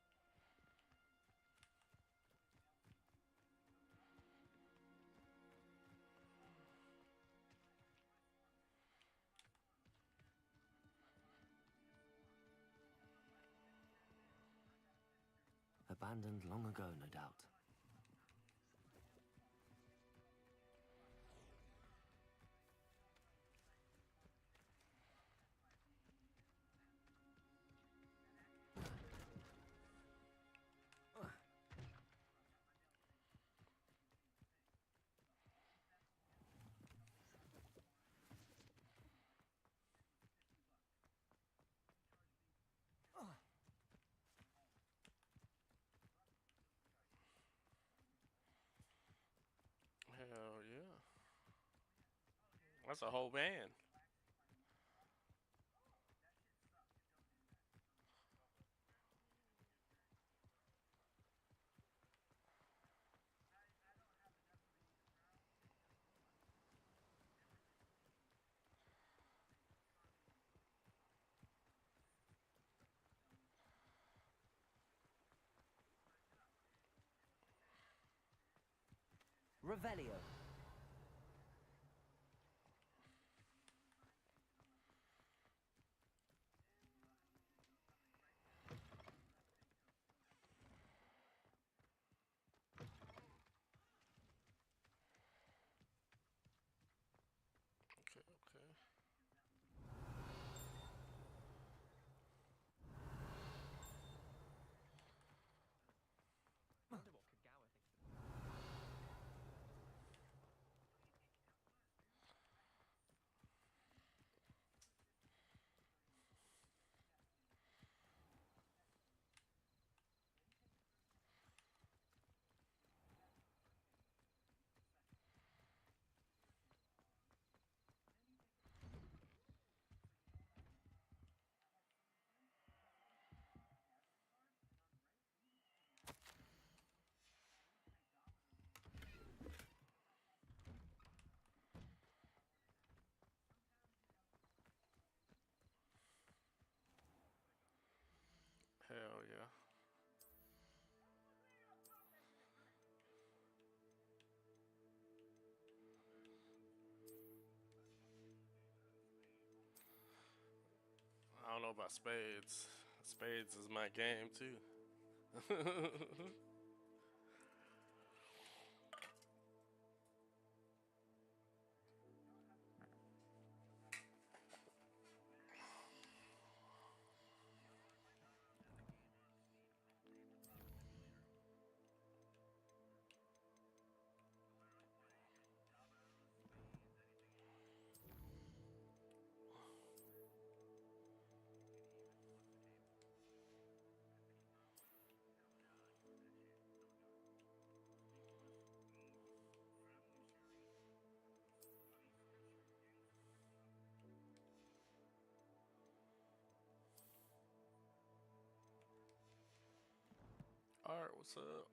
Abandoned long ago, no doubt. Hell yeah. That's a whole band. Revelio. Okay, okay. Hell yeah. I don't know about spades. Spades is my game too. Alright, what's up?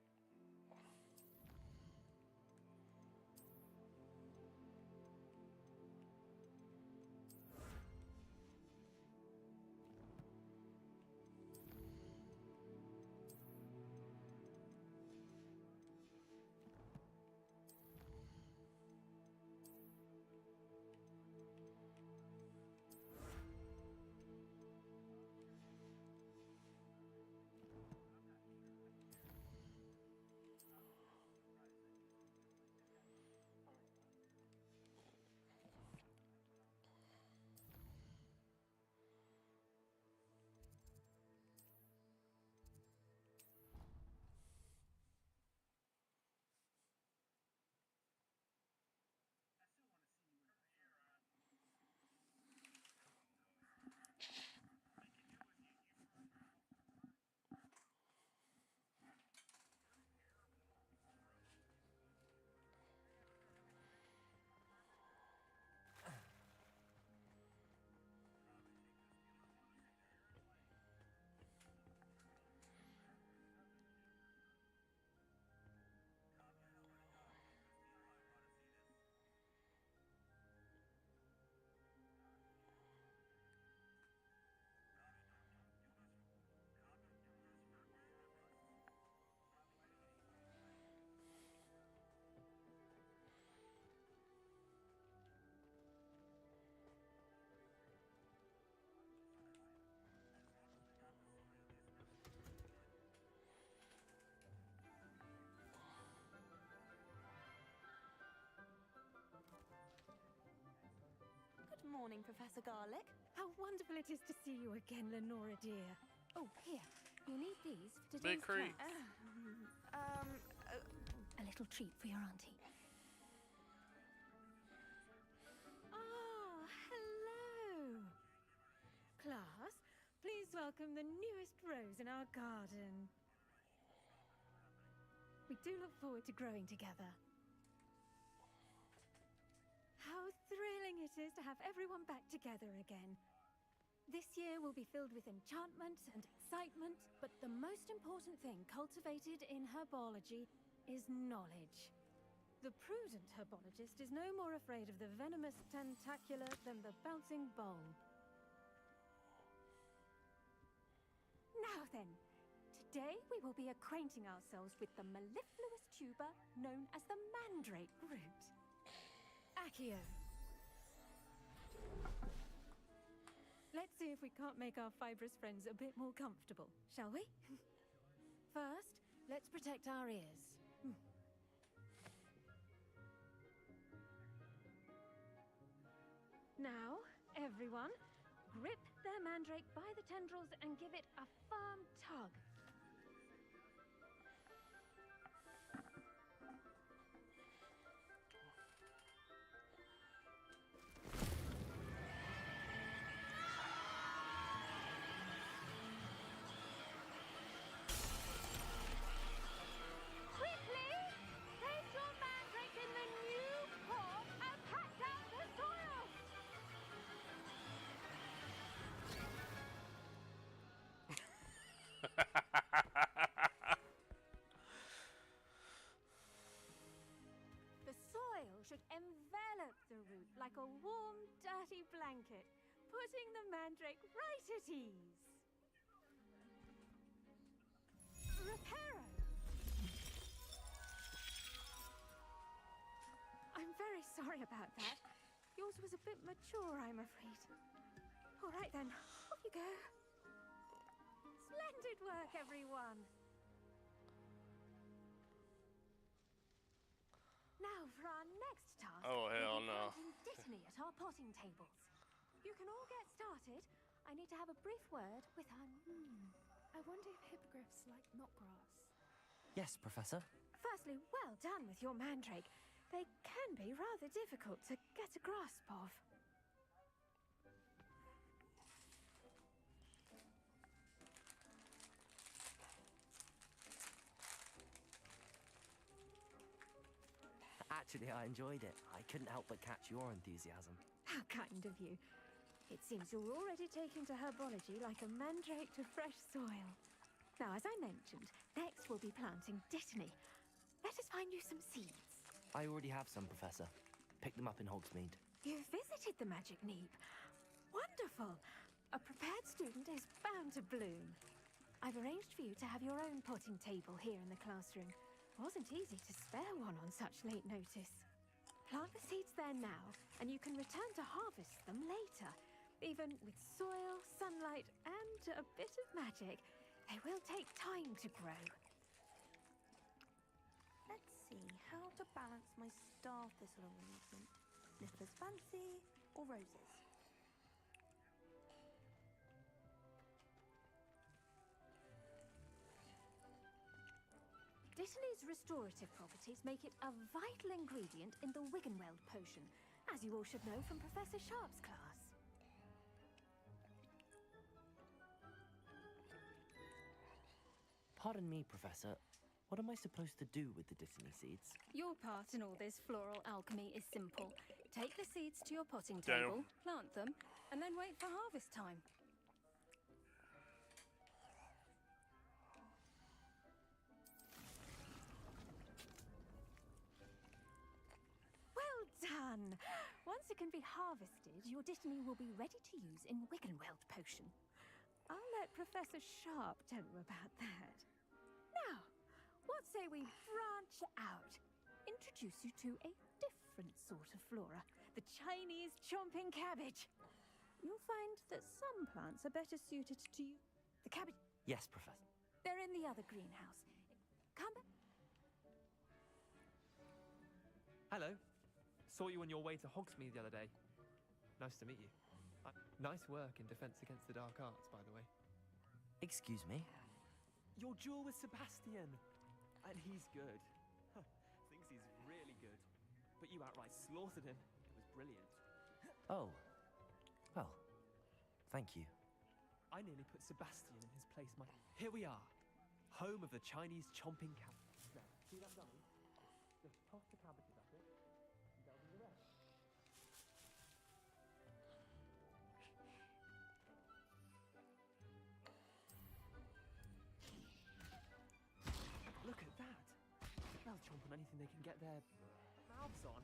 morning, Professor Garlick. How wonderful it is to see you again, Lenora dear. Oh, here. You'll need these for Big today's creep. class. A little treat for your auntie. Ah, hello. Class, please welcome the newest rose in our garden. We do look forward to growing together. How thrilling it is to have everyone back together again. This year will be filled with enchantment and excitement, but the most important thing cultivated in herbology is knowledge. The prudent herbologist is no more afraid of the venomous tentacular than the bouncing bowl. Now then, today we will be acquainting ourselves with the mellifluous tuber known as the mandrake root. Accio. Let's see if we can't make our fibrous friends a bit more comfortable, shall we? First, let's protect our ears. Now, everyone, grip their mandrake by the tendrils and give it a firm tug. Quickly! Place your mandrake in the new pot and pack down the soil! The soil should envelop the root like a warm, dirty blanket, putting the mandrake right at ease. Reparo! I'm very sorry about that. Yours was a bit mature, I'm afraid. All right then, off you go. Splendid work, everyone. Now for our next task. Oh, hell we'll be no. planting Dittany at our potting tables. You can all get started. I need to have a brief word with our... I wonder if hippogriffs like knotgrass. Yes, Professor. Firstly, well done with your mandrake. They can be rather difficult to get a grasp of. Actually, I enjoyed it. I couldn't help but catch your enthusiasm. How kind of you. It seems you're already taking to herbology like a mandrake to fresh soil. Now, as I mentioned, next we'll be planting Dittany. Let us find you some seeds. I already have some, Professor. Picked them up in Hogsmeade. You visited the Magic Neep. Wonderful. A prepared student is bound to bloom. I've arranged for you to have your own potting table here in the classroom. Wasn't easy to spare one on such late notice. Plant the seeds there now, and you can return to harvest them later. Even with soil, sunlight, and a bit of magic, they will take time to grow. Let's see, how to balance my star thistle arrangement. Niffler's fancy or roses? Dittany's restorative properties make it a vital ingredient in the Wiggenweld potion, as you all should know from Professor Sharp's class. Pardon me, Professor. What am I supposed to do with the Dittany seeds? Your part in all this floral alchemy is simple. Take the seeds to your potting Daniel. table, plant them, and then wait for harvest time. Well done! Once it can be harvested, your Dittany will be ready to use in Wiggenweld potion. I'll let Professor Sharp tell you about that. Now, what say we branch out? Introduce you to a different sort of flora, the Chinese chomping cabbage. You'll find that some plants are better suited to you. The cabbage... Yes, Professor. They're in the other greenhouse. Come back. Hello. Saw you on your way to Hogsmeade the other day. Nice to meet you. Nice work in Defense Against the Dark Arts, by the way. Excuse me? Your duel with Sebastian! And he's good. Thinks he's really good. But you outright slaughtered him. It was brilliant. Oh. Well, thank you. I nearly put Sebastian in his place. Here we are. Home of the Chinese chomping cabbage. There, see that dummy? Just toss the cabbages at it, and they'll do the rest. Look at that! They'll chomp on anything they can get their mouths on.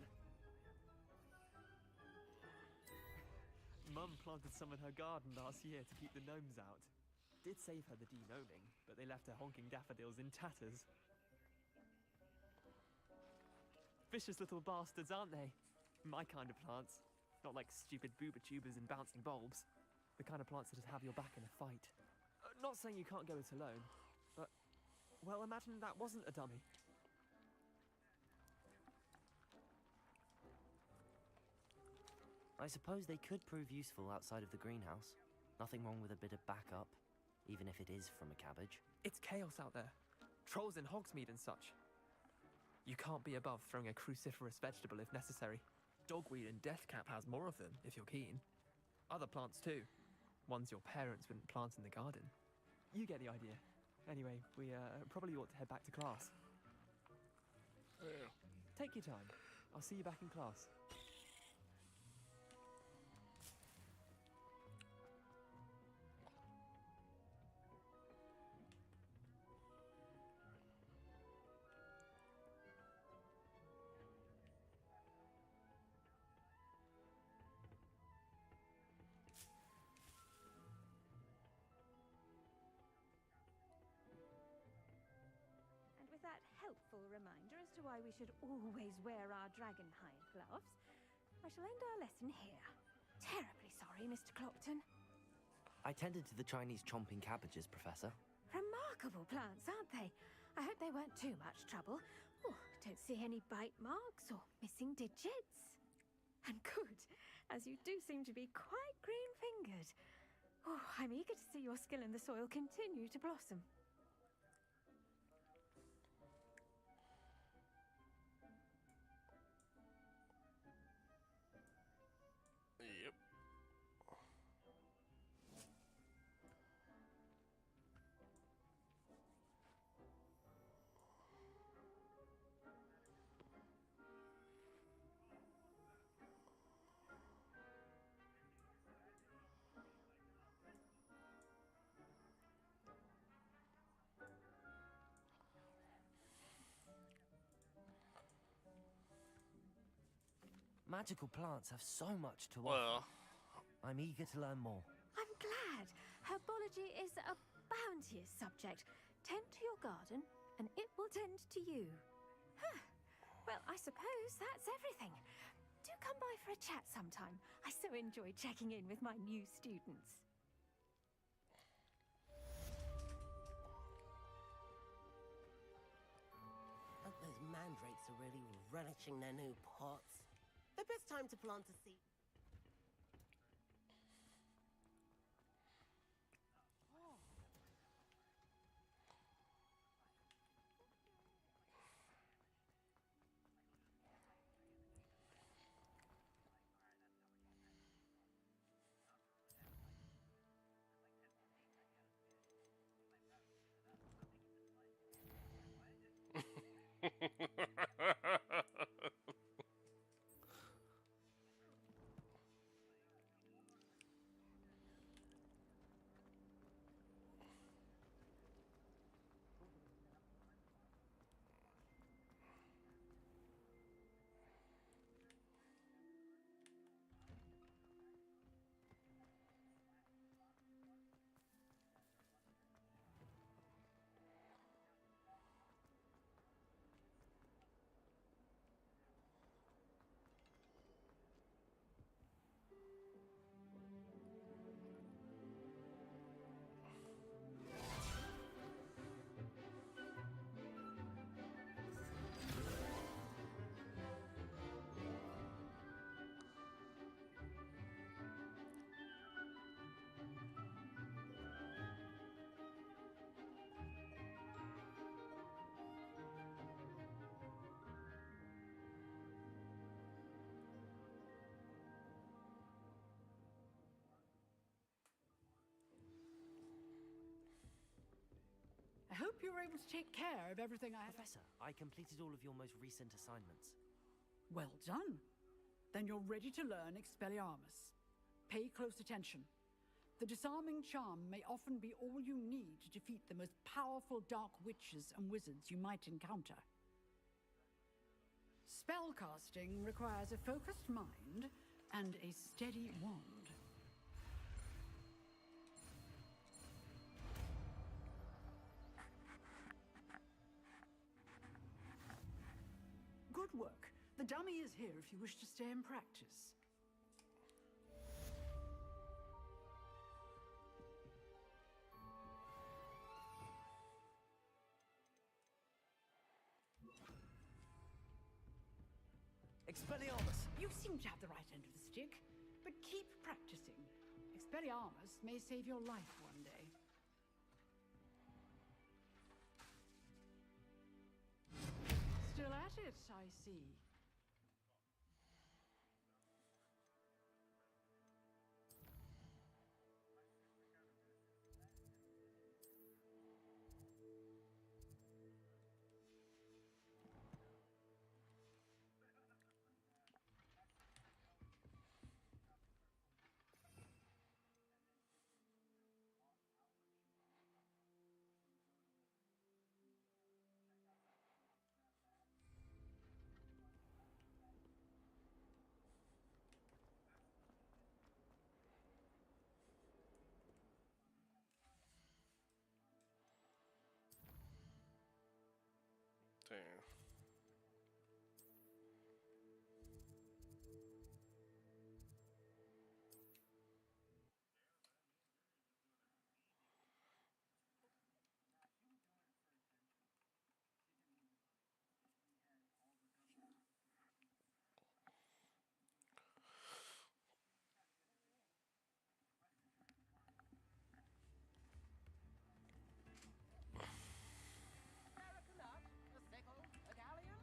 Mum planted some in her garden last year to keep the gnomes out. Did save her the de-gnoming, but they left her honking daffodils in tatters. Vicious little bastards, aren't they? My kind of plants. Not like stupid booba tubers and bouncing bulbs. The kind of plants that'd have your back in a fight. Not saying you can't go it alone, but, well, imagine that wasn't a dummy. I suppose they could prove useful outside of the greenhouse. Nothing wrong with a bit of backup, even if it is from a cabbage. It's chaos out there. Trolls in Hogsmeade and such. You can't be above throwing a cruciferous vegetable if necessary. Dogweed and deathcap has more of them, if you're keen. Other plants too. Ones your parents wouldn't plant in the garden. You get the idea. Anyway, we probably ought to head back to class. Yeah. Take your time. I'll see you back in class. And with that helpful reminder as to why we should always wear our dragonhide gloves, I shall end our lesson here. Terribly sorry, Mr. Clopton. I tended to the Chinese chomping cabbages, Professor. Remarkable plants, aren't they? I hope they weren't too much trouble. Oh, don't see any bite marks or missing digits. And good, as you do seem to be quite green-fingered. Oh, I'm eager to see your skill in the soil continue to blossom. Yep. Magical plants have so much to Well, offer. I'm eager to learn more. I'm glad. Herbology is a bounteous subject. Tend to your garden, and it will tend to you. Huh. Well, I suppose that's everything. Do come by for a chat sometime. I so enjoy checking in with my new students. Those mandrakes are really relishing their new pots. The best time to plant a seed. I hope you were able to take care of everything I had. Professor, I completed all of your most recent assignments. Well done. Then you're ready to learn Expelliarmus. Pay close attention. The disarming charm may often be all you need to defeat the most powerful dark witches and wizards you might encounter. Spellcasting requires a focused mind and a steady wand. Good work. The dummy is here if you wish to stay and practice. Expelliarmus! You seem to have the right end of the stick, but keep practicing. Expelliarmus may save your life one day. Still at it, I see. Damn.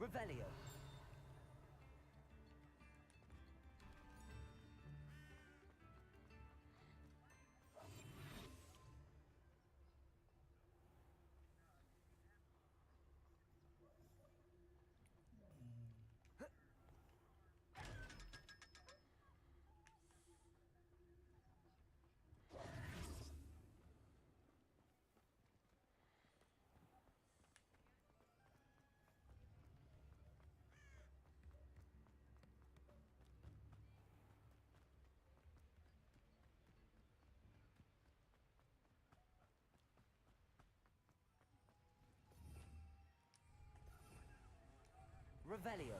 Revelio. Revelio.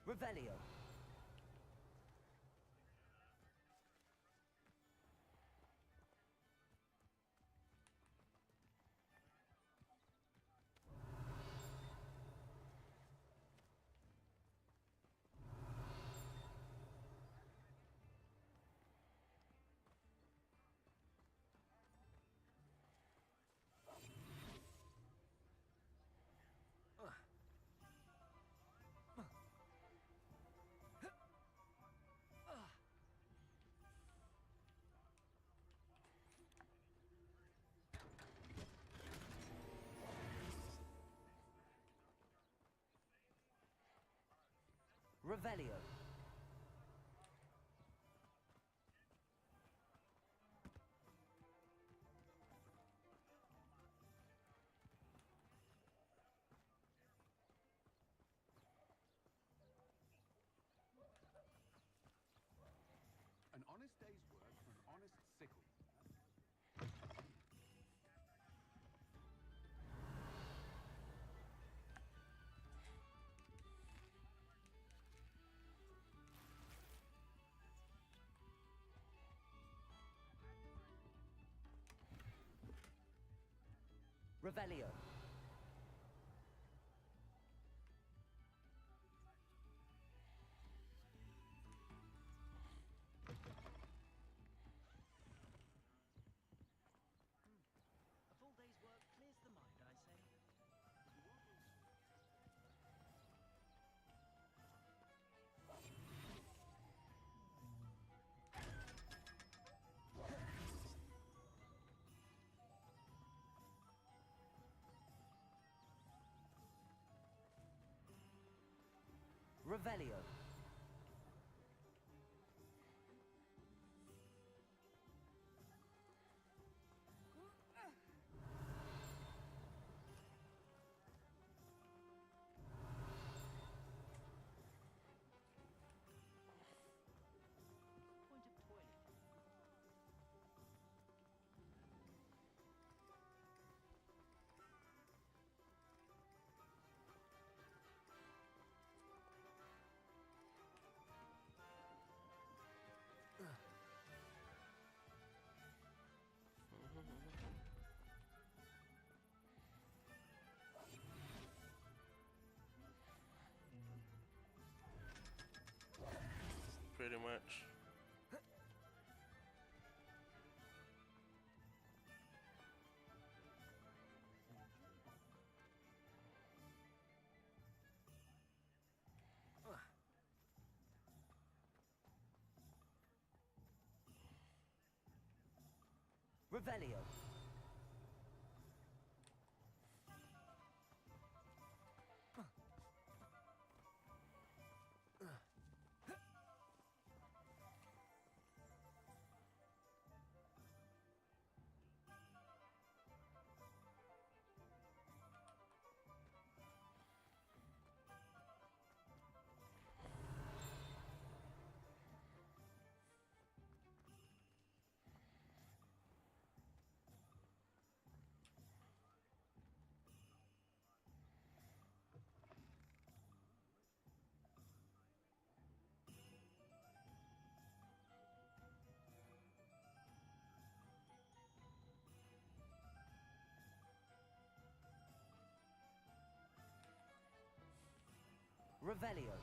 Revelio. Revelio. An honest day's work for an honest sickle. Revelio. A full day's work clears the mind, I say. Revelio. Point of toilet. Pretty much. Revelio. Revelio.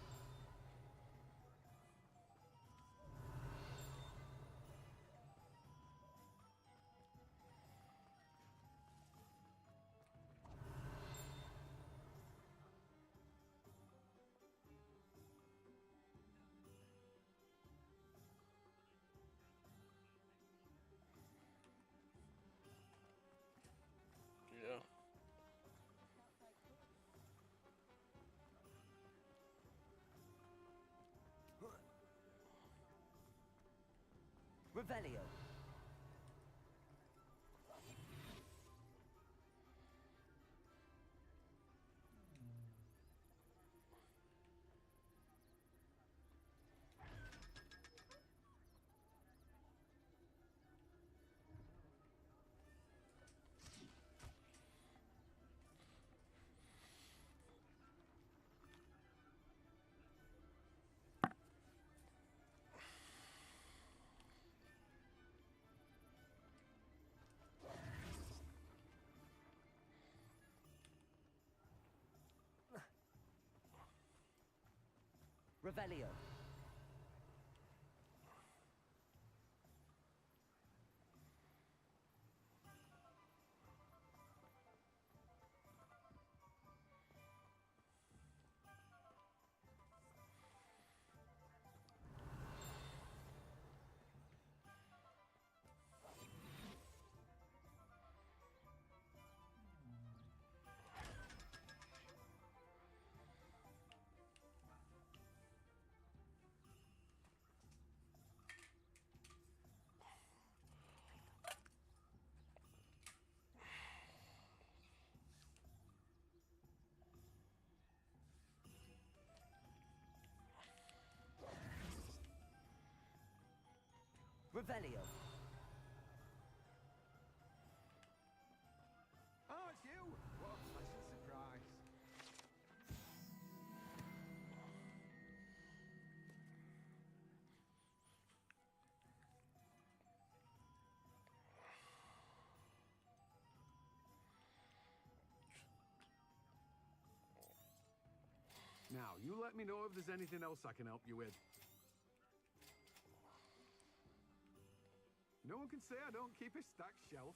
Yeah. Revelio. Revelio. Revelio. Oh, it's you! What a pleasant surprise. Now, you let me know if there's anything else I can help you with. No one can say I don't keep a stacked shelf.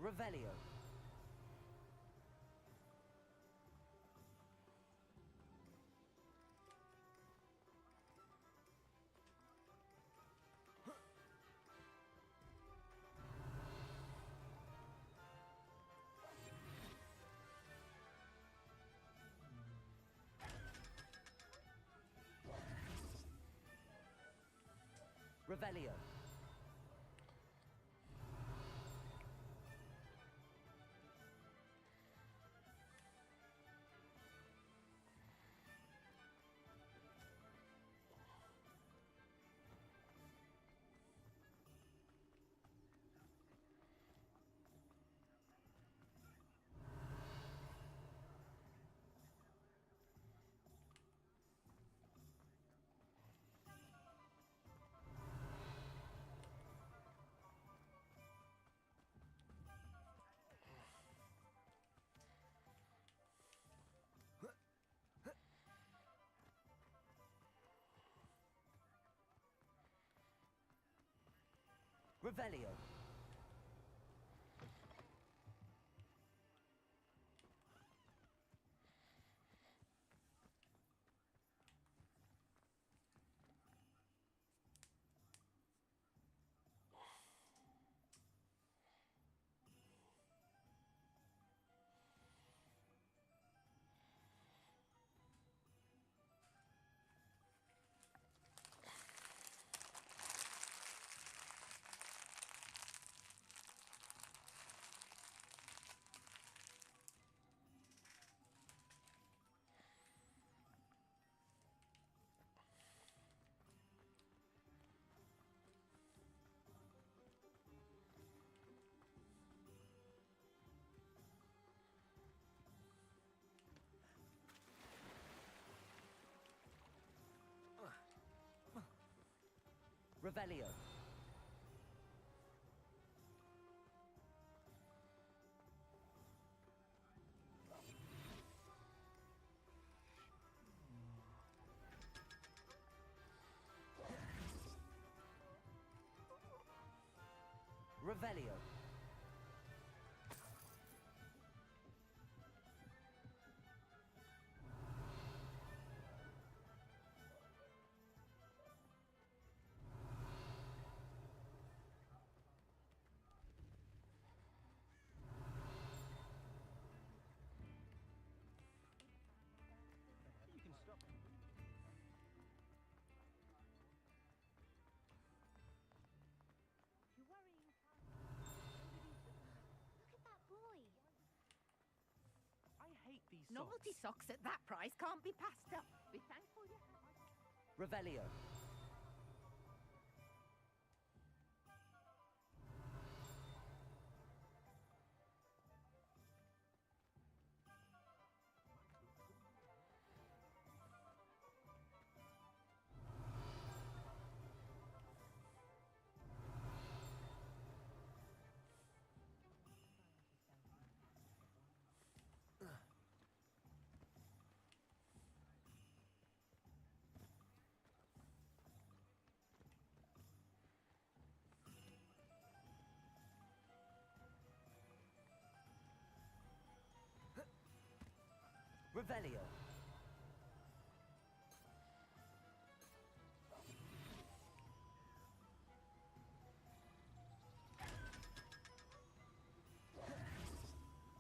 Revelio. Revelio. Revelio. Revelio. Revelio. You can stop. You're worrying, Look at that boy. I hate these socks. Novelty socks at that price can't be passed up. Be thankful you have. Revelio. Revelio.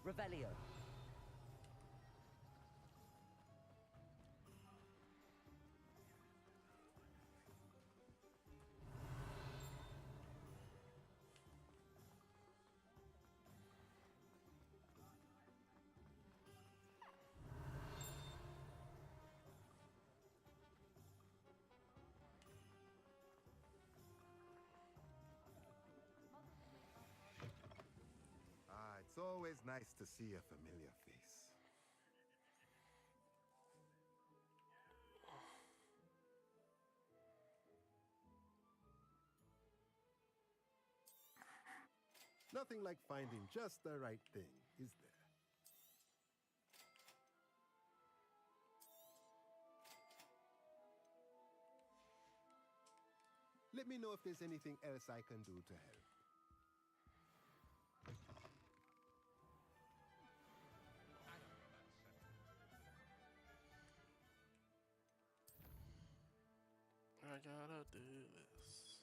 Revelio. It's always nice to see a familiar face. Nothing like finding just the right thing, is there? Let me know if there's anything else I can do to help. I gotta do this.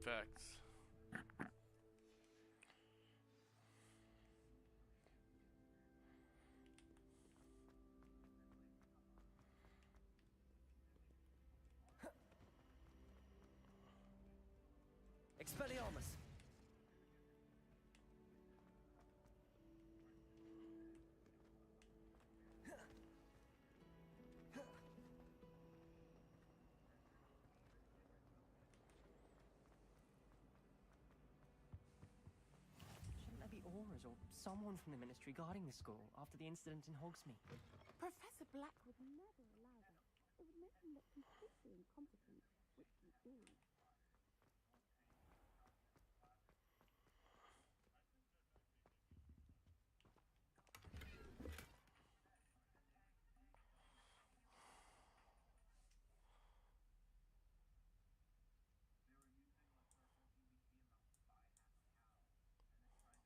Facts. Expelliarmus! Shouldn't there be auras or someone from the Ministry guarding the school after the incident in Hogsmeade? Professor Black would never allow that. It would make him look completely incompetent, which he is.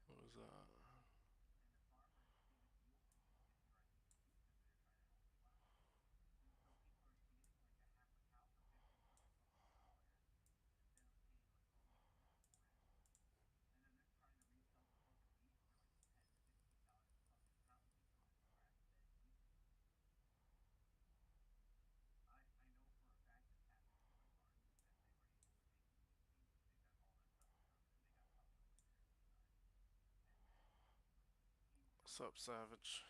What was that? What's up, Savage?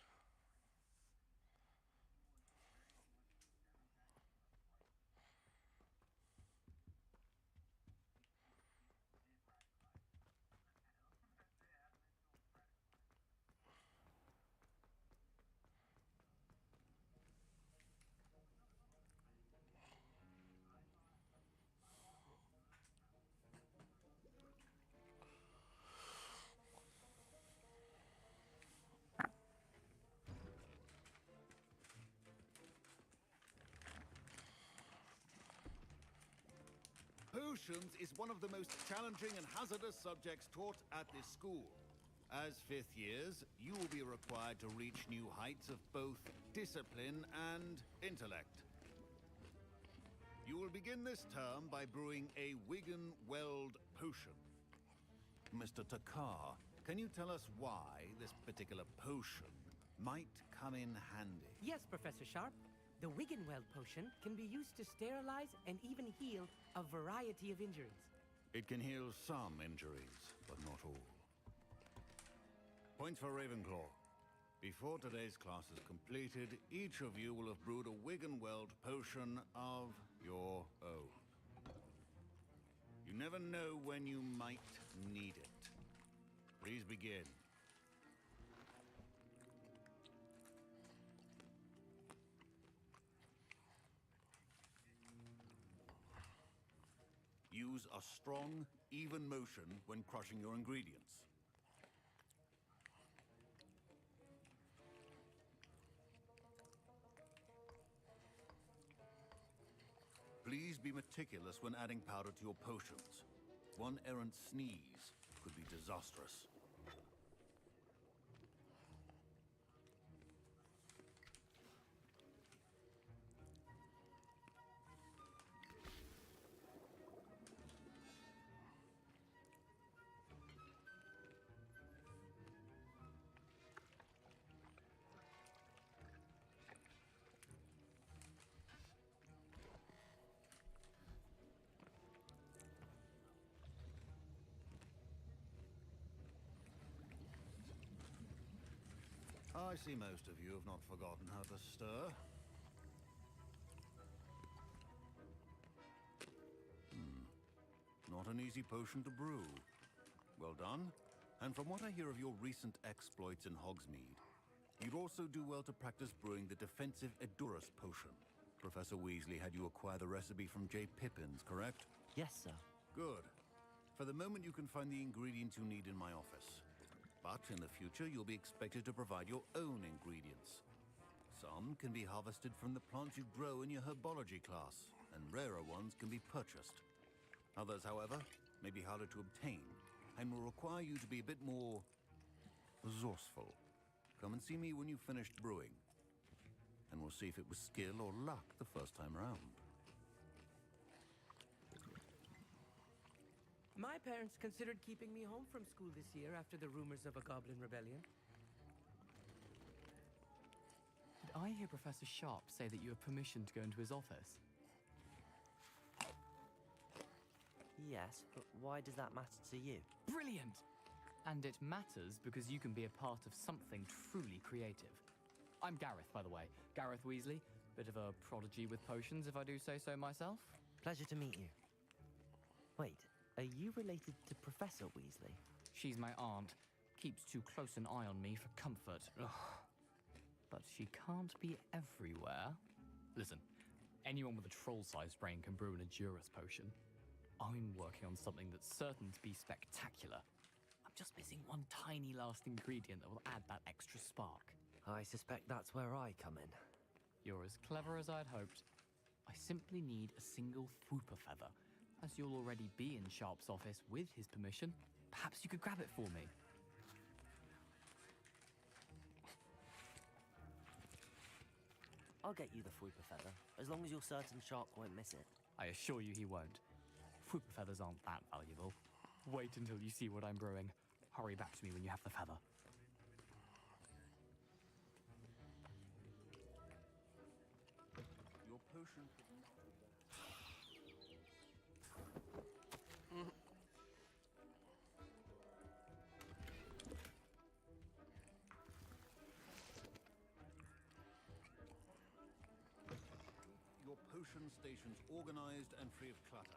Potions is one of the most challenging and hazardous subjects taught at this school. As fifth years, you will be required to reach new heights of both discipline and intellect. You will begin this term by brewing a Wigan-Weld potion. Mr. Takar, can you tell us why this particular potion might come in handy? Yes, Professor Sharp. The Wiggenweld potion can be used to sterilize and even heal a variety of injuries. It can heal some injuries, but not all. Points for Ravenclaw. Before today's class is completed, each of you will have brewed a Wiggenweld potion of your own. You never know when you might need it. Please begin. Use a strong, even motion when crushing your ingredients. Please be meticulous when adding powder to your potions. One errant sneeze could be disastrous. I see most of you have not forgotten how to stir. Not an easy potion to brew. Well done. And from what I hear of your recent exploits in Hogsmeade, you'd also do well to practice brewing the defensive Edurus potion. Professor Weasley had you acquire the recipe from J. Pippins, correct? Yes, sir. Good. For the moment, you can find the ingredients you need in my office. But in the future, you'll be expected to provide your own ingredients. Some can be harvested from the plants you grow in your herbology class, and rarer ones can be purchased. Others, however, may be harder to obtain, and will require you to be a bit more resourceful. Come and see me when you've finished brewing, and we'll see if it was skill or luck the first time round. My parents considered keeping me home from school this year after the rumors of a goblin rebellion. Did I hear Professor Sharp say that you have permission to go into his office? Yes, but why does that matter to you? Brilliant! And it matters because you can be a part of something truly creative. I'm Gareth, by the way. Gareth Weasley. Bit of a prodigy with potions, if I do say so myself. Pleasure to meet you. Wait, are you related to Professor Weasley? She's my aunt. Keeps too close an eye on me for comfort. Ugh. But she can't be everywhere. Listen, anyone with a troll-sized brain can brew an Edurus potion. I'm working on something that's certain to be spectacular. I'm just missing one tiny last ingredient that will add that extra spark. I suspect that's where I come in. You're as clever as I'd hoped. I simply need a single Whooper feather. As you'll already be in Sharp's office with his permission, perhaps you could grab it for me. I'll get you the Whooper feather, as long as you're certain Sharp won't miss it. I assure you he won't. Whooper feathers aren't that valuable. Wait until you see what I'm brewing. Hurry back to me when you have the feather. Your potion... Your potion station's organized and free of clutter.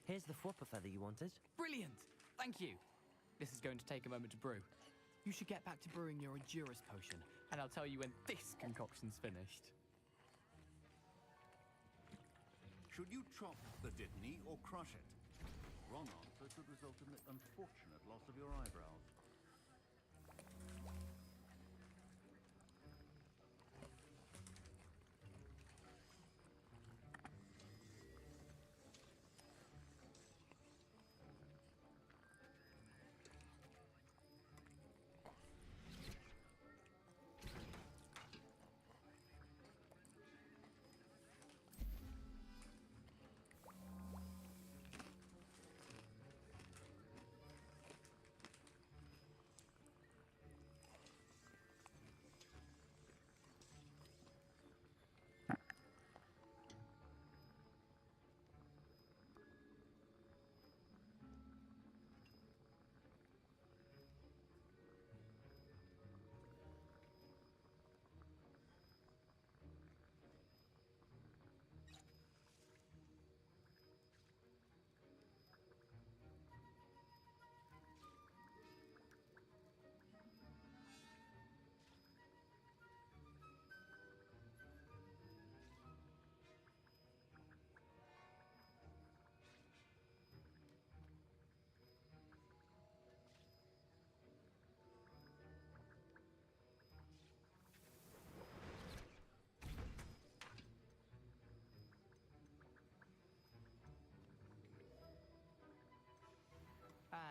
Here's the Whooper feather you wanted. Brilliant! Thank you! This is going to take a moment to brew. You should get back to brewing your Edurus potion, and I'll tell you when this concoction's finished. Should you chop the Dittany or crush it? Wrong answer could result in the unfortunate loss of your eyebrows.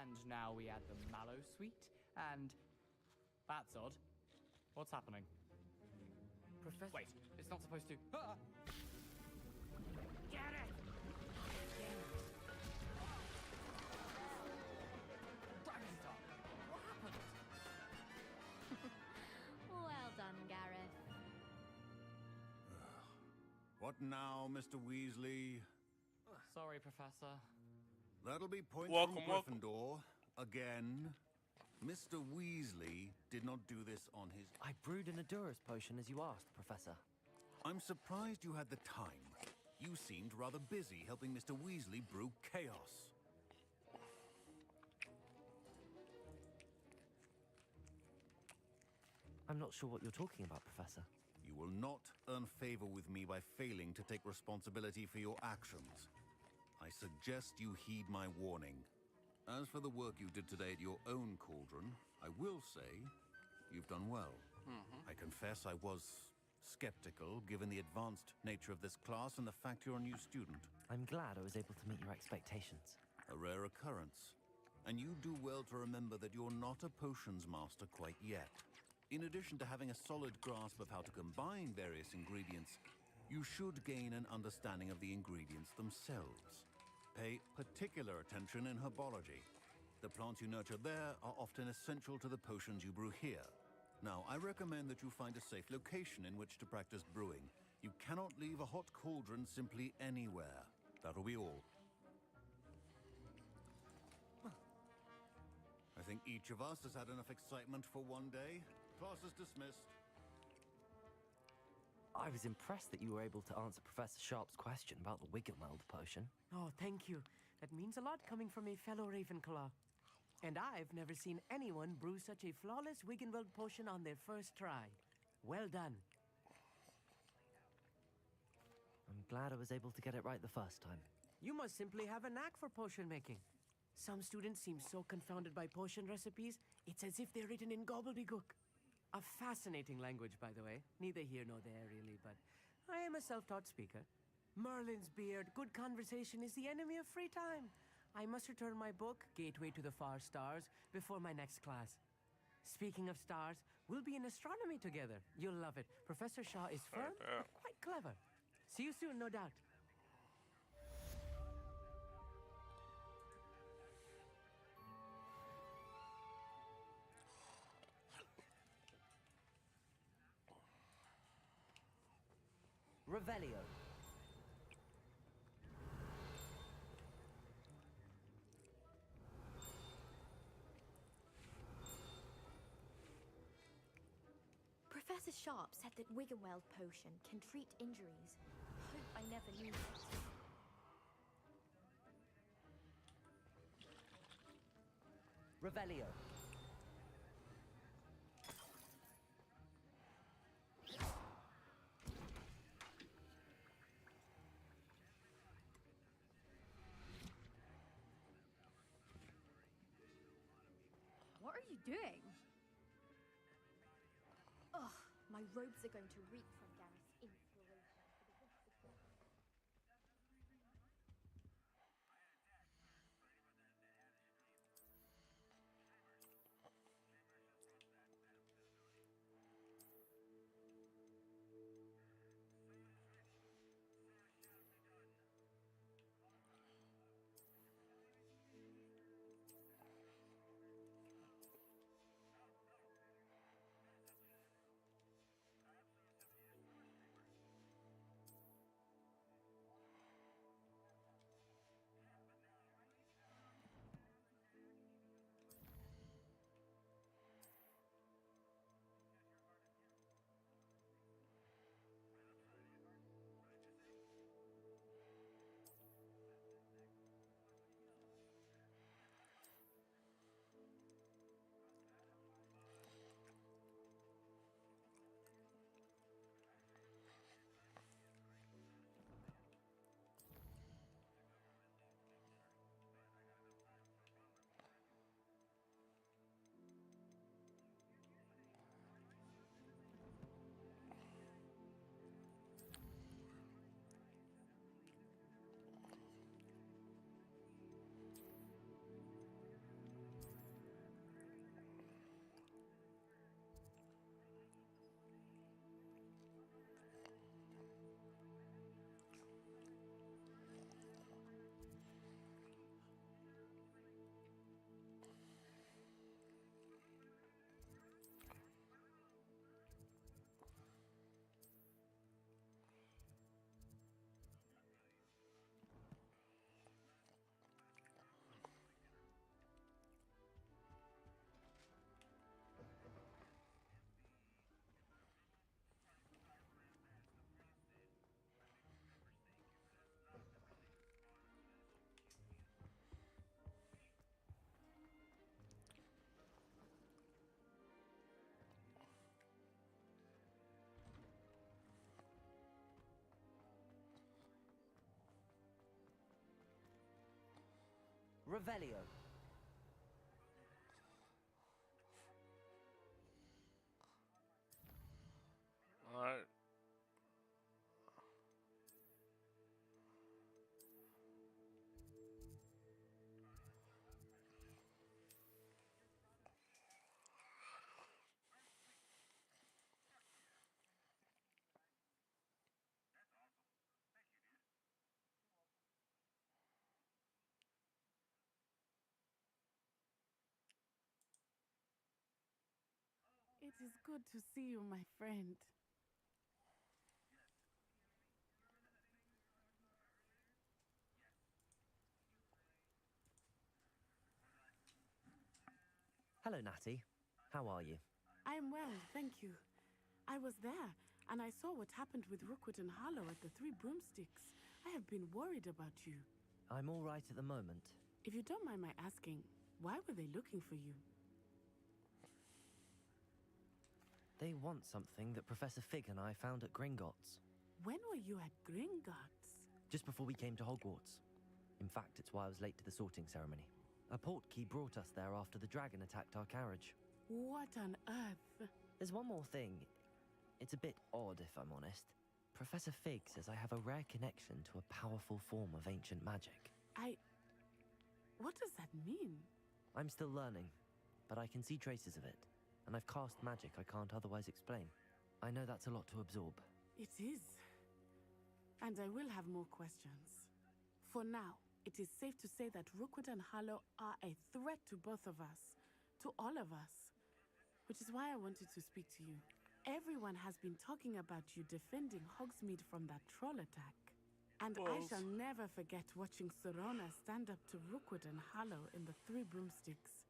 And now we add the mallow sweet, and... That's odd. What's happening? Professor... Wait, it's not supposed to... Ah! Get it! Dragonstar! What happened? Well done, Gareth. What now, Mr. Weasley? Sorry, Professor. That'll be points Welcome, from welcome. Gryffindor. Again. Mr. Weasley did not do this on his... I brewed an Adurus potion as you asked, Professor. I'm surprised you had the time. You seemed rather busy helping Mr. Weasley brew chaos. I'm not sure what you're talking about, Professor. You will not earn favor with me by failing to take responsibility for your actions. I suggest you heed my warning. As for the work you did today at your own cauldron, I will say you've done well. I confess I was skeptical, given the advanced nature of this class and the fact you're a new student. I'm glad I was able to meet your expectations. A rare occurrence. And you do well to remember that you're not a potions master quite yet. In addition to having a solid grasp of how to combine various ingredients, you should gain an understanding of the ingredients themselves. Pay particular attention in herbology. The plants you nurture there are often essential to the potions you brew here. Now, I recommend that you find a safe location in which to practice brewing. You cannot leave a hot cauldron simply anywhere. That'll be all. I think each of us has had enough excitement for one day. Class is dismissed. I was impressed that you were able to answer Professor Sharp's question about the Wiggenweld potion. Oh, thank you. That means a lot coming from a fellow Ravenclaw. And I've never seen anyone brew such a flawless Wiggenweld potion on their first try. Well done. I'm glad I was able to get it right the first time. You must simply have a knack for potion making. Some students seem so confounded by potion recipes, it's as if they're written in gobbledygook. A fascinating language, by the way. Neither here nor there, really, but I am a self-taught speaker. Merlin's beard, good conversation is the enemy of free time. I must return my book, Gateway to the Far Stars, before my next class. Speaking of stars, we'll be in astronomy together. You'll love it. Professor Shaw is firm, but quite clever. See you soon, no doubt. Revelio. Professor Sharp said that Wiggenweld potion can treat injuries. Hope I never knew that. Revelio. What are you doing? Ugh, my robes are going to reek from Gareth's inspiration for the rest of the... Revelio. Alright. It is good to see you, my friend. Hello, Natty. How are you? I'm well, thank you. I was there, and I saw what happened with Rookwood and Harlow at the Three Broomsticks. I have been worried about you. I'm all right at the moment. If you don't mind my asking, why were they looking for you? They want something that Professor Fig and I found at Gringotts. When were you at Gringotts? Just before we came to Hogwarts. In fact, it's why I was late to the sorting ceremony. A portkey brought us there after the dragon attacked our carriage. What on earth? There's one more thing. It's a bit odd, if I'm honest. Professor Fig says I have a rare connection to a powerful form of ancient magic. What does that mean? I'm still learning, but I can see traces of it. And I've cast magic I can't otherwise explain. I know that's a lot to absorb. It is. And I will have more questions. For now, it is safe to say that Rookwood and Harlow are a threat to both of us. To all of us. Which is why I wanted to speak to you. Everyone has been talking about you defending Hogsmeade from that troll attack. And I shall never forget watching Serona stand up to Rookwood and Harlow in the Three Broomsticks.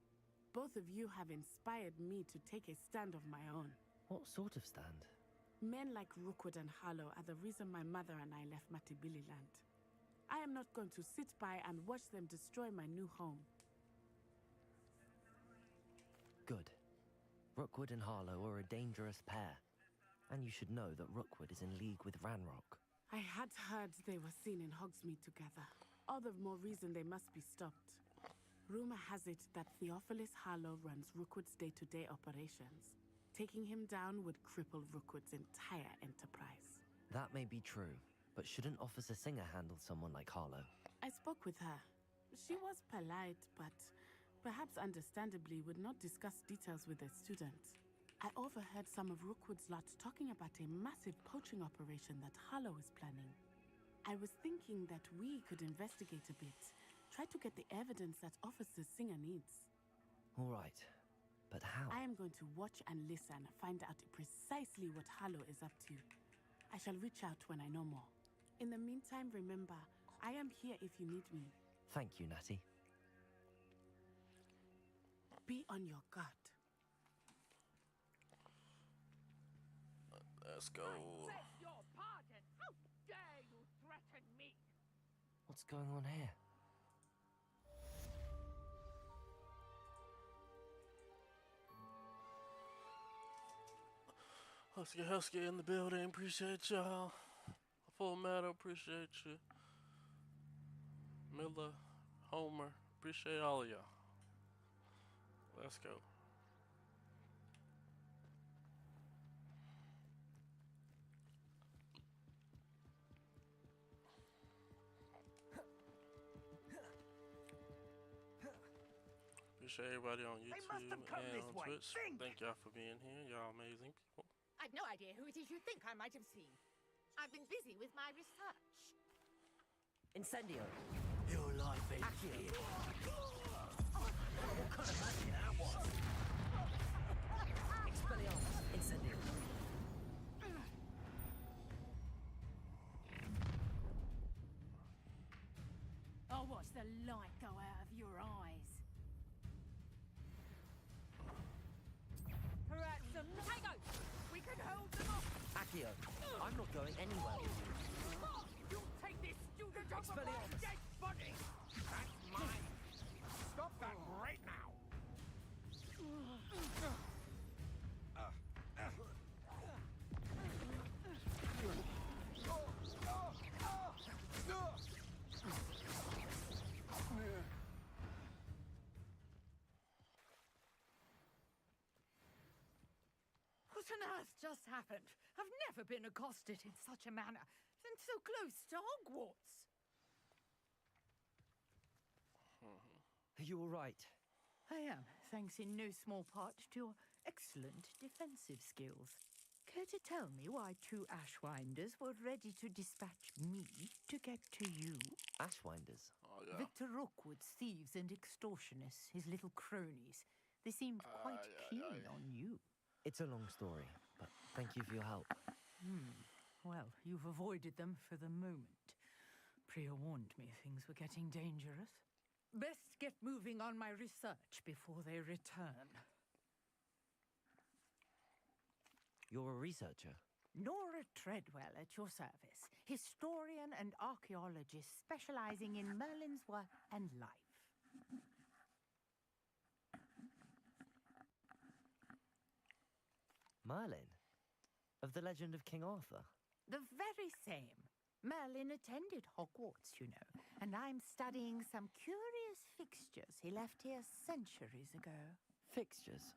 Both of you have inspired me to take a stand of my own. What sort of stand? Men like Rookwood and Harlow are the reason my mother and I left Matibililand. I am not going to sit by and watch them destroy my new home. Good. Rookwood and Harlow are a dangerous pair. And you should know that Rookwood is in league with Ranrock. I had heard they were seen in Hogsmeade together. All the more reason they must be stopped. Rumor has it that Theophilus Harlow runs Rookwood's day-to-day operations. Taking him down would cripple Rookwood's entire enterprise. That may be true, but shouldn't Officer Singer handle someone like Harlow? I spoke with her. She was polite, but perhaps understandably would not discuss details with a student. I overheard some of Rookwood's lot talking about a massive poaching operation that Harlow is planning. I was thinking that we could investigate a bit. Try to get the evidence that Officer Singer needs. All right, but how? I am going to watch and listen, find out precisely what Harlow is up to. I shall reach out when I know more. In the meantime, remember, I am here if you need me. Thank you, Natty. Be on your guard. Let's go. I beg your pardon. How dare you threaten me? What's going on here? Husky in the building. Appreciate y'all. Full Metal, appreciate you. Miller, Homer, appreciate all of y'all. Let's go. Appreciate everybody on YouTube and on Twitch. Thank y'all for being here. Y'all amazing people. I've no idea who it is you think I might have seen. I've been busy with my research. Incendio. Your life is Accio. What kind of magic that was? Expelliarmus. Incendio. I'll watch the light go out of your eyes. Perhaps some Tango! We can hold them off! Accio. I'm not going anywhere. You take this student over my Expelliarmus. dead body! That's mine. Stop that right now. What on earth just happened? I've never been accosted in such a manner, and so close to Hogwarts. Are you all right? I am, thanks in no small part to your excellent defensive skills. Care to tell me why 2 Ashwinders were ready to dispatch me to get to you? Ashwinders? Oh, yeah. Victor Rookwood's thieves and extortionists, his little cronies. They seemed quite keen on you. It's a long story, but thank you for your help. Well, you've avoided them for the moment. Priya warned me things were getting dangerous. Best get moving on my research before they return. You're a researcher? Nora Treadwell at your service, historian and archaeologist specializing in Merlin's work and life. Merlin? Of the legend of King Arthur? The very same. Merlin attended Hogwarts, you know, and I'm studying some curious fixtures he left here centuries ago. Fixtures?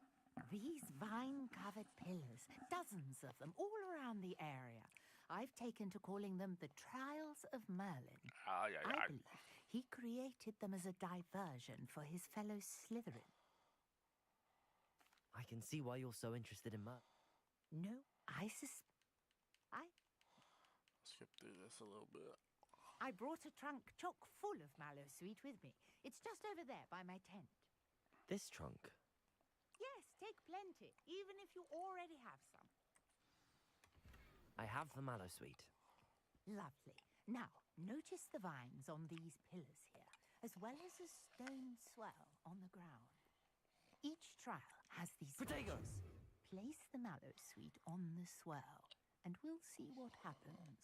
These vine-covered pillars, dozens of them, all around the area. I've taken to calling them the Trials of Merlin. I believe he created them as a diversion for his fellow Slytherin. I can see why you're so interested in Merlin. No, Skip through this a little bit. I brought a trunk chock full of mallow sweet with me. It's just over there by my tent. This trunk? Yes, take plenty, even if you already have some. I have the mallow sweet. Lovely. Now, notice the vines on these pillars here, as well as a stone swell on the ground. Each trial has these potatoes. Place the mallow sweet on the swell, and we'll see what happens.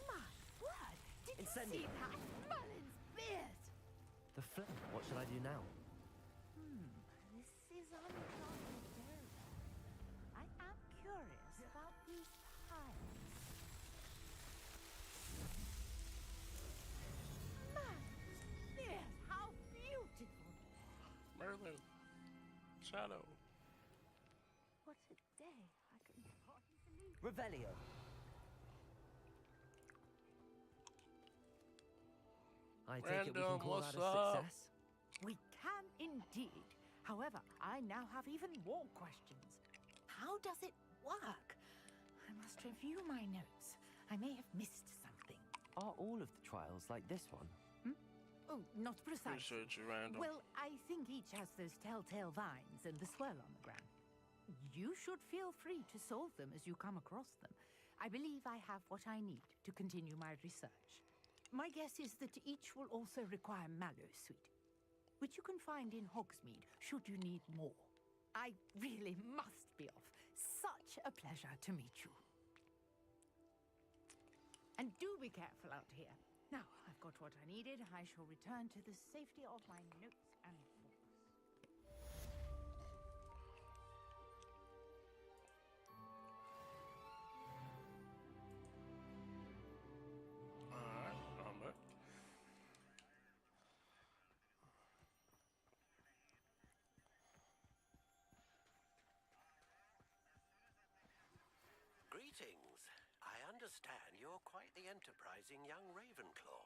My word! Did you see that? Merlin's beard! The flame. What should I do now? This is uncharted territory. I am curious about these piles. Merlin's beard! How beautiful! Merlin. Shadow. What a day. I can hardly believe it. Revelio. I take it we can call that a success? We can indeed. However, I now have even more questions. How does it work? I must review my notes. I may have missed something. Are all of the trials like this one? Oh, not precise. Research random. Well, I think each has those telltale vines and the swirl on the ground. You should feel free to solve them as you come across them. I believe I have what I need to continue my research. My guess is that each will also require mallow sweet, which you can find in Hogsmeade should you need more. I really must be off. Such a pleasure to meet you. And do be careful out here. Now, I've got what I needed. I shall return to the safety of my notes and books. Alright, I'm back. Greetings. I understand you're quite the enterprising young Ravenclaw.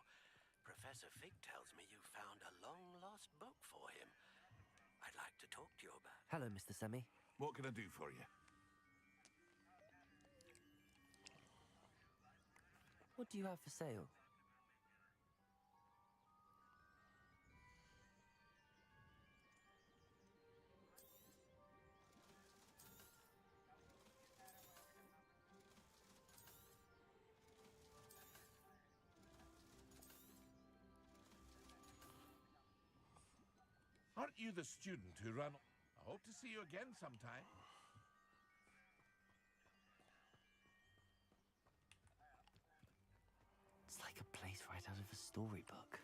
Professor Fig tells me you found a long-lost book for him. I'd like to talk to you about it. Hello, Mr. Semi. What can I do for you? What do you have for sale? Aren't you the student who ran... I hope to see you again sometime. It's like a place right out of a storybook.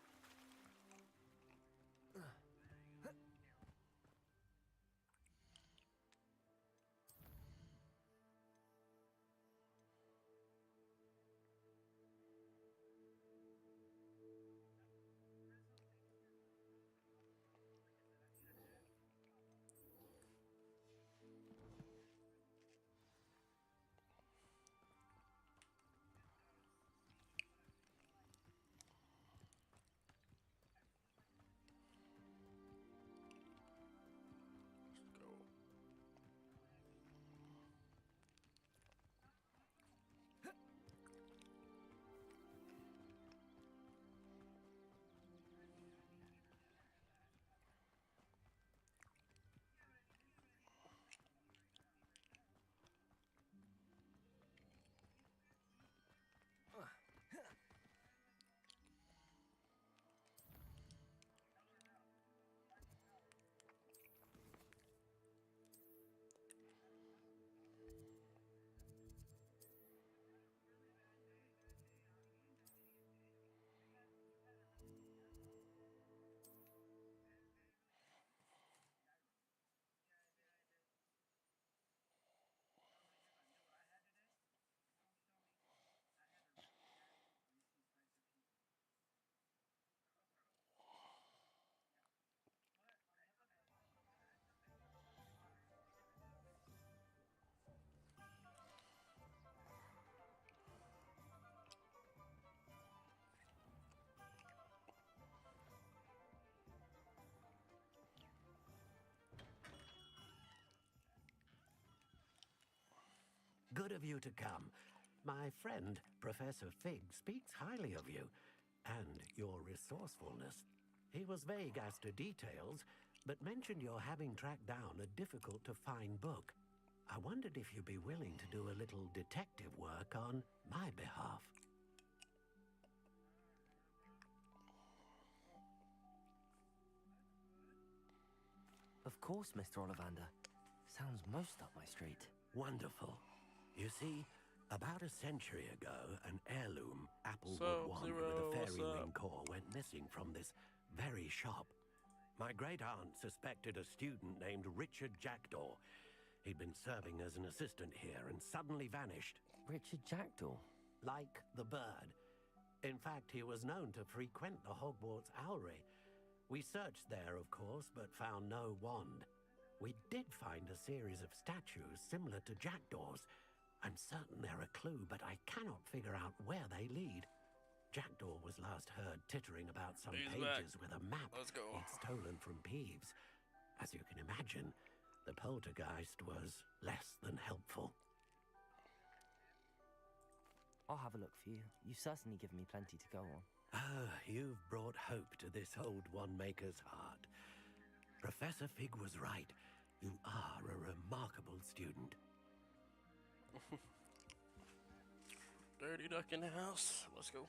good of you to come. My friend, Professor Fig, speaks highly of you and your resourcefulness. He was vague as to details, but mentioned your having tracked down a difficult-to-find book. I wondered if you'd be willing to do a little detective work on my behalf. Of course, Mr. Ollivander. Sounds most up my street. Wonderful. You see, about a century ago, an heirloom applewood So, wand Zero, with a what's fairy up? ring core went missing from this very shop. My great-aunt suspected a student named Richard Jackdaw. He'd been serving as an assistant here and suddenly vanished. Richard Jackdaw? Like the bird. In fact, he was known to frequent the Hogwarts Owlry. We searched there, of course, but found no wand. We did find a series of statues similar to Jackdaw's. I'm certain they're a clue, but I cannot figure out where they lead. Jackdaw was last heard tittering about some He's pages back. with a map Let's go. he'd stolen from Peeves. As you can imagine, the poltergeist was less than helpful. I'll have a look for you. You've certainly given me plenty to go on. Ah, you've brought hope to this old one-maker's heart. Professor Fig was right. You are a remarkable student. Dirty Duck in the house. Let's go.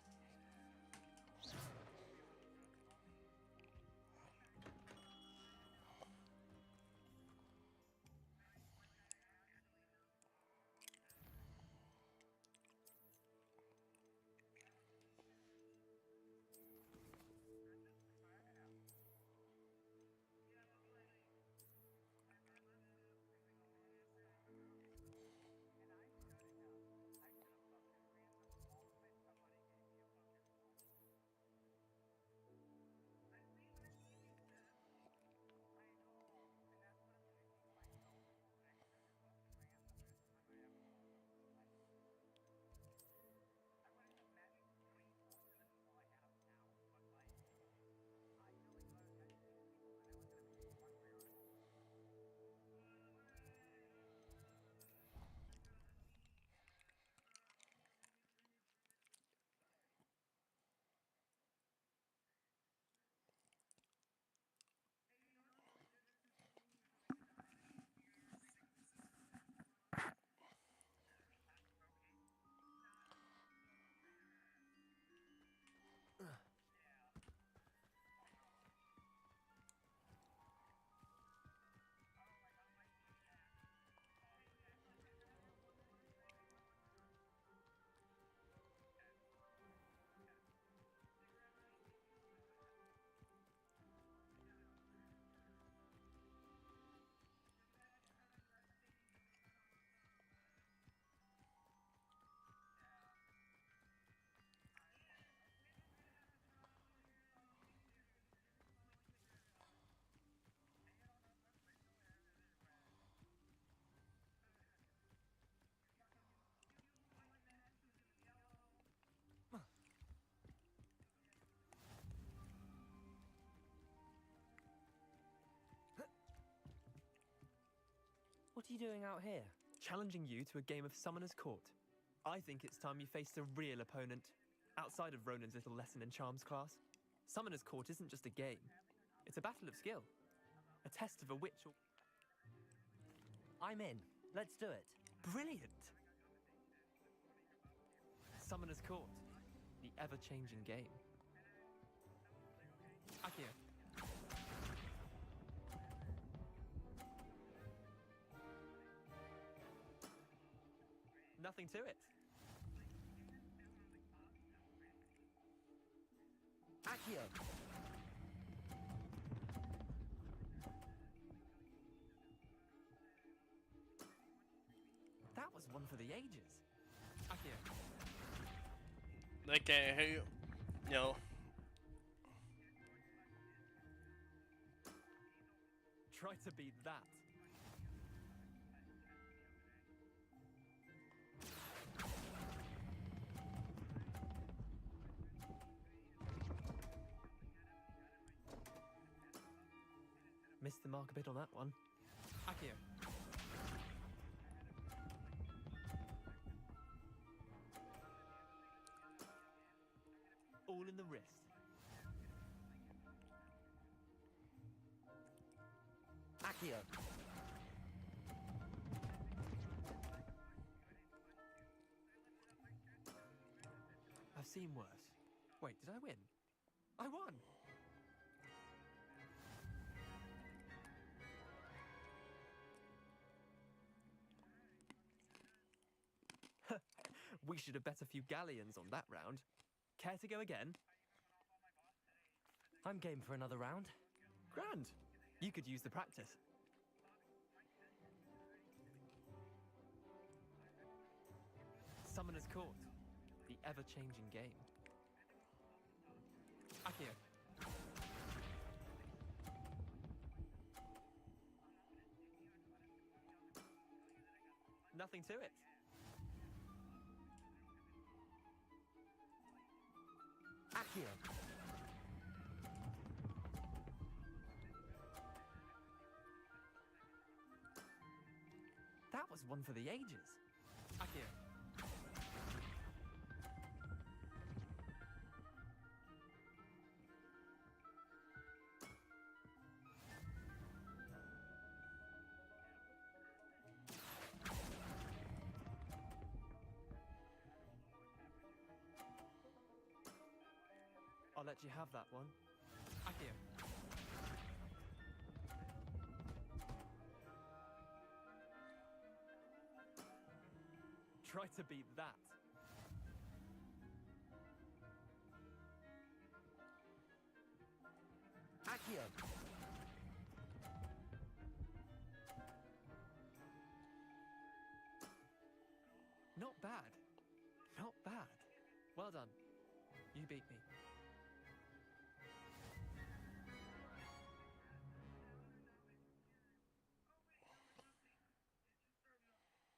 What are you doing out here? Challenging you to a game of Summoner's Court. I think it's time you faced a real opponent, outside of Ronan's little lesson in charms class. Summoner's Court isn't just a game. It's a battle of skill. A test of a witch or... I'm in. Let's do it. Brilliant! Summoner's Court. The ever-changing game. Akio. Nothing to it. Accio. That was one for the ages. Akio. They can't hear you. No. Try to beat that. Missed the mark a bit on that one. Akio. the wrist. Accio. I've seen worse. Wait, did I win? I won! We should have bet a few galleons on that round. Care to go again? I'm game for another round. Grand. You could use the practice. Summoner's Court. The ever-changing game. Accio. Nothing to it. Accio. That was one for the ages. Accio. I'll let you have that one. Accio. Try to beat that. Accio. Not bad. Not bad. Well done. You beat me.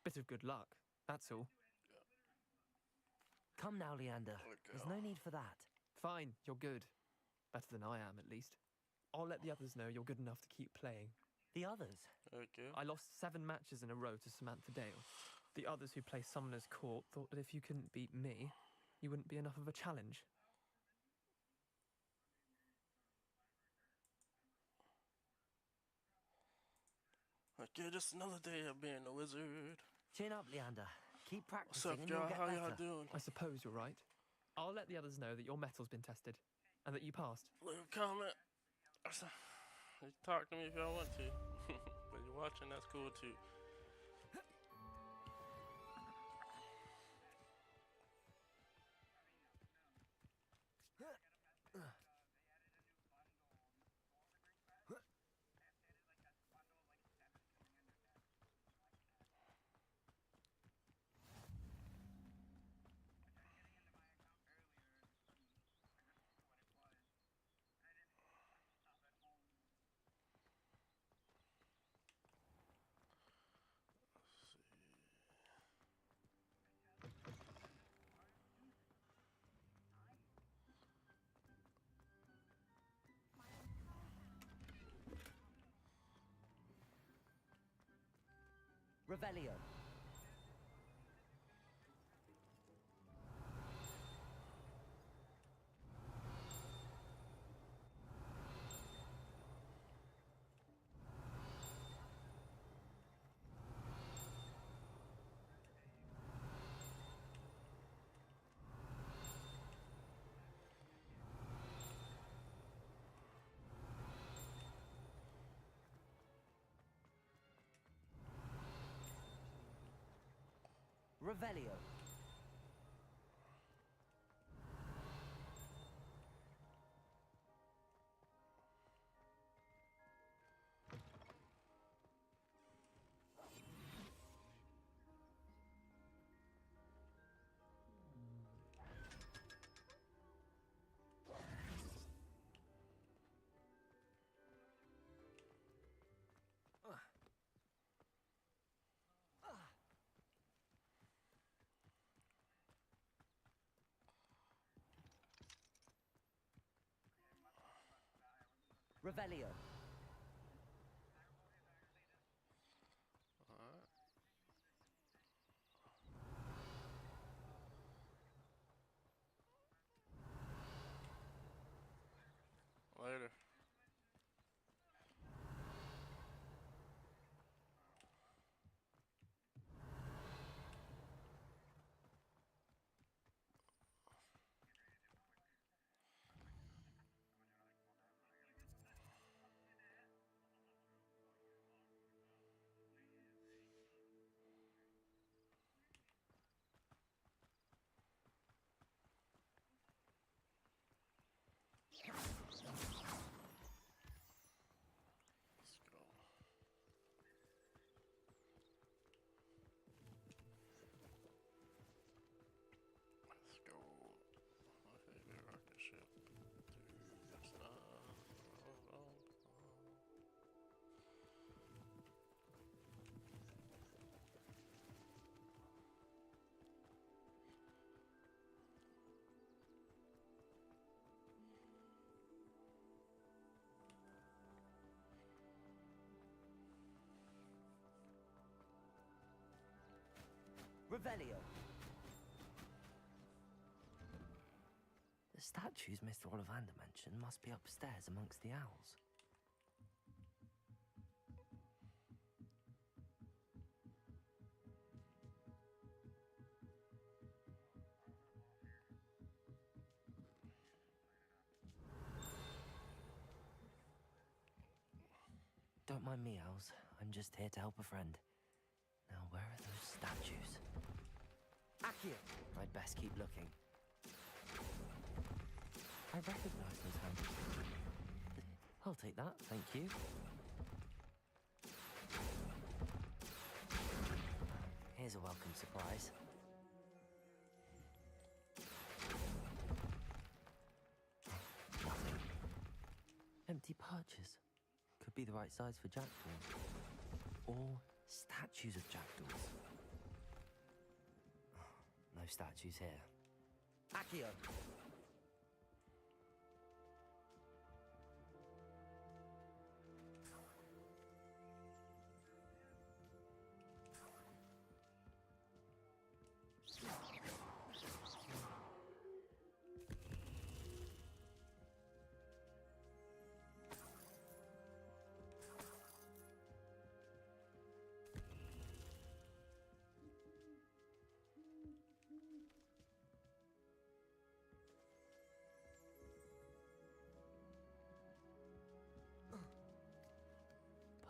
Bit of good luck, that's all. Come now, Leander. There's no need for that. Fine, you're good. Better than I am, at least. I'll let the others know you're good enough to keep playing. The others? Okay. I lost 7 matches in a row to Samantha Dale. The others who play Summoner's Court thought that if you couldn't beat me, you wouldn't be enough of a challenge. Okay, just another day of being a wizard. Chin up, Leander. Keep practicing What's up, and you'll y'all? get How better. y'all doing? I suppose you're right. I'll let the others know that your metal's been tested, and that you passed. Leave a comment. You talk to me if y'all want to. But you're watching, that's cool too. Revelio. Revelio. Revelio. Alright. Revelio. The statues Mr. Ollivander mentioned must be upstairs amongst the owls. Don't mind me, owls. I'm just here to help a friend. Now, where are those statues? Accio! I'd best keep looking. I recognize those handles. I'll take that, thank you. Here's a welcome surprise. Nothing. Empty perches. Could be the right size for jackdaws. Or statues of jackdaws. No statues here. Accio!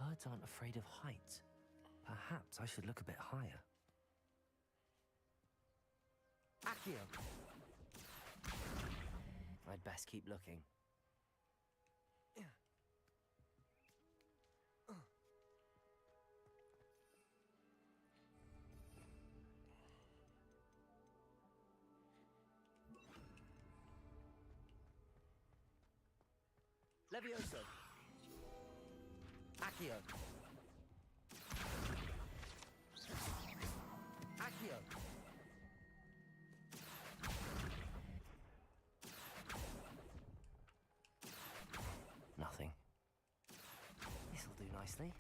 Birds aren't afraid of heights. Perhaps I should look a bit higher. Accio! I'd best keep looking. Levioso! Accio! Accio! Nothing. This'll do nicely.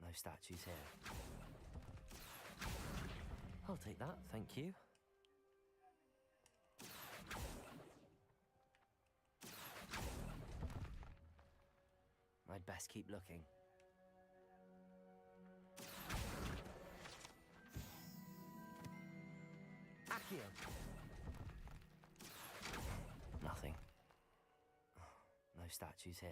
No statues here. I'll take that, thank you. I'd best keep looking. Accio! Nothing. No statues here.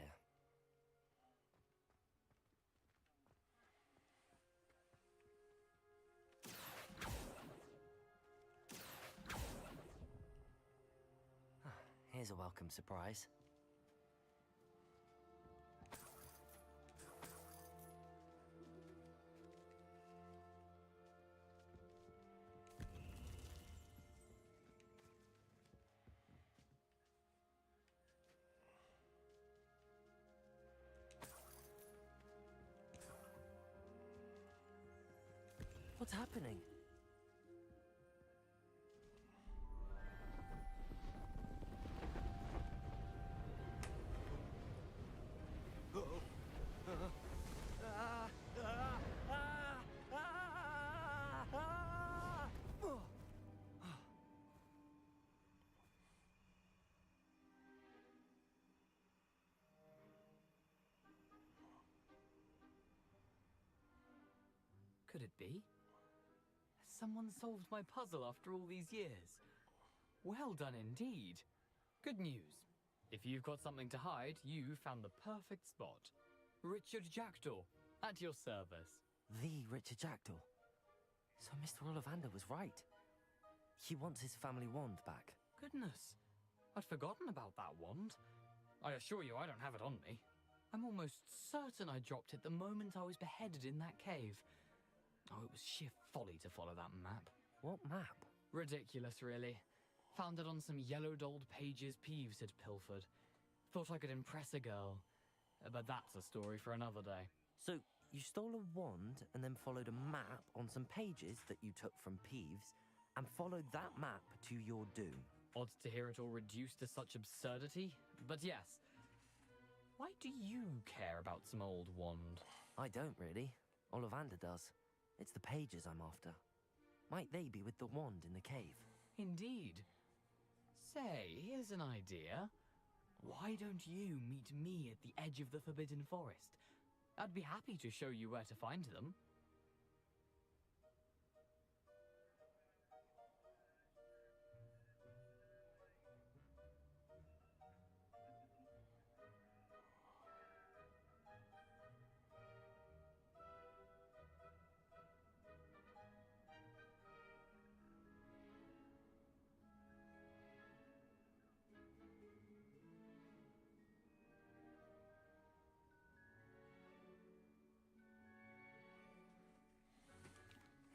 Here's a welcome surprise. What's happening? Could it be? Has someone solved my puzzle after all these years? Well done indeed. Good news. If you've got something to hide, you found the perfect spot. Richard Jackdaw, at your service. The Richard Jackdaw. So Mr. Ollivander was right. He wants his family wand back. Goodness, I'd forgotten about that wand. I assure you I don't have it on me. I'm almost certain I dropped it the moment I was beheaded in that cave. Oh, it was sheer folly to follow that map. What map? Ridiculous, really. Found it on some yellowed old pages Peeves had pilfered. Thought I could impress a girl. But that's a story for another day. So, you stole a wand and then followed a map on some pages that you took from Peeves and followed that map to your doom. Odd to hear it all reduced to such absurdity, but yes. Why do you care about some old wand? I don't really. Ollivander does. It's the pages I'm after. Might they be with the wand in the cave? Indeed. Say, here's an idea. Why don't you meet me at the edge of the Forbidden Forest? I'd be happy to show you where to find them.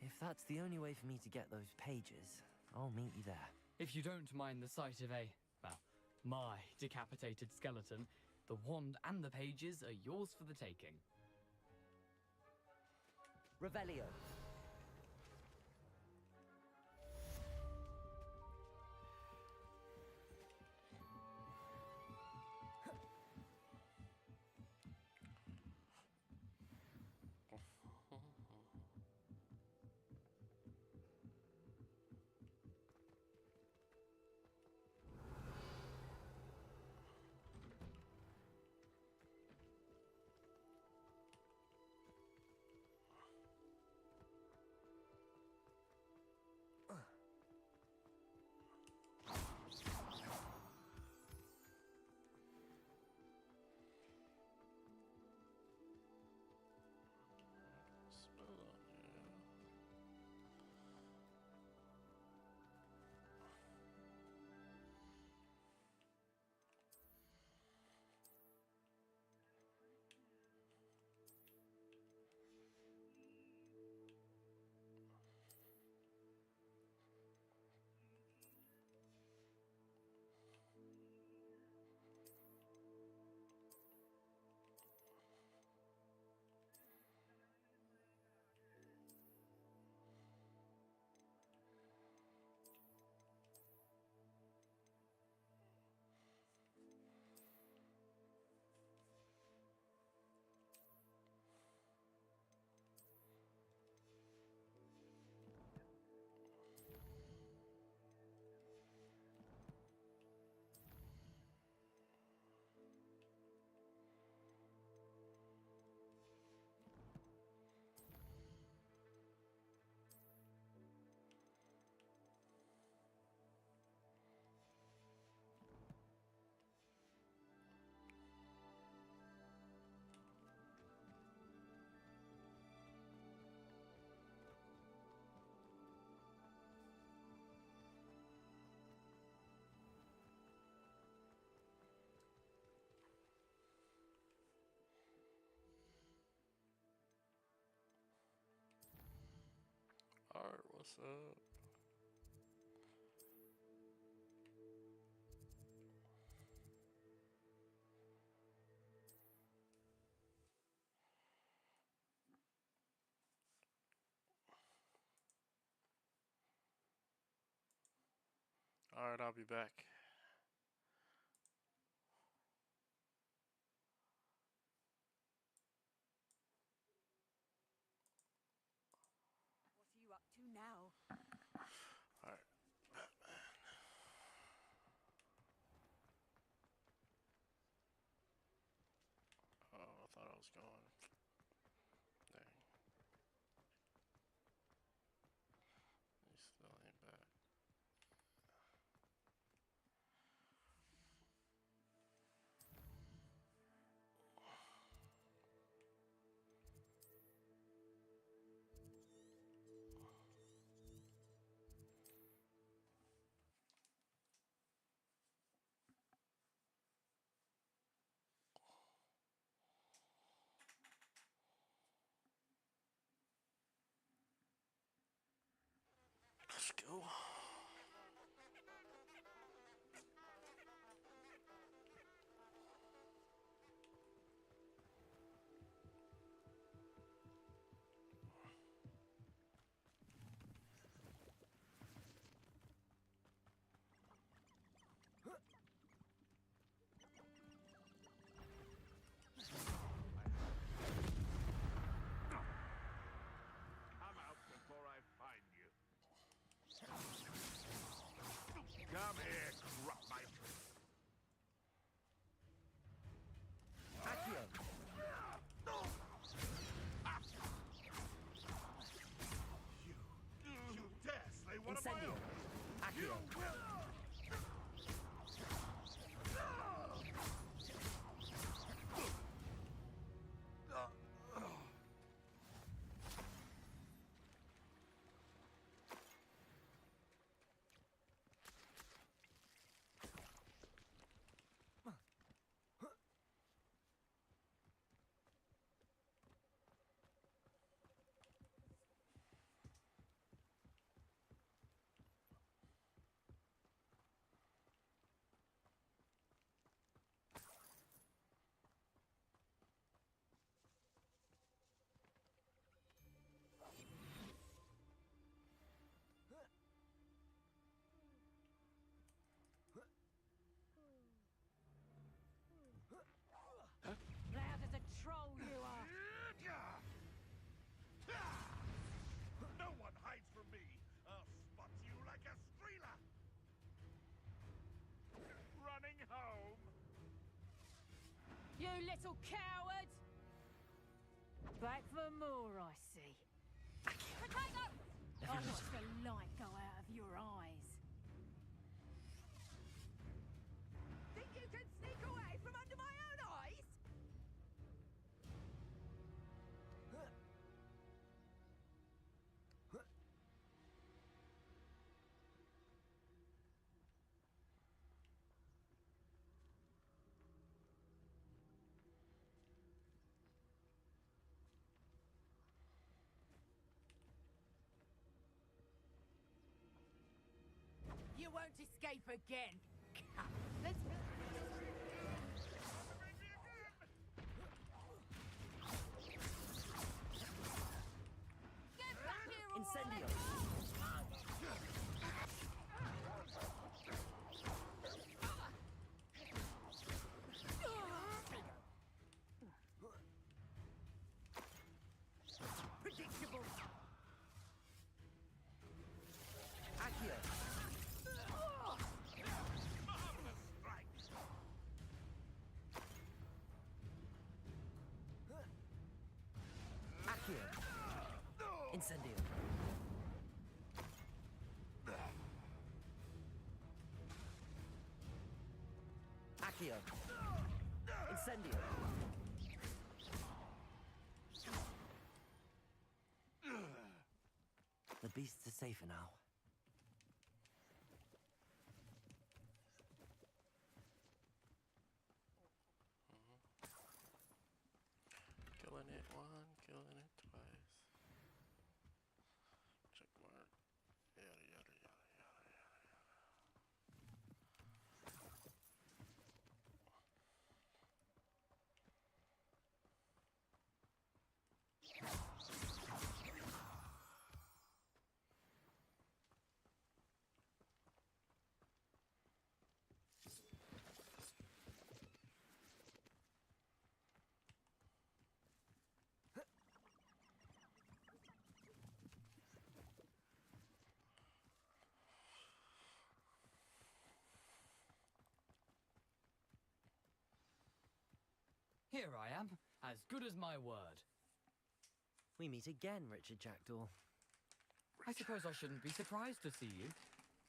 If that's the only way for me to get those pages, I'll meet you there. If you don't mind the sight of well, my decapitated skeleton, the wand and the pages are yours for the taking. Revelio. Art, what's up? Alright, I'll be back. What are you up to now? Alright, Batman. Oh, I thought I was going. Dang. He still ain't back. Let's go. Accio. Loud as a troll you are. No one hides from me. I'll spot you like a streeler. Running home. You little coward! Back for more, I see. Potato! I watch the light go out of your eyes. Think you can sneak away from under my own eyes? You won't escape again. Let's... Get back here, all Incendio. Predictable. Accio. Accio. Incendio. Accio. Incendio. The beasts are safer now. Killing it one, killing it twice. Check mark. Yada yada yada yada yada yada. Here I am, as good as my word. We meet again, Richard Jackdaw. I suppose I shouldn't be surprised to see you.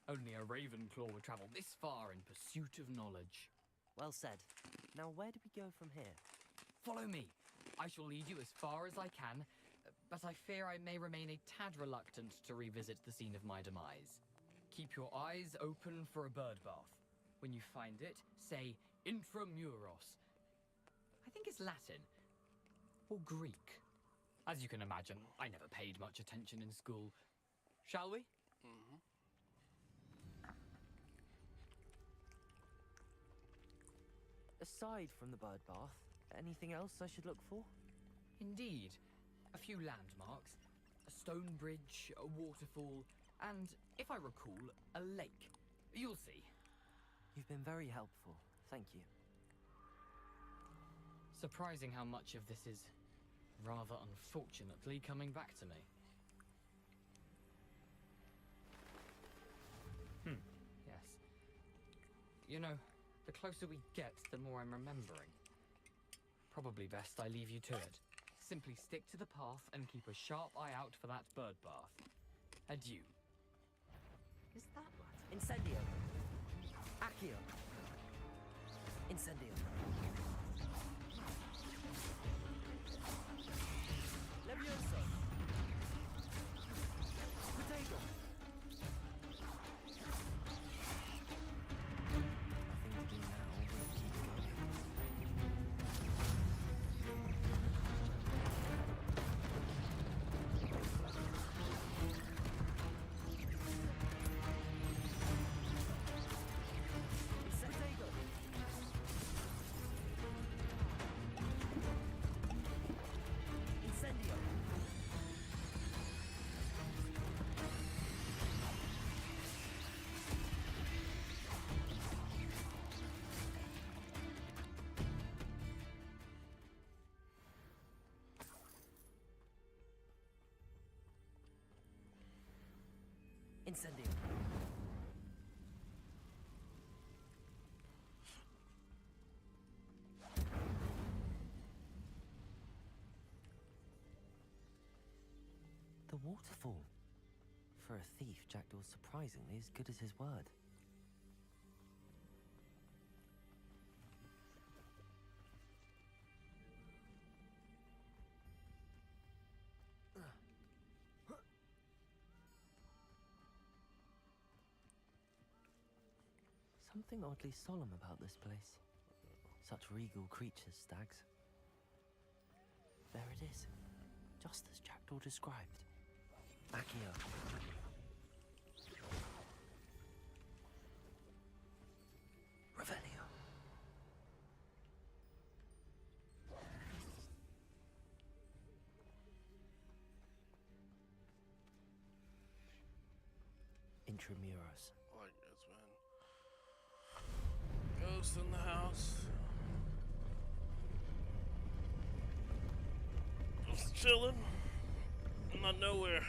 Only a Ravenclaw would travel this far in pursuit of knowledge. Well said. Now where do we go from here? Follow me. I shall lead you as far as I can, but I fear I may remain a tad reluctant to revisit the scene of my demise. Keep your eyes open for a bird bath. When you find it, say Intramuros. I think it's Latin. Or Greek. As you can imagine, I never paid much attention in school. Shall we? Mm-hmm. Aside from the bird bath, anything else I should look for? Indeed. A few landmarks. A stone bridge, a waterfall, and, if I recall, a lake. You'll see. You've been very helpful. Thank you. Surprising how much of this is, rather unfortunately, coming back to me. Yes. You know, the closer we get, the more I'm remembering. Probably best I leave you to it. Simply stick to the path and keep a sharp eye out for that bird bath. Adieu. Is that what? Incendio. Accio. Incendio. Levioso. Potato. Nothing to do now but keep going. Potato. Incendio. Incendio. The waterfall. For a thief, Jackdaw's surprisingly as good as his word. Something oddly solemn about this place. Such regal creatures, stags. There it is, just as Jackdaw described. Accio. Revelio. Intramuros. Like this, man. Ghost in the house. Just chilling. I'm not nowhere.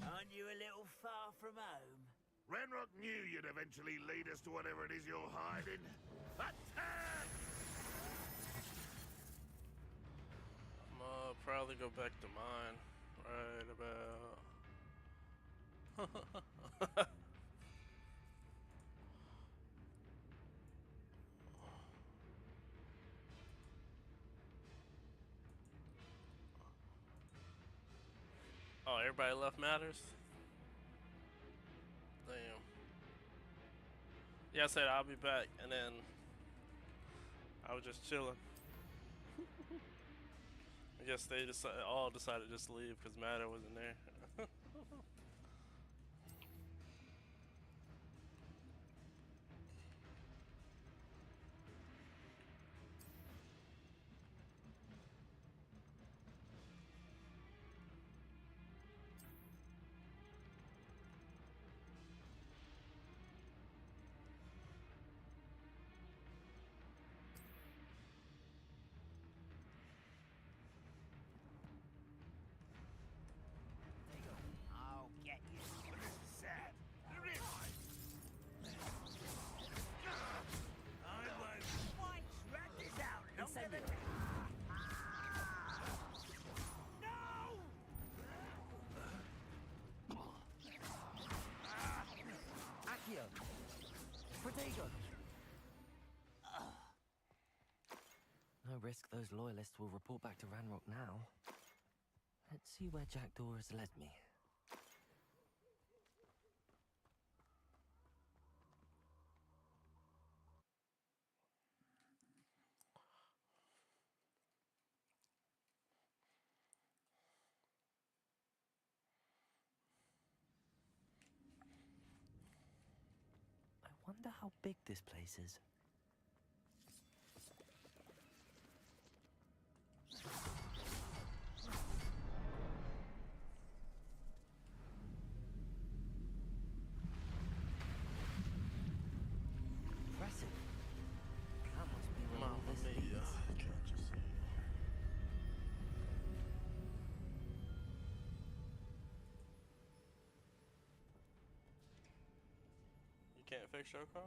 Aren't you a little far from home? Ranrock knew you'd eventually lead us to whatever it is you're hiding. Attack! I'm probably go back to mine right about. Oh, everybody left matters? Damn. Yeah, I said I'll be back, and then I was just chilling. I guess they all decided just to leave because Matter wasn't there. I'll get you. Sad. There is. I won't quite rat this out longer than... Accio. Potato. No risk those loyalists will report back to Ranrock now. Let's see where Jackdaw has led me. I wonder how big this place is. Impressive. That must be where all this leads. Can't you see? You can't fix your car?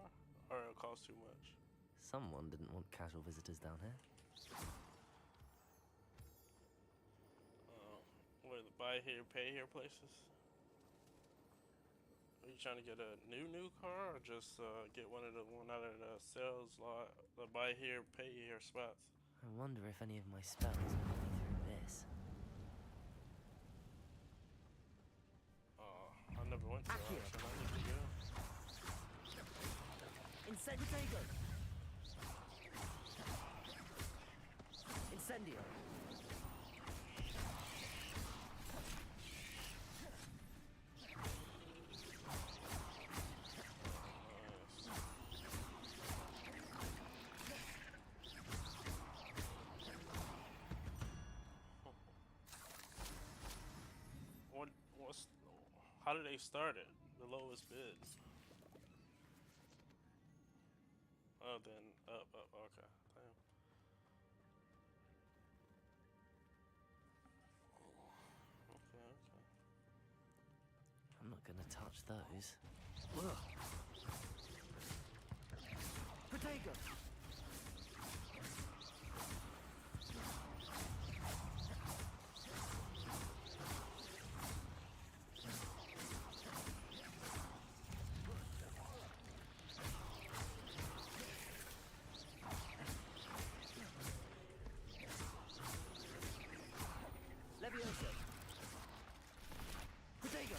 Or it'll cost too much? Someone didn't want casual visitors down here. Oh, buy here, pay here places? Are you trying to get a new car, or just get one out of the sales lot, the buy here, pay here spots? I wonder if any of my spells will get me through this. I never went to Accio. auction. I need to go. Incendigo. Incendio. How did they start it? The lowest bid. Oh, then up. Okay. Damn. Okay. I'm not gonna touch those. Potato. Leviosa. Potato.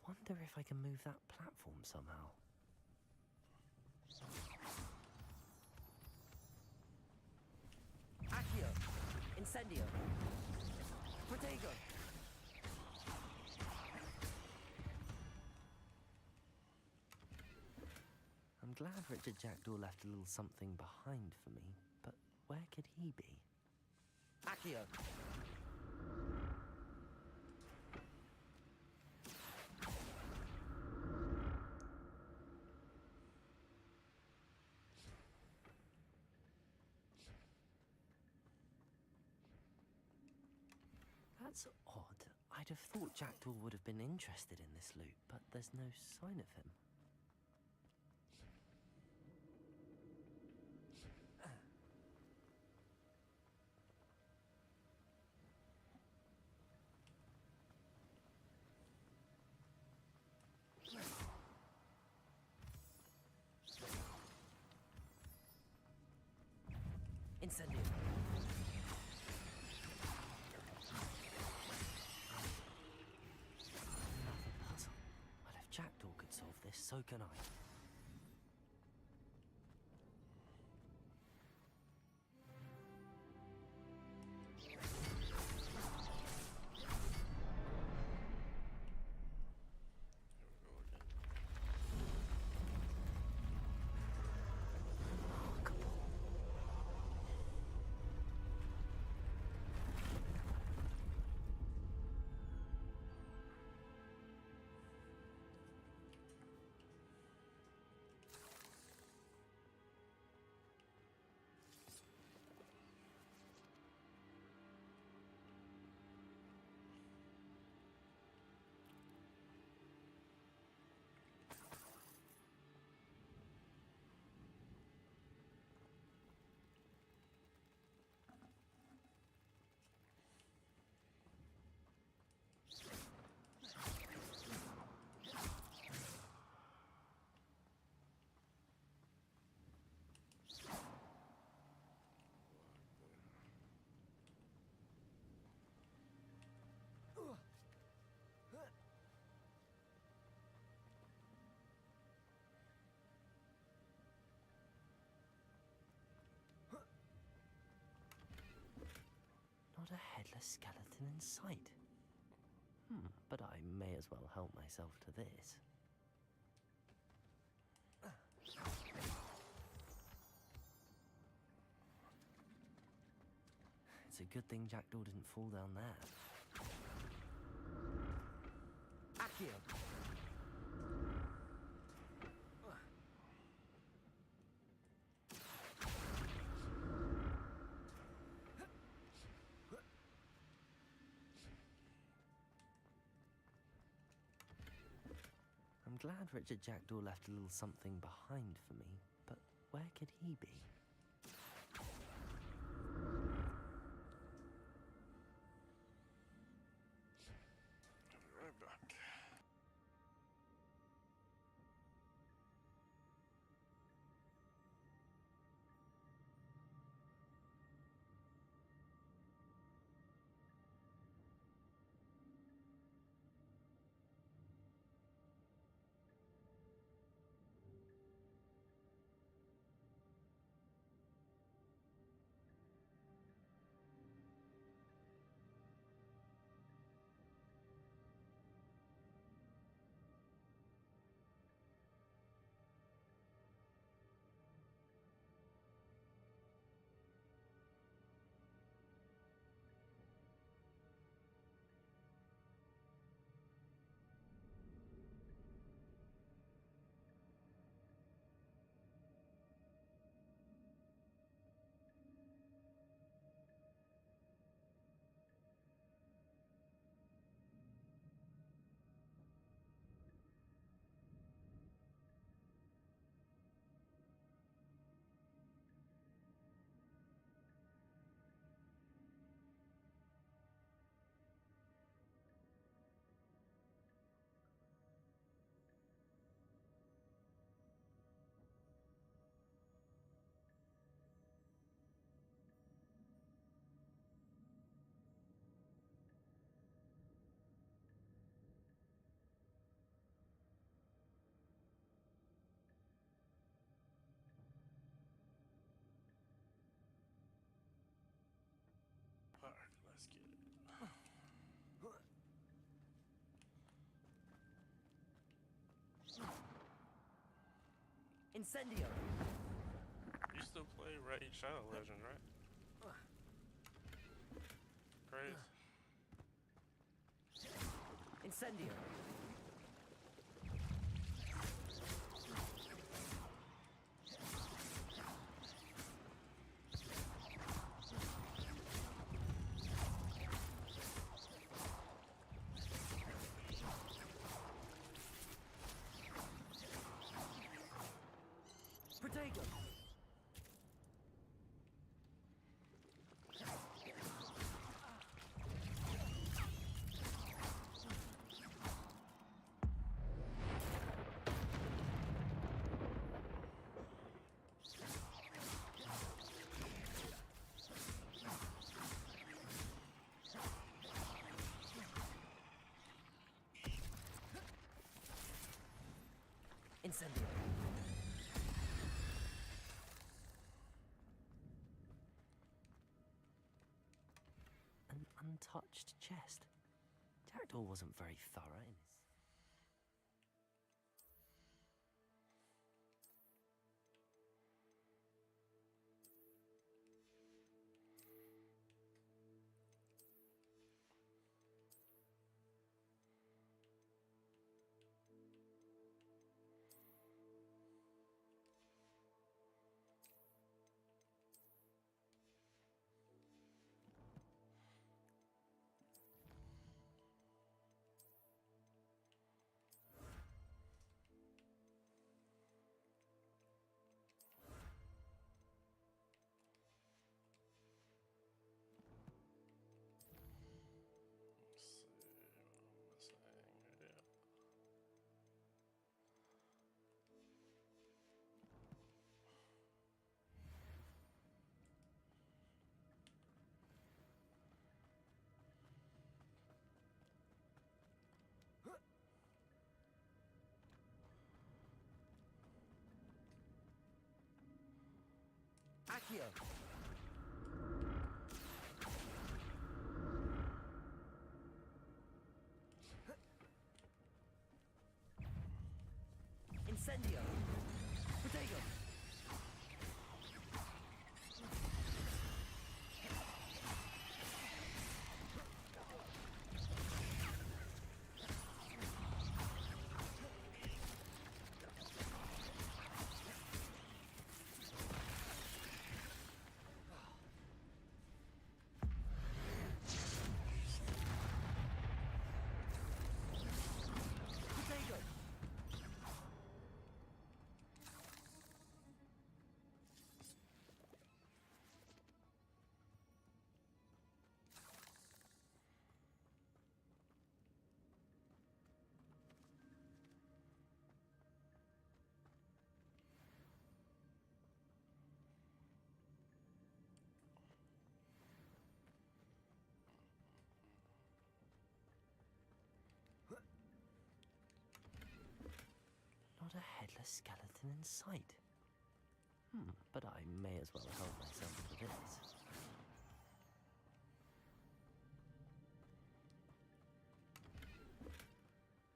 wonder if I can move that platform somehow. Accio! Incendio! Protego! I'm glad Richard Jackdaw left a little something behind for me, but where could he be? Accio! That's odd. I'd have thought Jackdaw would have been interested in this loot, but there's no sign of him. Incendio! Another puzzle. Well, if Jackdaw could solve this, so can I. Not a headless skeleton in sight. But I may as well help myself to this. It's a good thing Jackdaw didn't fall down there. Accio! I'm glad Richard Jackdaw left a little something behind for me, but where could he be? Right back. Incendio! You still play Raid Shadow Legends, right? Crazy. Incendio! Protego! Incendio! An untouched chest. Jackdaw wasn't very thorough in his... Accio! Incendio! Protego! Not a headless skeleton in sight. But I may as well help myself to this.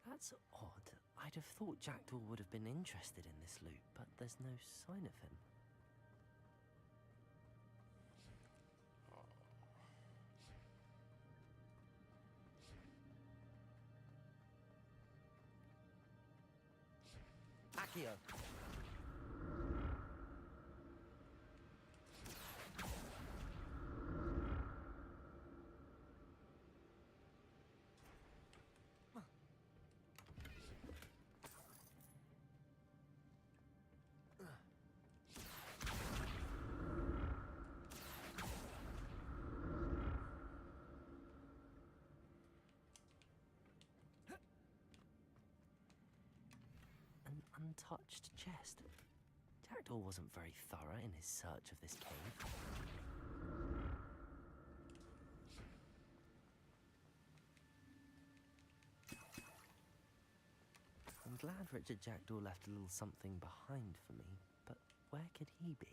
That's odd. I'd have thought Jackdaw would have been interested in this loot, but there's no sign of him. Accio! An untouched chest. Jackdaw wasn't very thorough in his search of this cave. I'm glad Richard Jackdaw left a little something behind for me, but where could he be?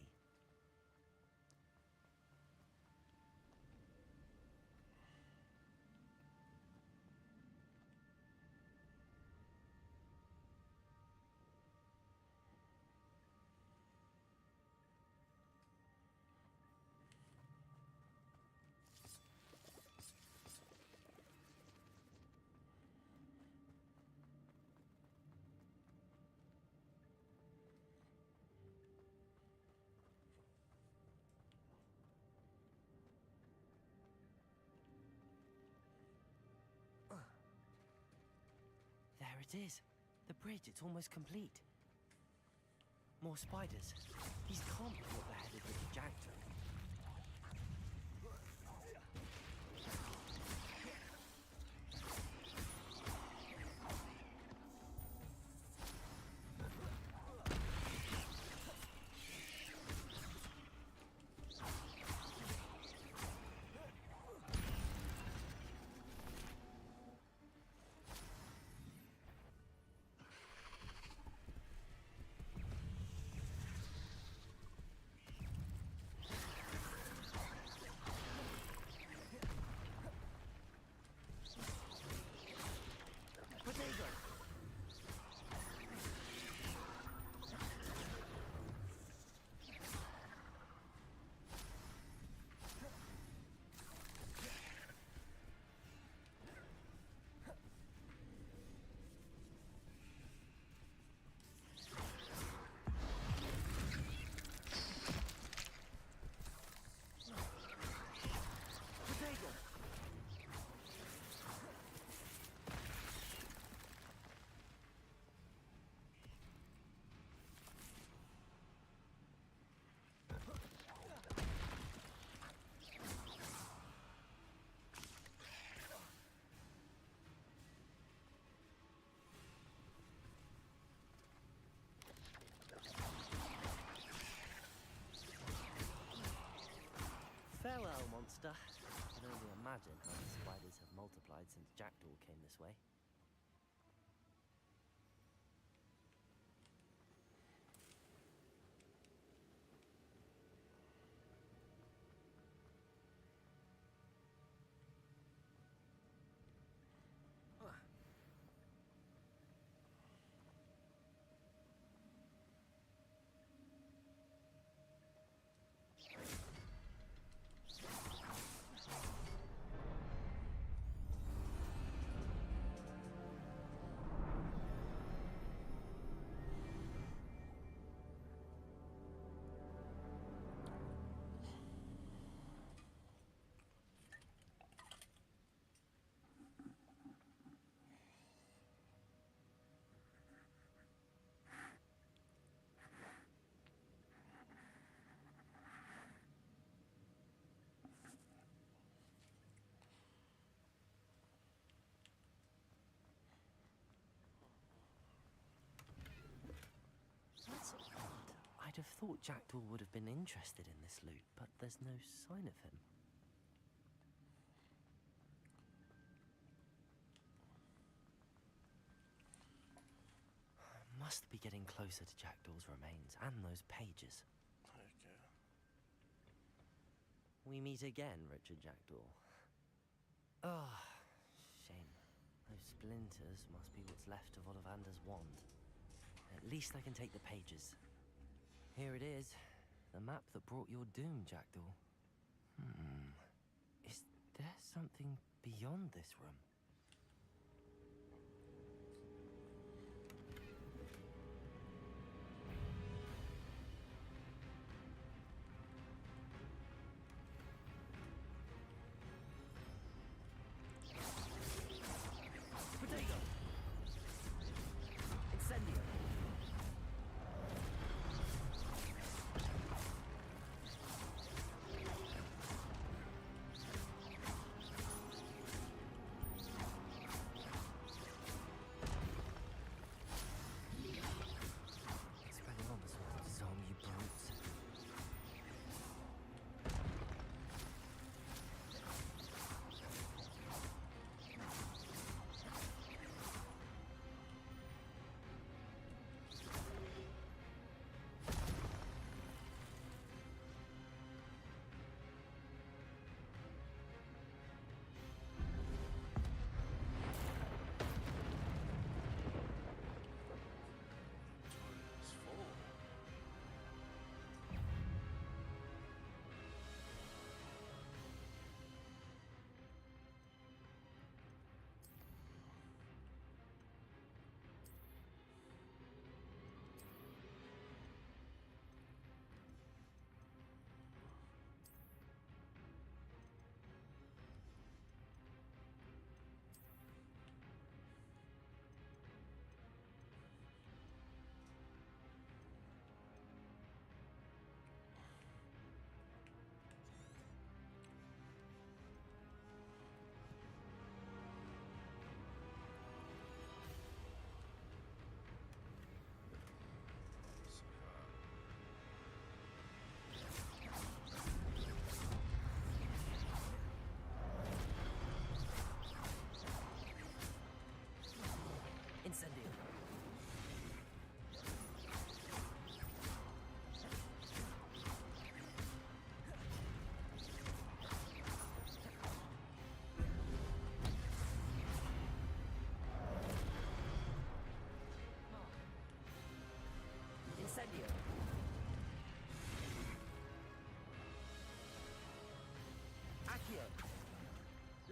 There it is. The bridge, it's almost complete. More spiders. These can't be what they're headed with the Jackdaw. Farewell, monster. I can only imagine how the spiders have multiplied since Jackdaw came this way. That's odd. I'd have thought Jackdaw would have been interested in this loot, but there's no sign of him. Must be getting closer to Jackdaw's remains and those pages. Okay. We meet again, Richard Jackdaw. Ah, shame. Those splinters must be what's left of Ollivander's wand. At least I can take the pages. Here it is. The map that brought your doom, Jackdaw. Is there something beyond this room? Potato! Incendio!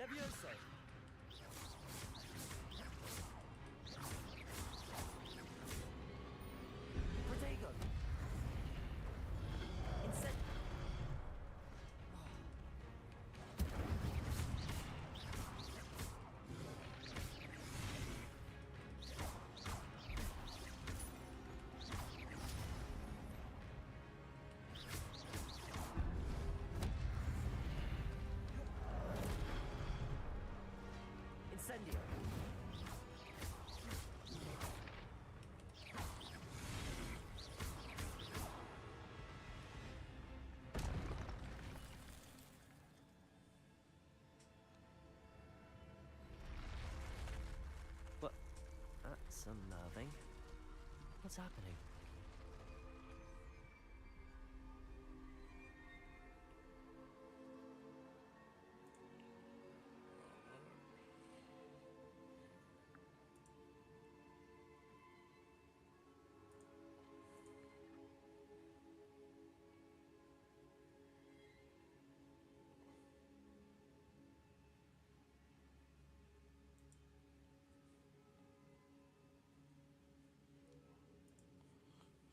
Levioso! Protego! Incend... Incendio! What? That's unnerving. What's happening?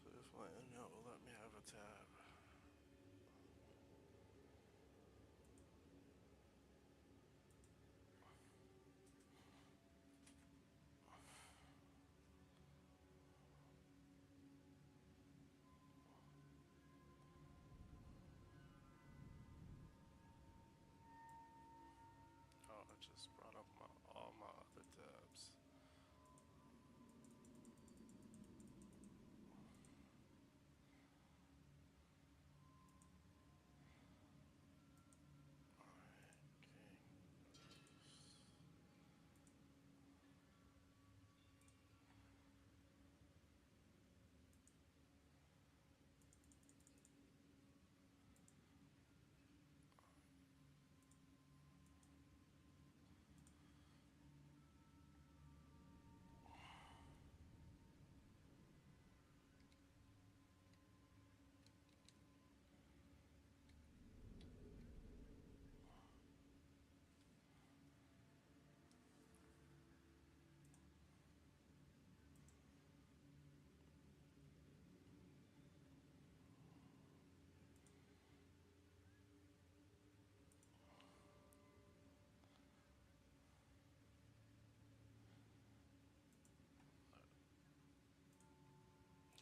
So if my internet will let me have a tab. Oh, it just brought up all my other tabs.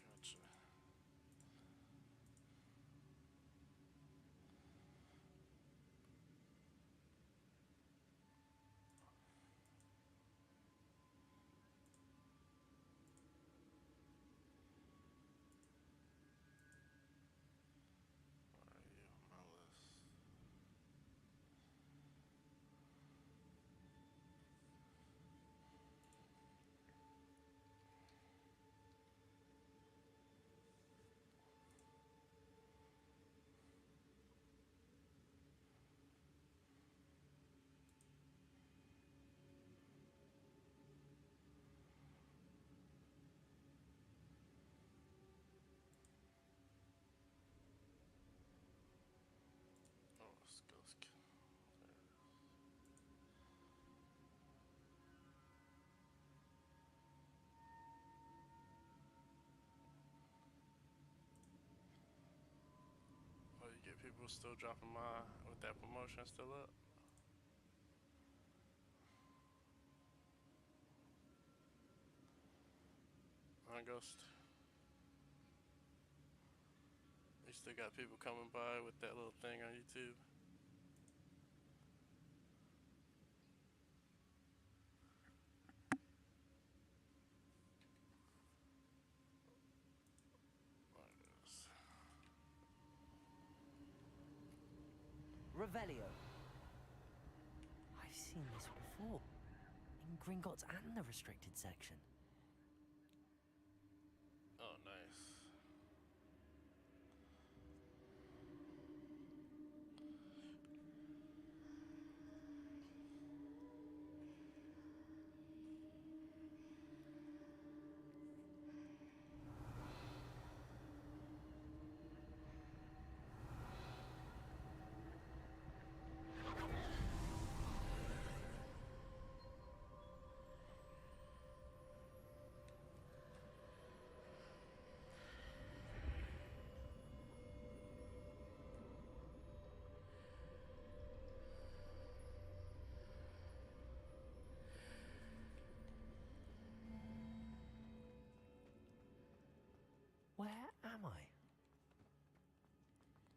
Gotcha. Where are you on my list? Oh, Skullsk. There it is. Oh, you get people still dropping my with that promotion still up? Huh, Ghost? You still got people coming by with that little thing on YouTube? Revelio. I've seen this before. In Gringotts and the restricted section. Oh, nice.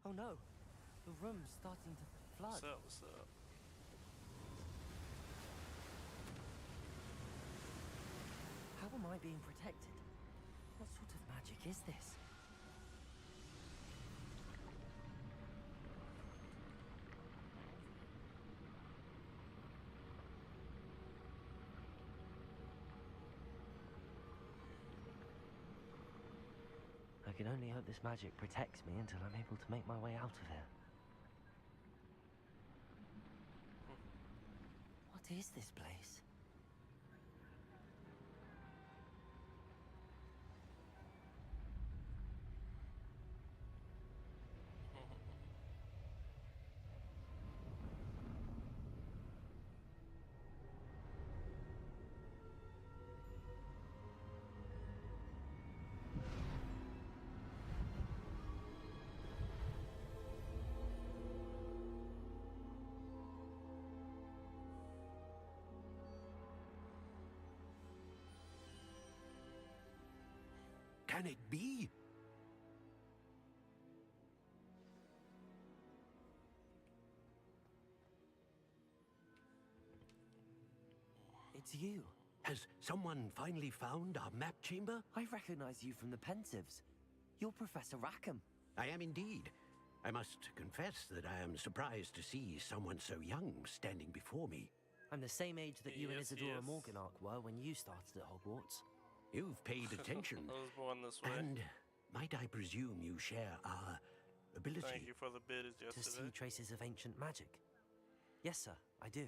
Oh no, the room's starting to flood. What's up? What's up? How am I being protected? What sort of magic is this? I can only hope this magic protects me until I'm able to make my way out of here. What is this place? Can it be? It's you. Has someone finally found our map chamber? I recognize you from the Pensieves. You're Professor Rackham. I am indeed. I must confess that I am surprised to see someone so young standing before me. I'm the same age that you and Yes, Isadora yes. Morganach were when you started at Hogwarts. You've paid attention. I was born this way. And might I presume you share our ability? Thank you for the bid To yesterday. see traces of ancient magic. Yes, sir, I do.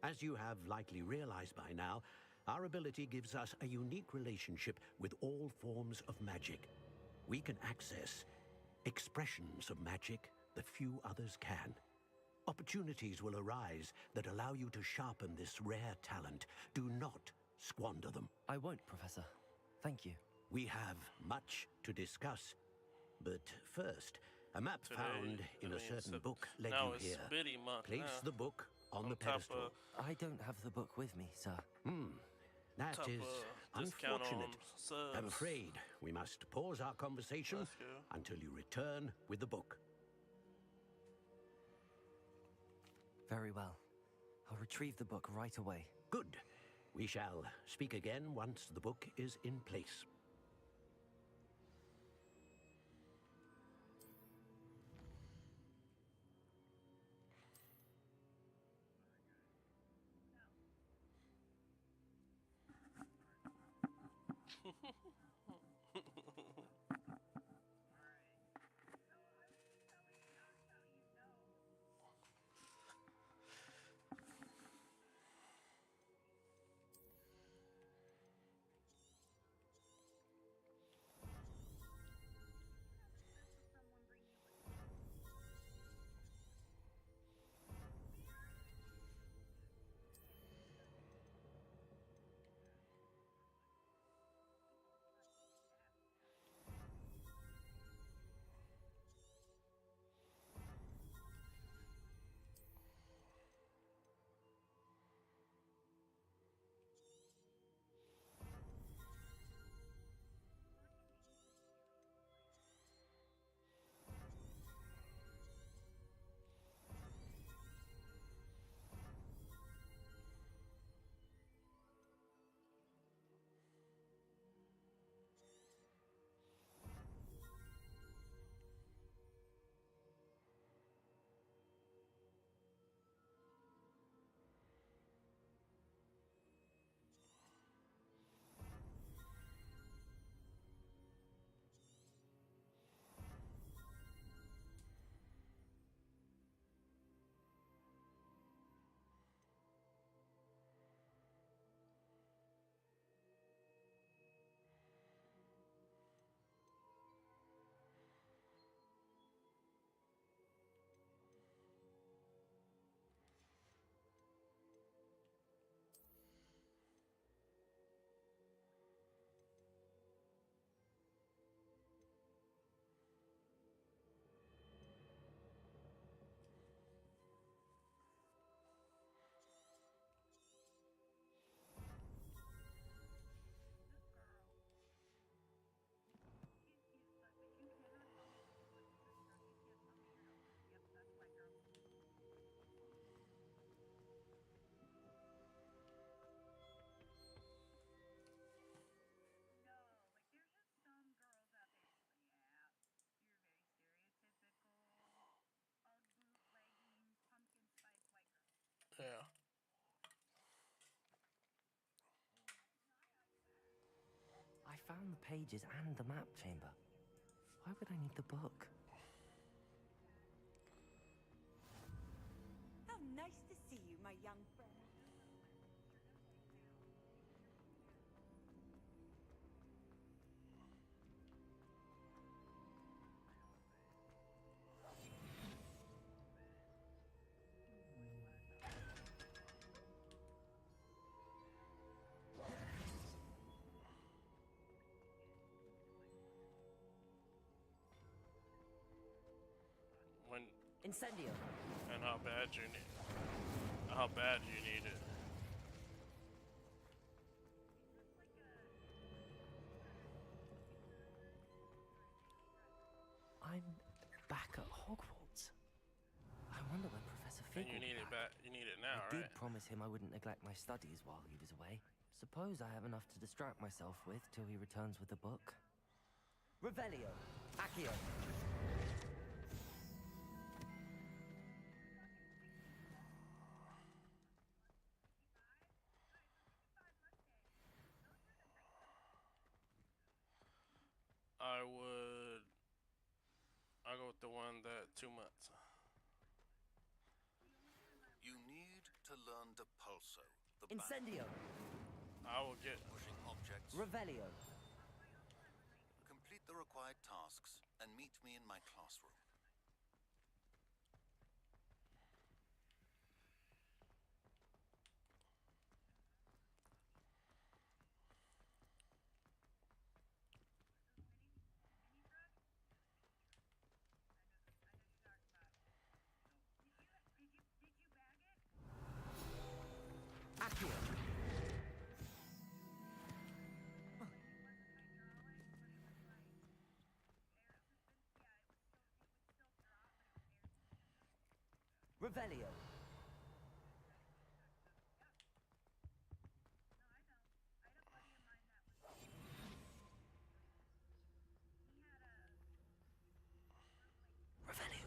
As you have likely realized by now, our ability gives us a unique relationship with all forms of magic. We can access expressions of magic that few others can. Opportunities will arise that allow you to sharpen this rare talent. Do not squander them. I won't, Professor. Thank you. We have much to discuss. But first, a map Today, found in a certain book led now you it's here. Biddy month Place now. the book on the top pedestal. of- I don't have the book with me, sir. That top is discount on unfortunate. subs. I'm afraid we must pause our conversation Let's go. until you return with the book. Very well. I'll retrieve the book right away. Good. We shall speak again once the book is in place. found the pages and the map chamber. Why would I need the book? How nice to see you, my young friend. When Incendio. and how bad you need it. I'm back at Hogwarts. I wonder when Professor Fig And you will be need it back. back. You need it now, I did right? promise him I wouldn't neglect my studies while he was away. Suppose I have enough to distract myself with till he returns with the book. Revelio. Accio. I'll go with the one that 2 months. You need to learn Depulso, the Incendio. I will get pushing objects. Revelio. Complete the required tasks and meet me in my classroom. Accio. Revelio. Revelio.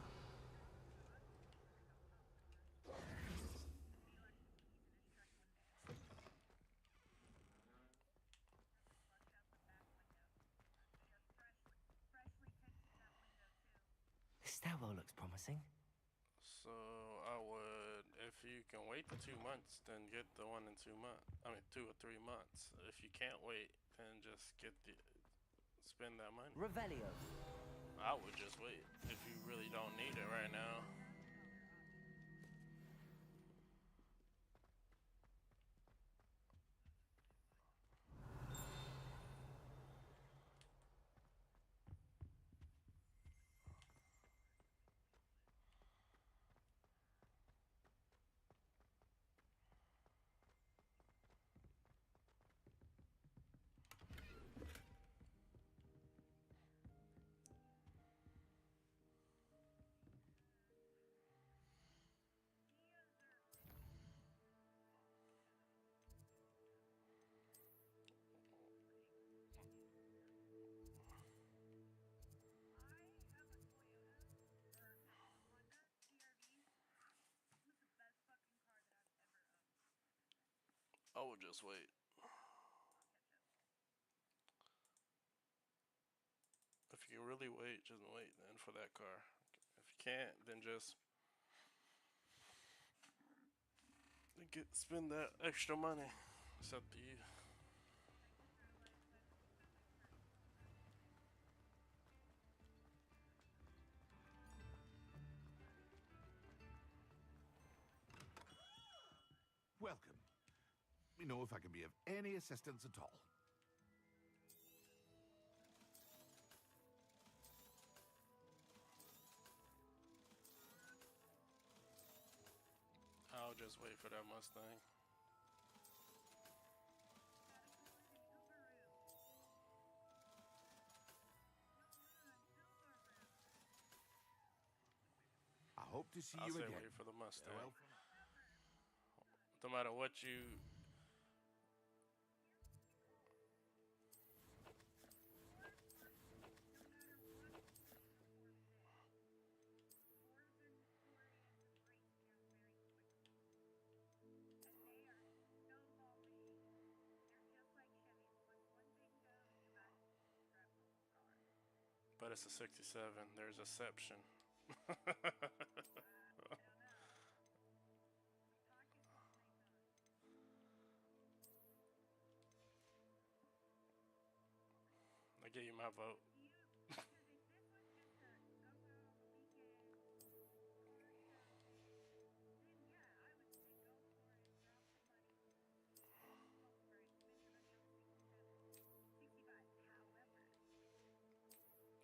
This stairwell looks promising. So I would, if you can wait the 2 months, then get the one in 2 months. I mean, 2 or 3 months. If you can't wait, then just spend that money. Revelio. I would just wait if you really don't need it right now. I would just wait. If you can really wait, just wait then for that car. If you can't, then just spend that extra money. It's up to you. Welcome. Let me know if I can be of any assistance at all. I'll just wait for that Mustang. I hope to see I'll you say again. wait for the Mustang. Farewell. No matter what you. But it's a 67. There's exception. I give you my vote.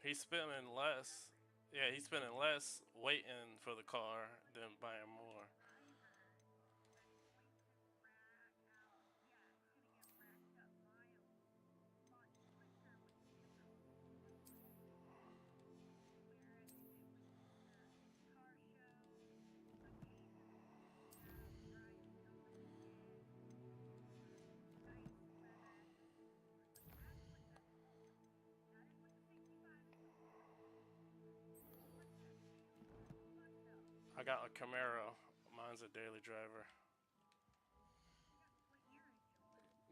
He's spending less. Yeah, he's spending less waiting for the car than buying more. I got a Camaro. Mine's a daily driver.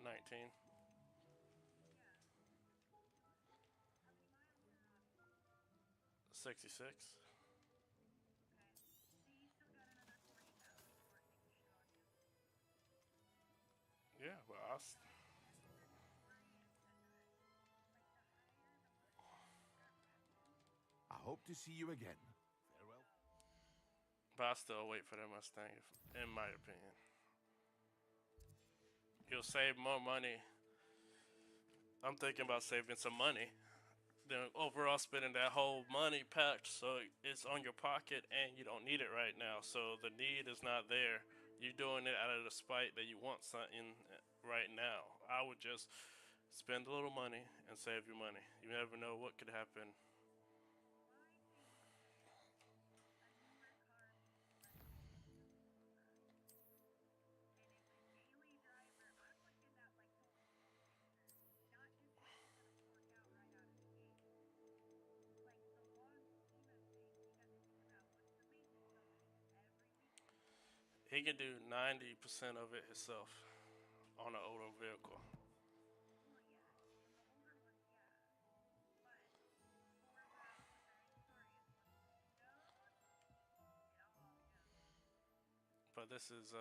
19. 66. Yeah, well, I hope to see you again. Farewell. but I still wait for the Mustang, in my opinion. You'll save more money. I'm thinking about saving some money than overall spending that whole money patch, so it's on your pocket and you don't need it right now. So the need is not there. You're doing it out of the spite that you want something right now. I would just spend a little money and save your money. You never know what could happen. He can do 90% of it himself on an older vehicle. But this is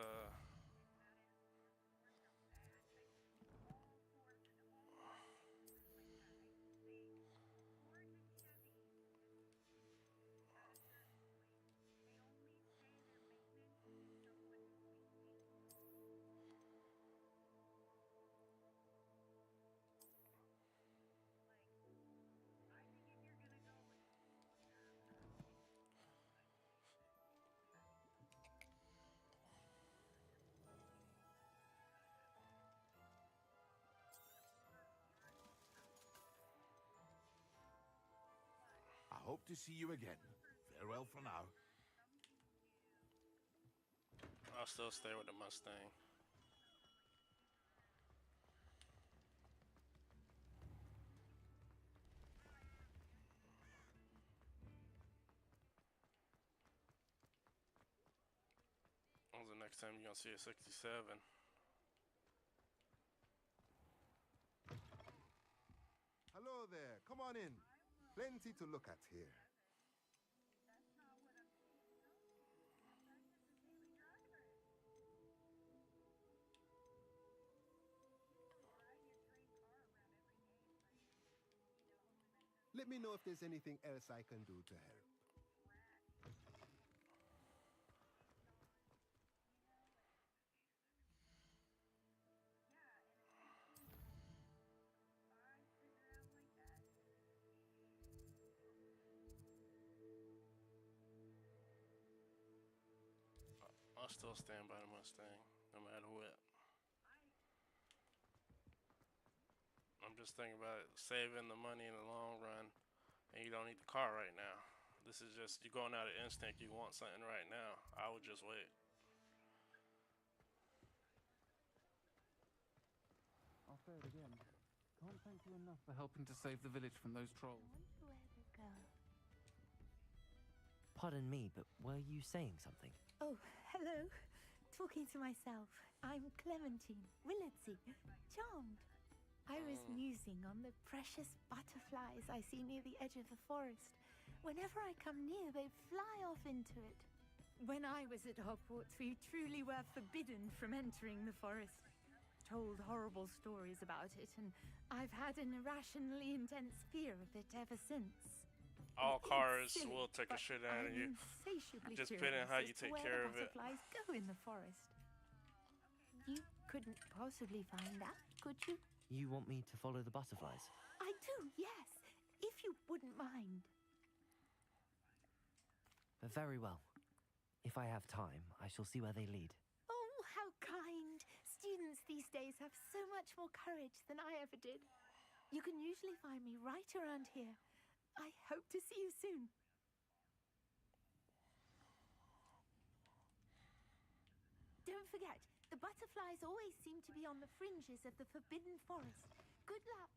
I hope to see you again. Farewell for now. I'll still stay with the Mustang. When's the next time you're gonna see a 67? Hello there. Come on in. Plenty to look at here. Let me know if there's anything else I can do to help. I'll still stand by the Mustang, no matter what. I'm just thinking about saving the money in the long run, and you don't need the car right now. This is just, you're going out of instinct, you want something right now. I would just wait. I'll say it again. Can't thank you enough for helping to save the village from those trolls. Pardon me, but were you saying something? Oh, hello. Talking to myself. I'm Clementine Willetsy. Charmed. I was musing on the precious butterflies I see near the edge of the forest. Whenever I come near, they fly off into it. When I was at Hogwarts, we truly were forbidden from entering the forest. Told horrible stories about it, and I've had an irrationally intense fear of it ever since. All It's cars silly, will take a but shit out of you. I'm insatiably Just depending on how curious you as to take where care the of it. butterflies go in the forest. You couldn't possibly find out, could you? You want me to follow the butterflies? I do, yes. If you wouldn't mind. Very well. If I have time, I shall see where they lead. Oh, how kind. Students these days have so much more courage than I ever did. You can usually find me right around here. I hope to see you soon. Don't forget, the butterflies always seem to be on the fringes of the Forbidden Forest. Good luck.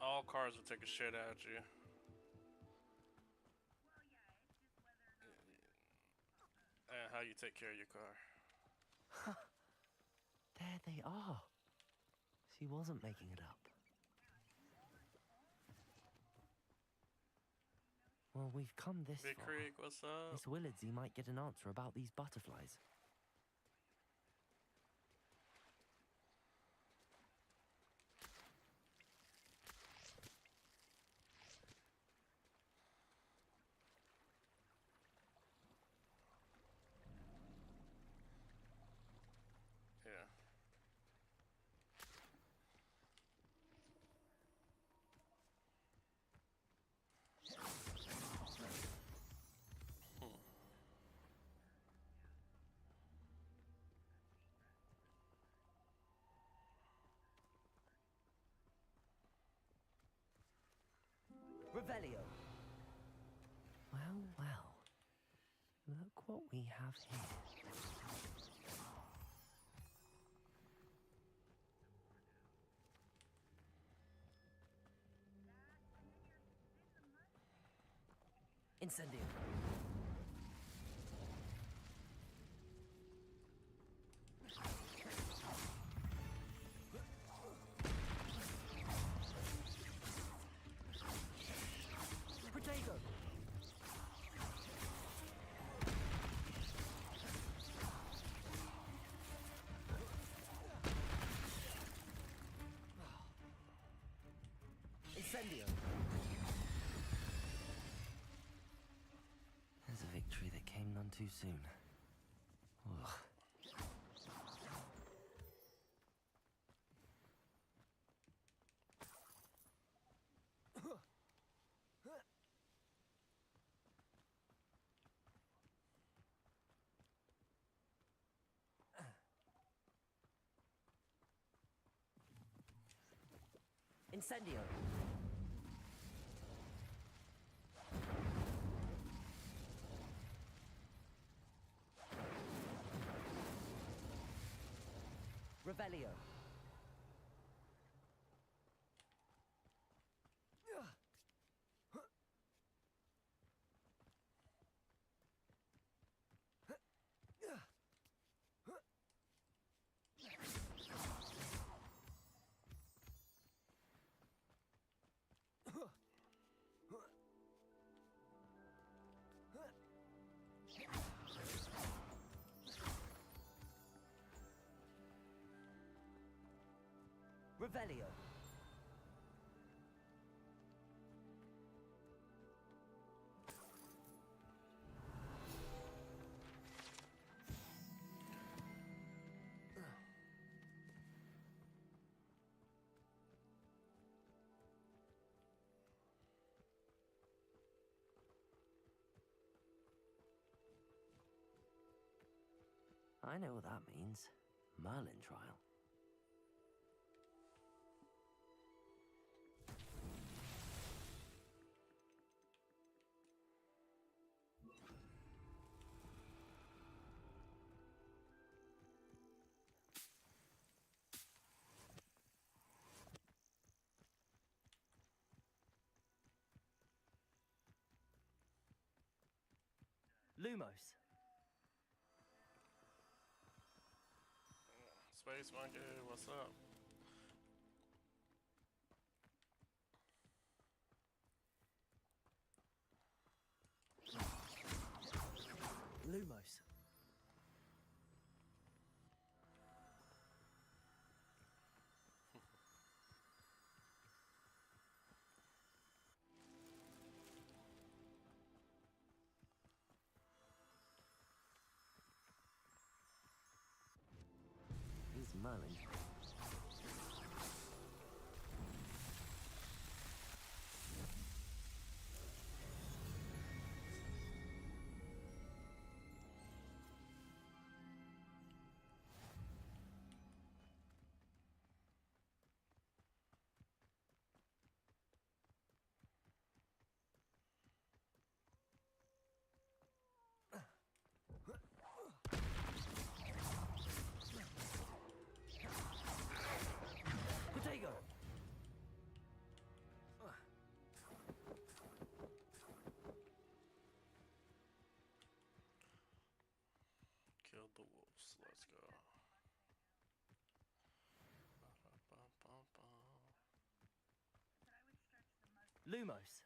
All cars will take a shit out of you. And how you take care of your car. There they are. She wasn't making it up. Well, we've come this Big far. Creek, what's up? Miss Willardsy might get an answer about these butterflies. Yeah. Revelio. Well, well. Look what we have here. Incendio. Protego. Incendio. There's a victory that came none too soon. Ugh. Incendio. Revelio. Revelio. I know what that means. Merlin trial. Lumos. Space Monkey, what's up? Lumos. He's Merlin. Potato! Kill the wolves. Let's go. Ba-ba-ba-ba-ba. Lumos.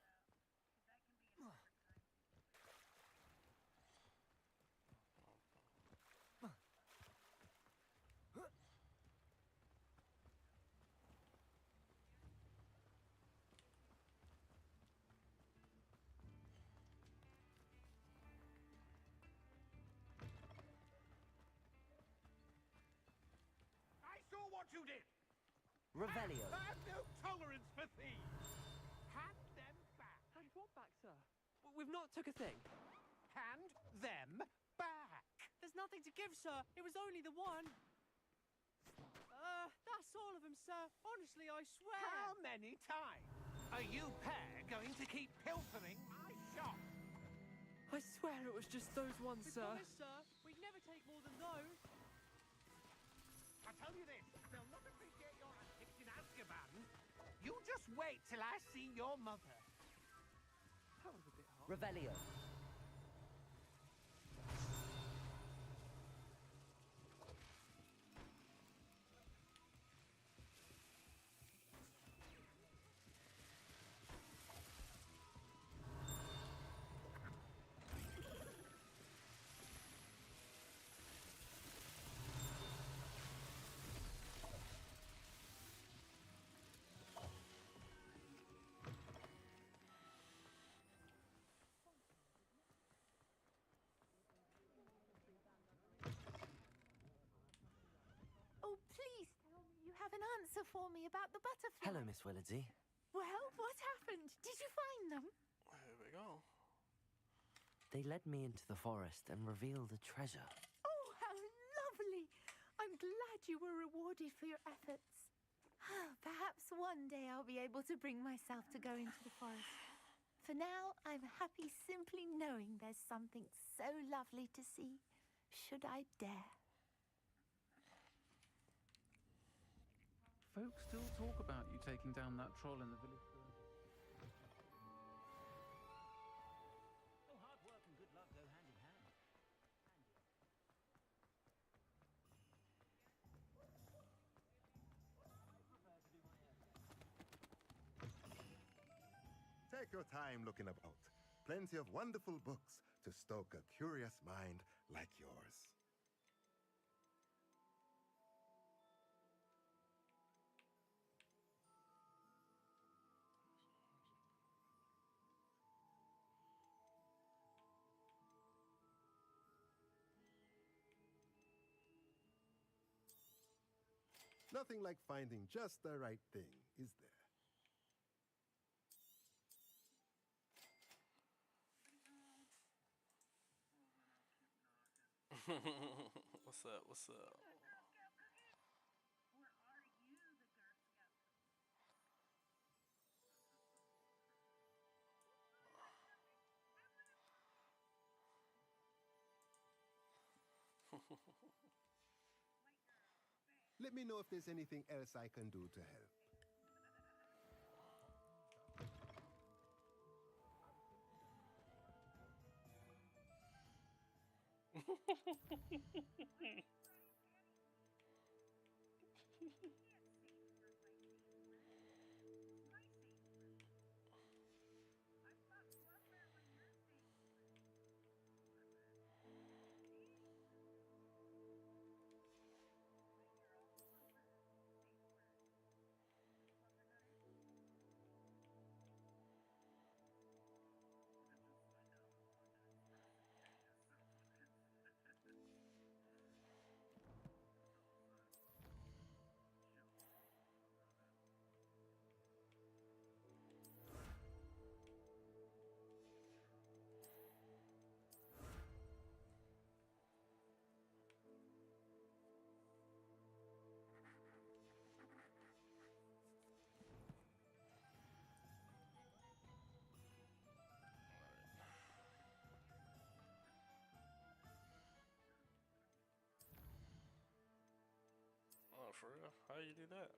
I saw what you did! Revelio. I have no tolerance for thieves! Hand them back! Hand what back, sir? We've not took a thing. Hand them back! There's nothing to give, sir. It was only the one. That's all of them, sir. Honestly, I swear. How many times are you pair going to keep pilfering my shop? I swear it was just those ones, We sir. promise, sir. We'd never take more than those. I tell you this, they'll not appreciate your antics in Azkaban. You just wait till I see your mother. That was a bit hard. Revelio. Oh, please tell me you have an answer for me about the butterfly. Hello, Miss Willardsey. Well, what happened? Did you find them? Here we go. They led me into the forest and revealed a treasure. Oh, how lovely! I'm glad you were rewarded for your efforts. Perhaps one day I'll be able to bring myself to go into the forest. For now, I'm happy simply knowing there's something so lovely to see, should I dare. Folks still talk about you taking down that troll in the village. Oh, hard work and good luck go hand in hand. Take your time looking about. Plenty of wonderful books to stoke a curious mind like yours. Nothing like finding just the right thing, is there? What's What's up? What's up? Let me know if there's anything else I can do to help. Oh, for real? How you do that?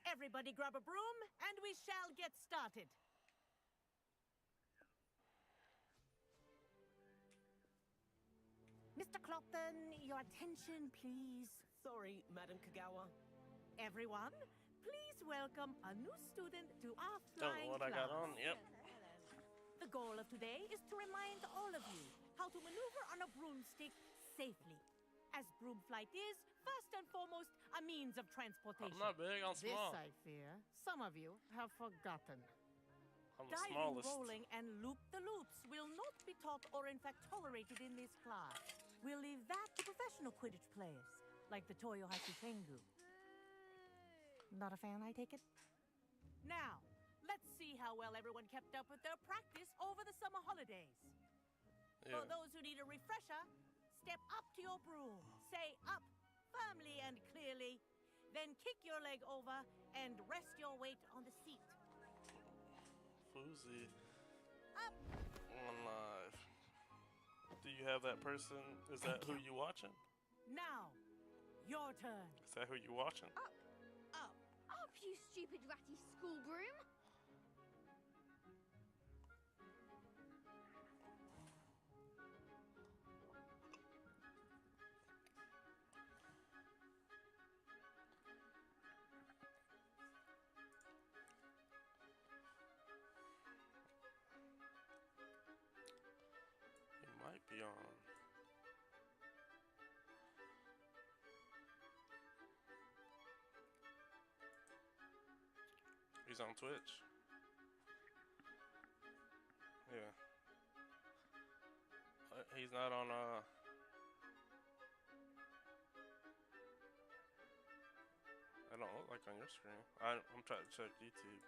Everybody grab a broom, and we shall get started. Mr. Clopton, your attention, please. Sorry, Madam Kagawa. Everyone, please welcome a new student to our flying what I got on? Yep. The goal of today is to remind all of you how to maneuver on a broomstick safely. As broom flight is, first and foremost, a means of transportation. I'm not big, I'm small. This, I fear, some of you have forgotten. I'm the Diving, smallest. rolling, and loop-the-loops will not be taught or in fact tolerated in this class. We'll leave that to professional Quidditch players, like the Toyohashi Tengu. Not a fan, I take it? Now, let's see how well everyone kept up with their practice over the summer holidays. For those who need a refresher, step up to your broom, say up firmly and clearly, then kick your leg over and rest your weight on the seat. Foozy. Up. On live. Do you have that person? Is that who you watching? Now, your turn. Is that who you watching? Up, you stupid ratty school broom. He might be on. He's on Twitch. Yeah. He's not on I don't look like on your screen. I'm trying to check YouTube.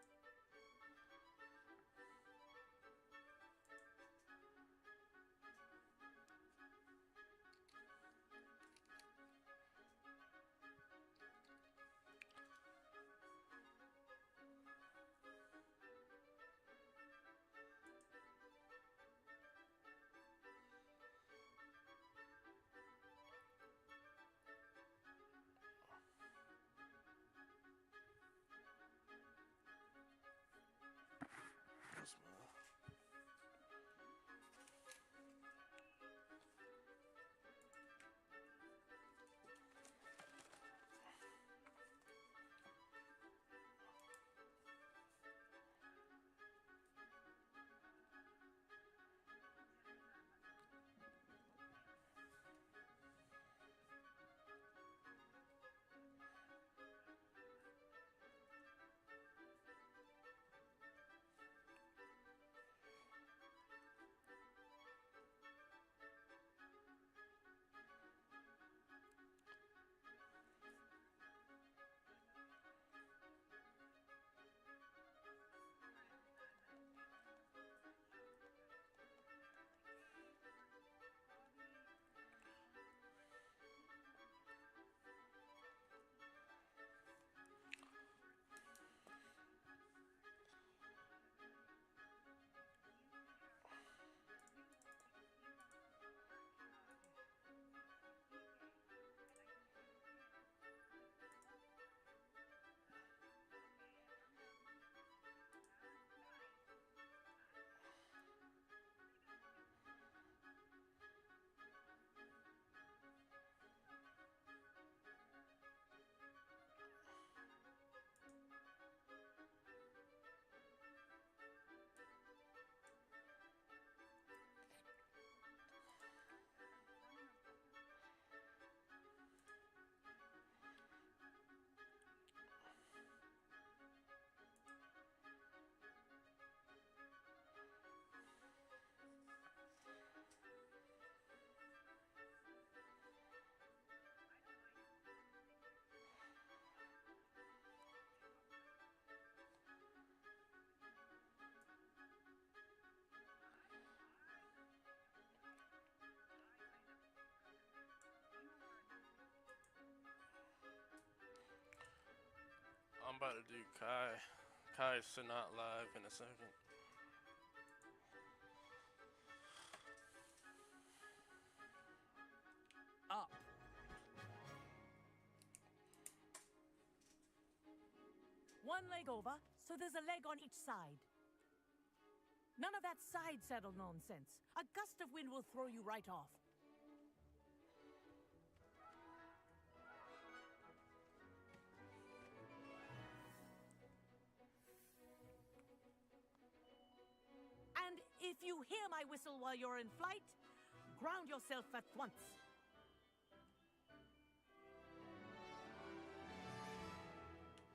gotta do Kai. Kai's not live in a second. Up. One leg over, so there's a leg on each side. None of that side saddle nonsense. A gust of wind will throw you right off. And if you hear my whistle while you're in flight, ground yourself at once.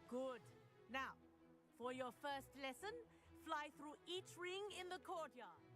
Good. Now, for your first lesson, fly through each ring in the courtyard.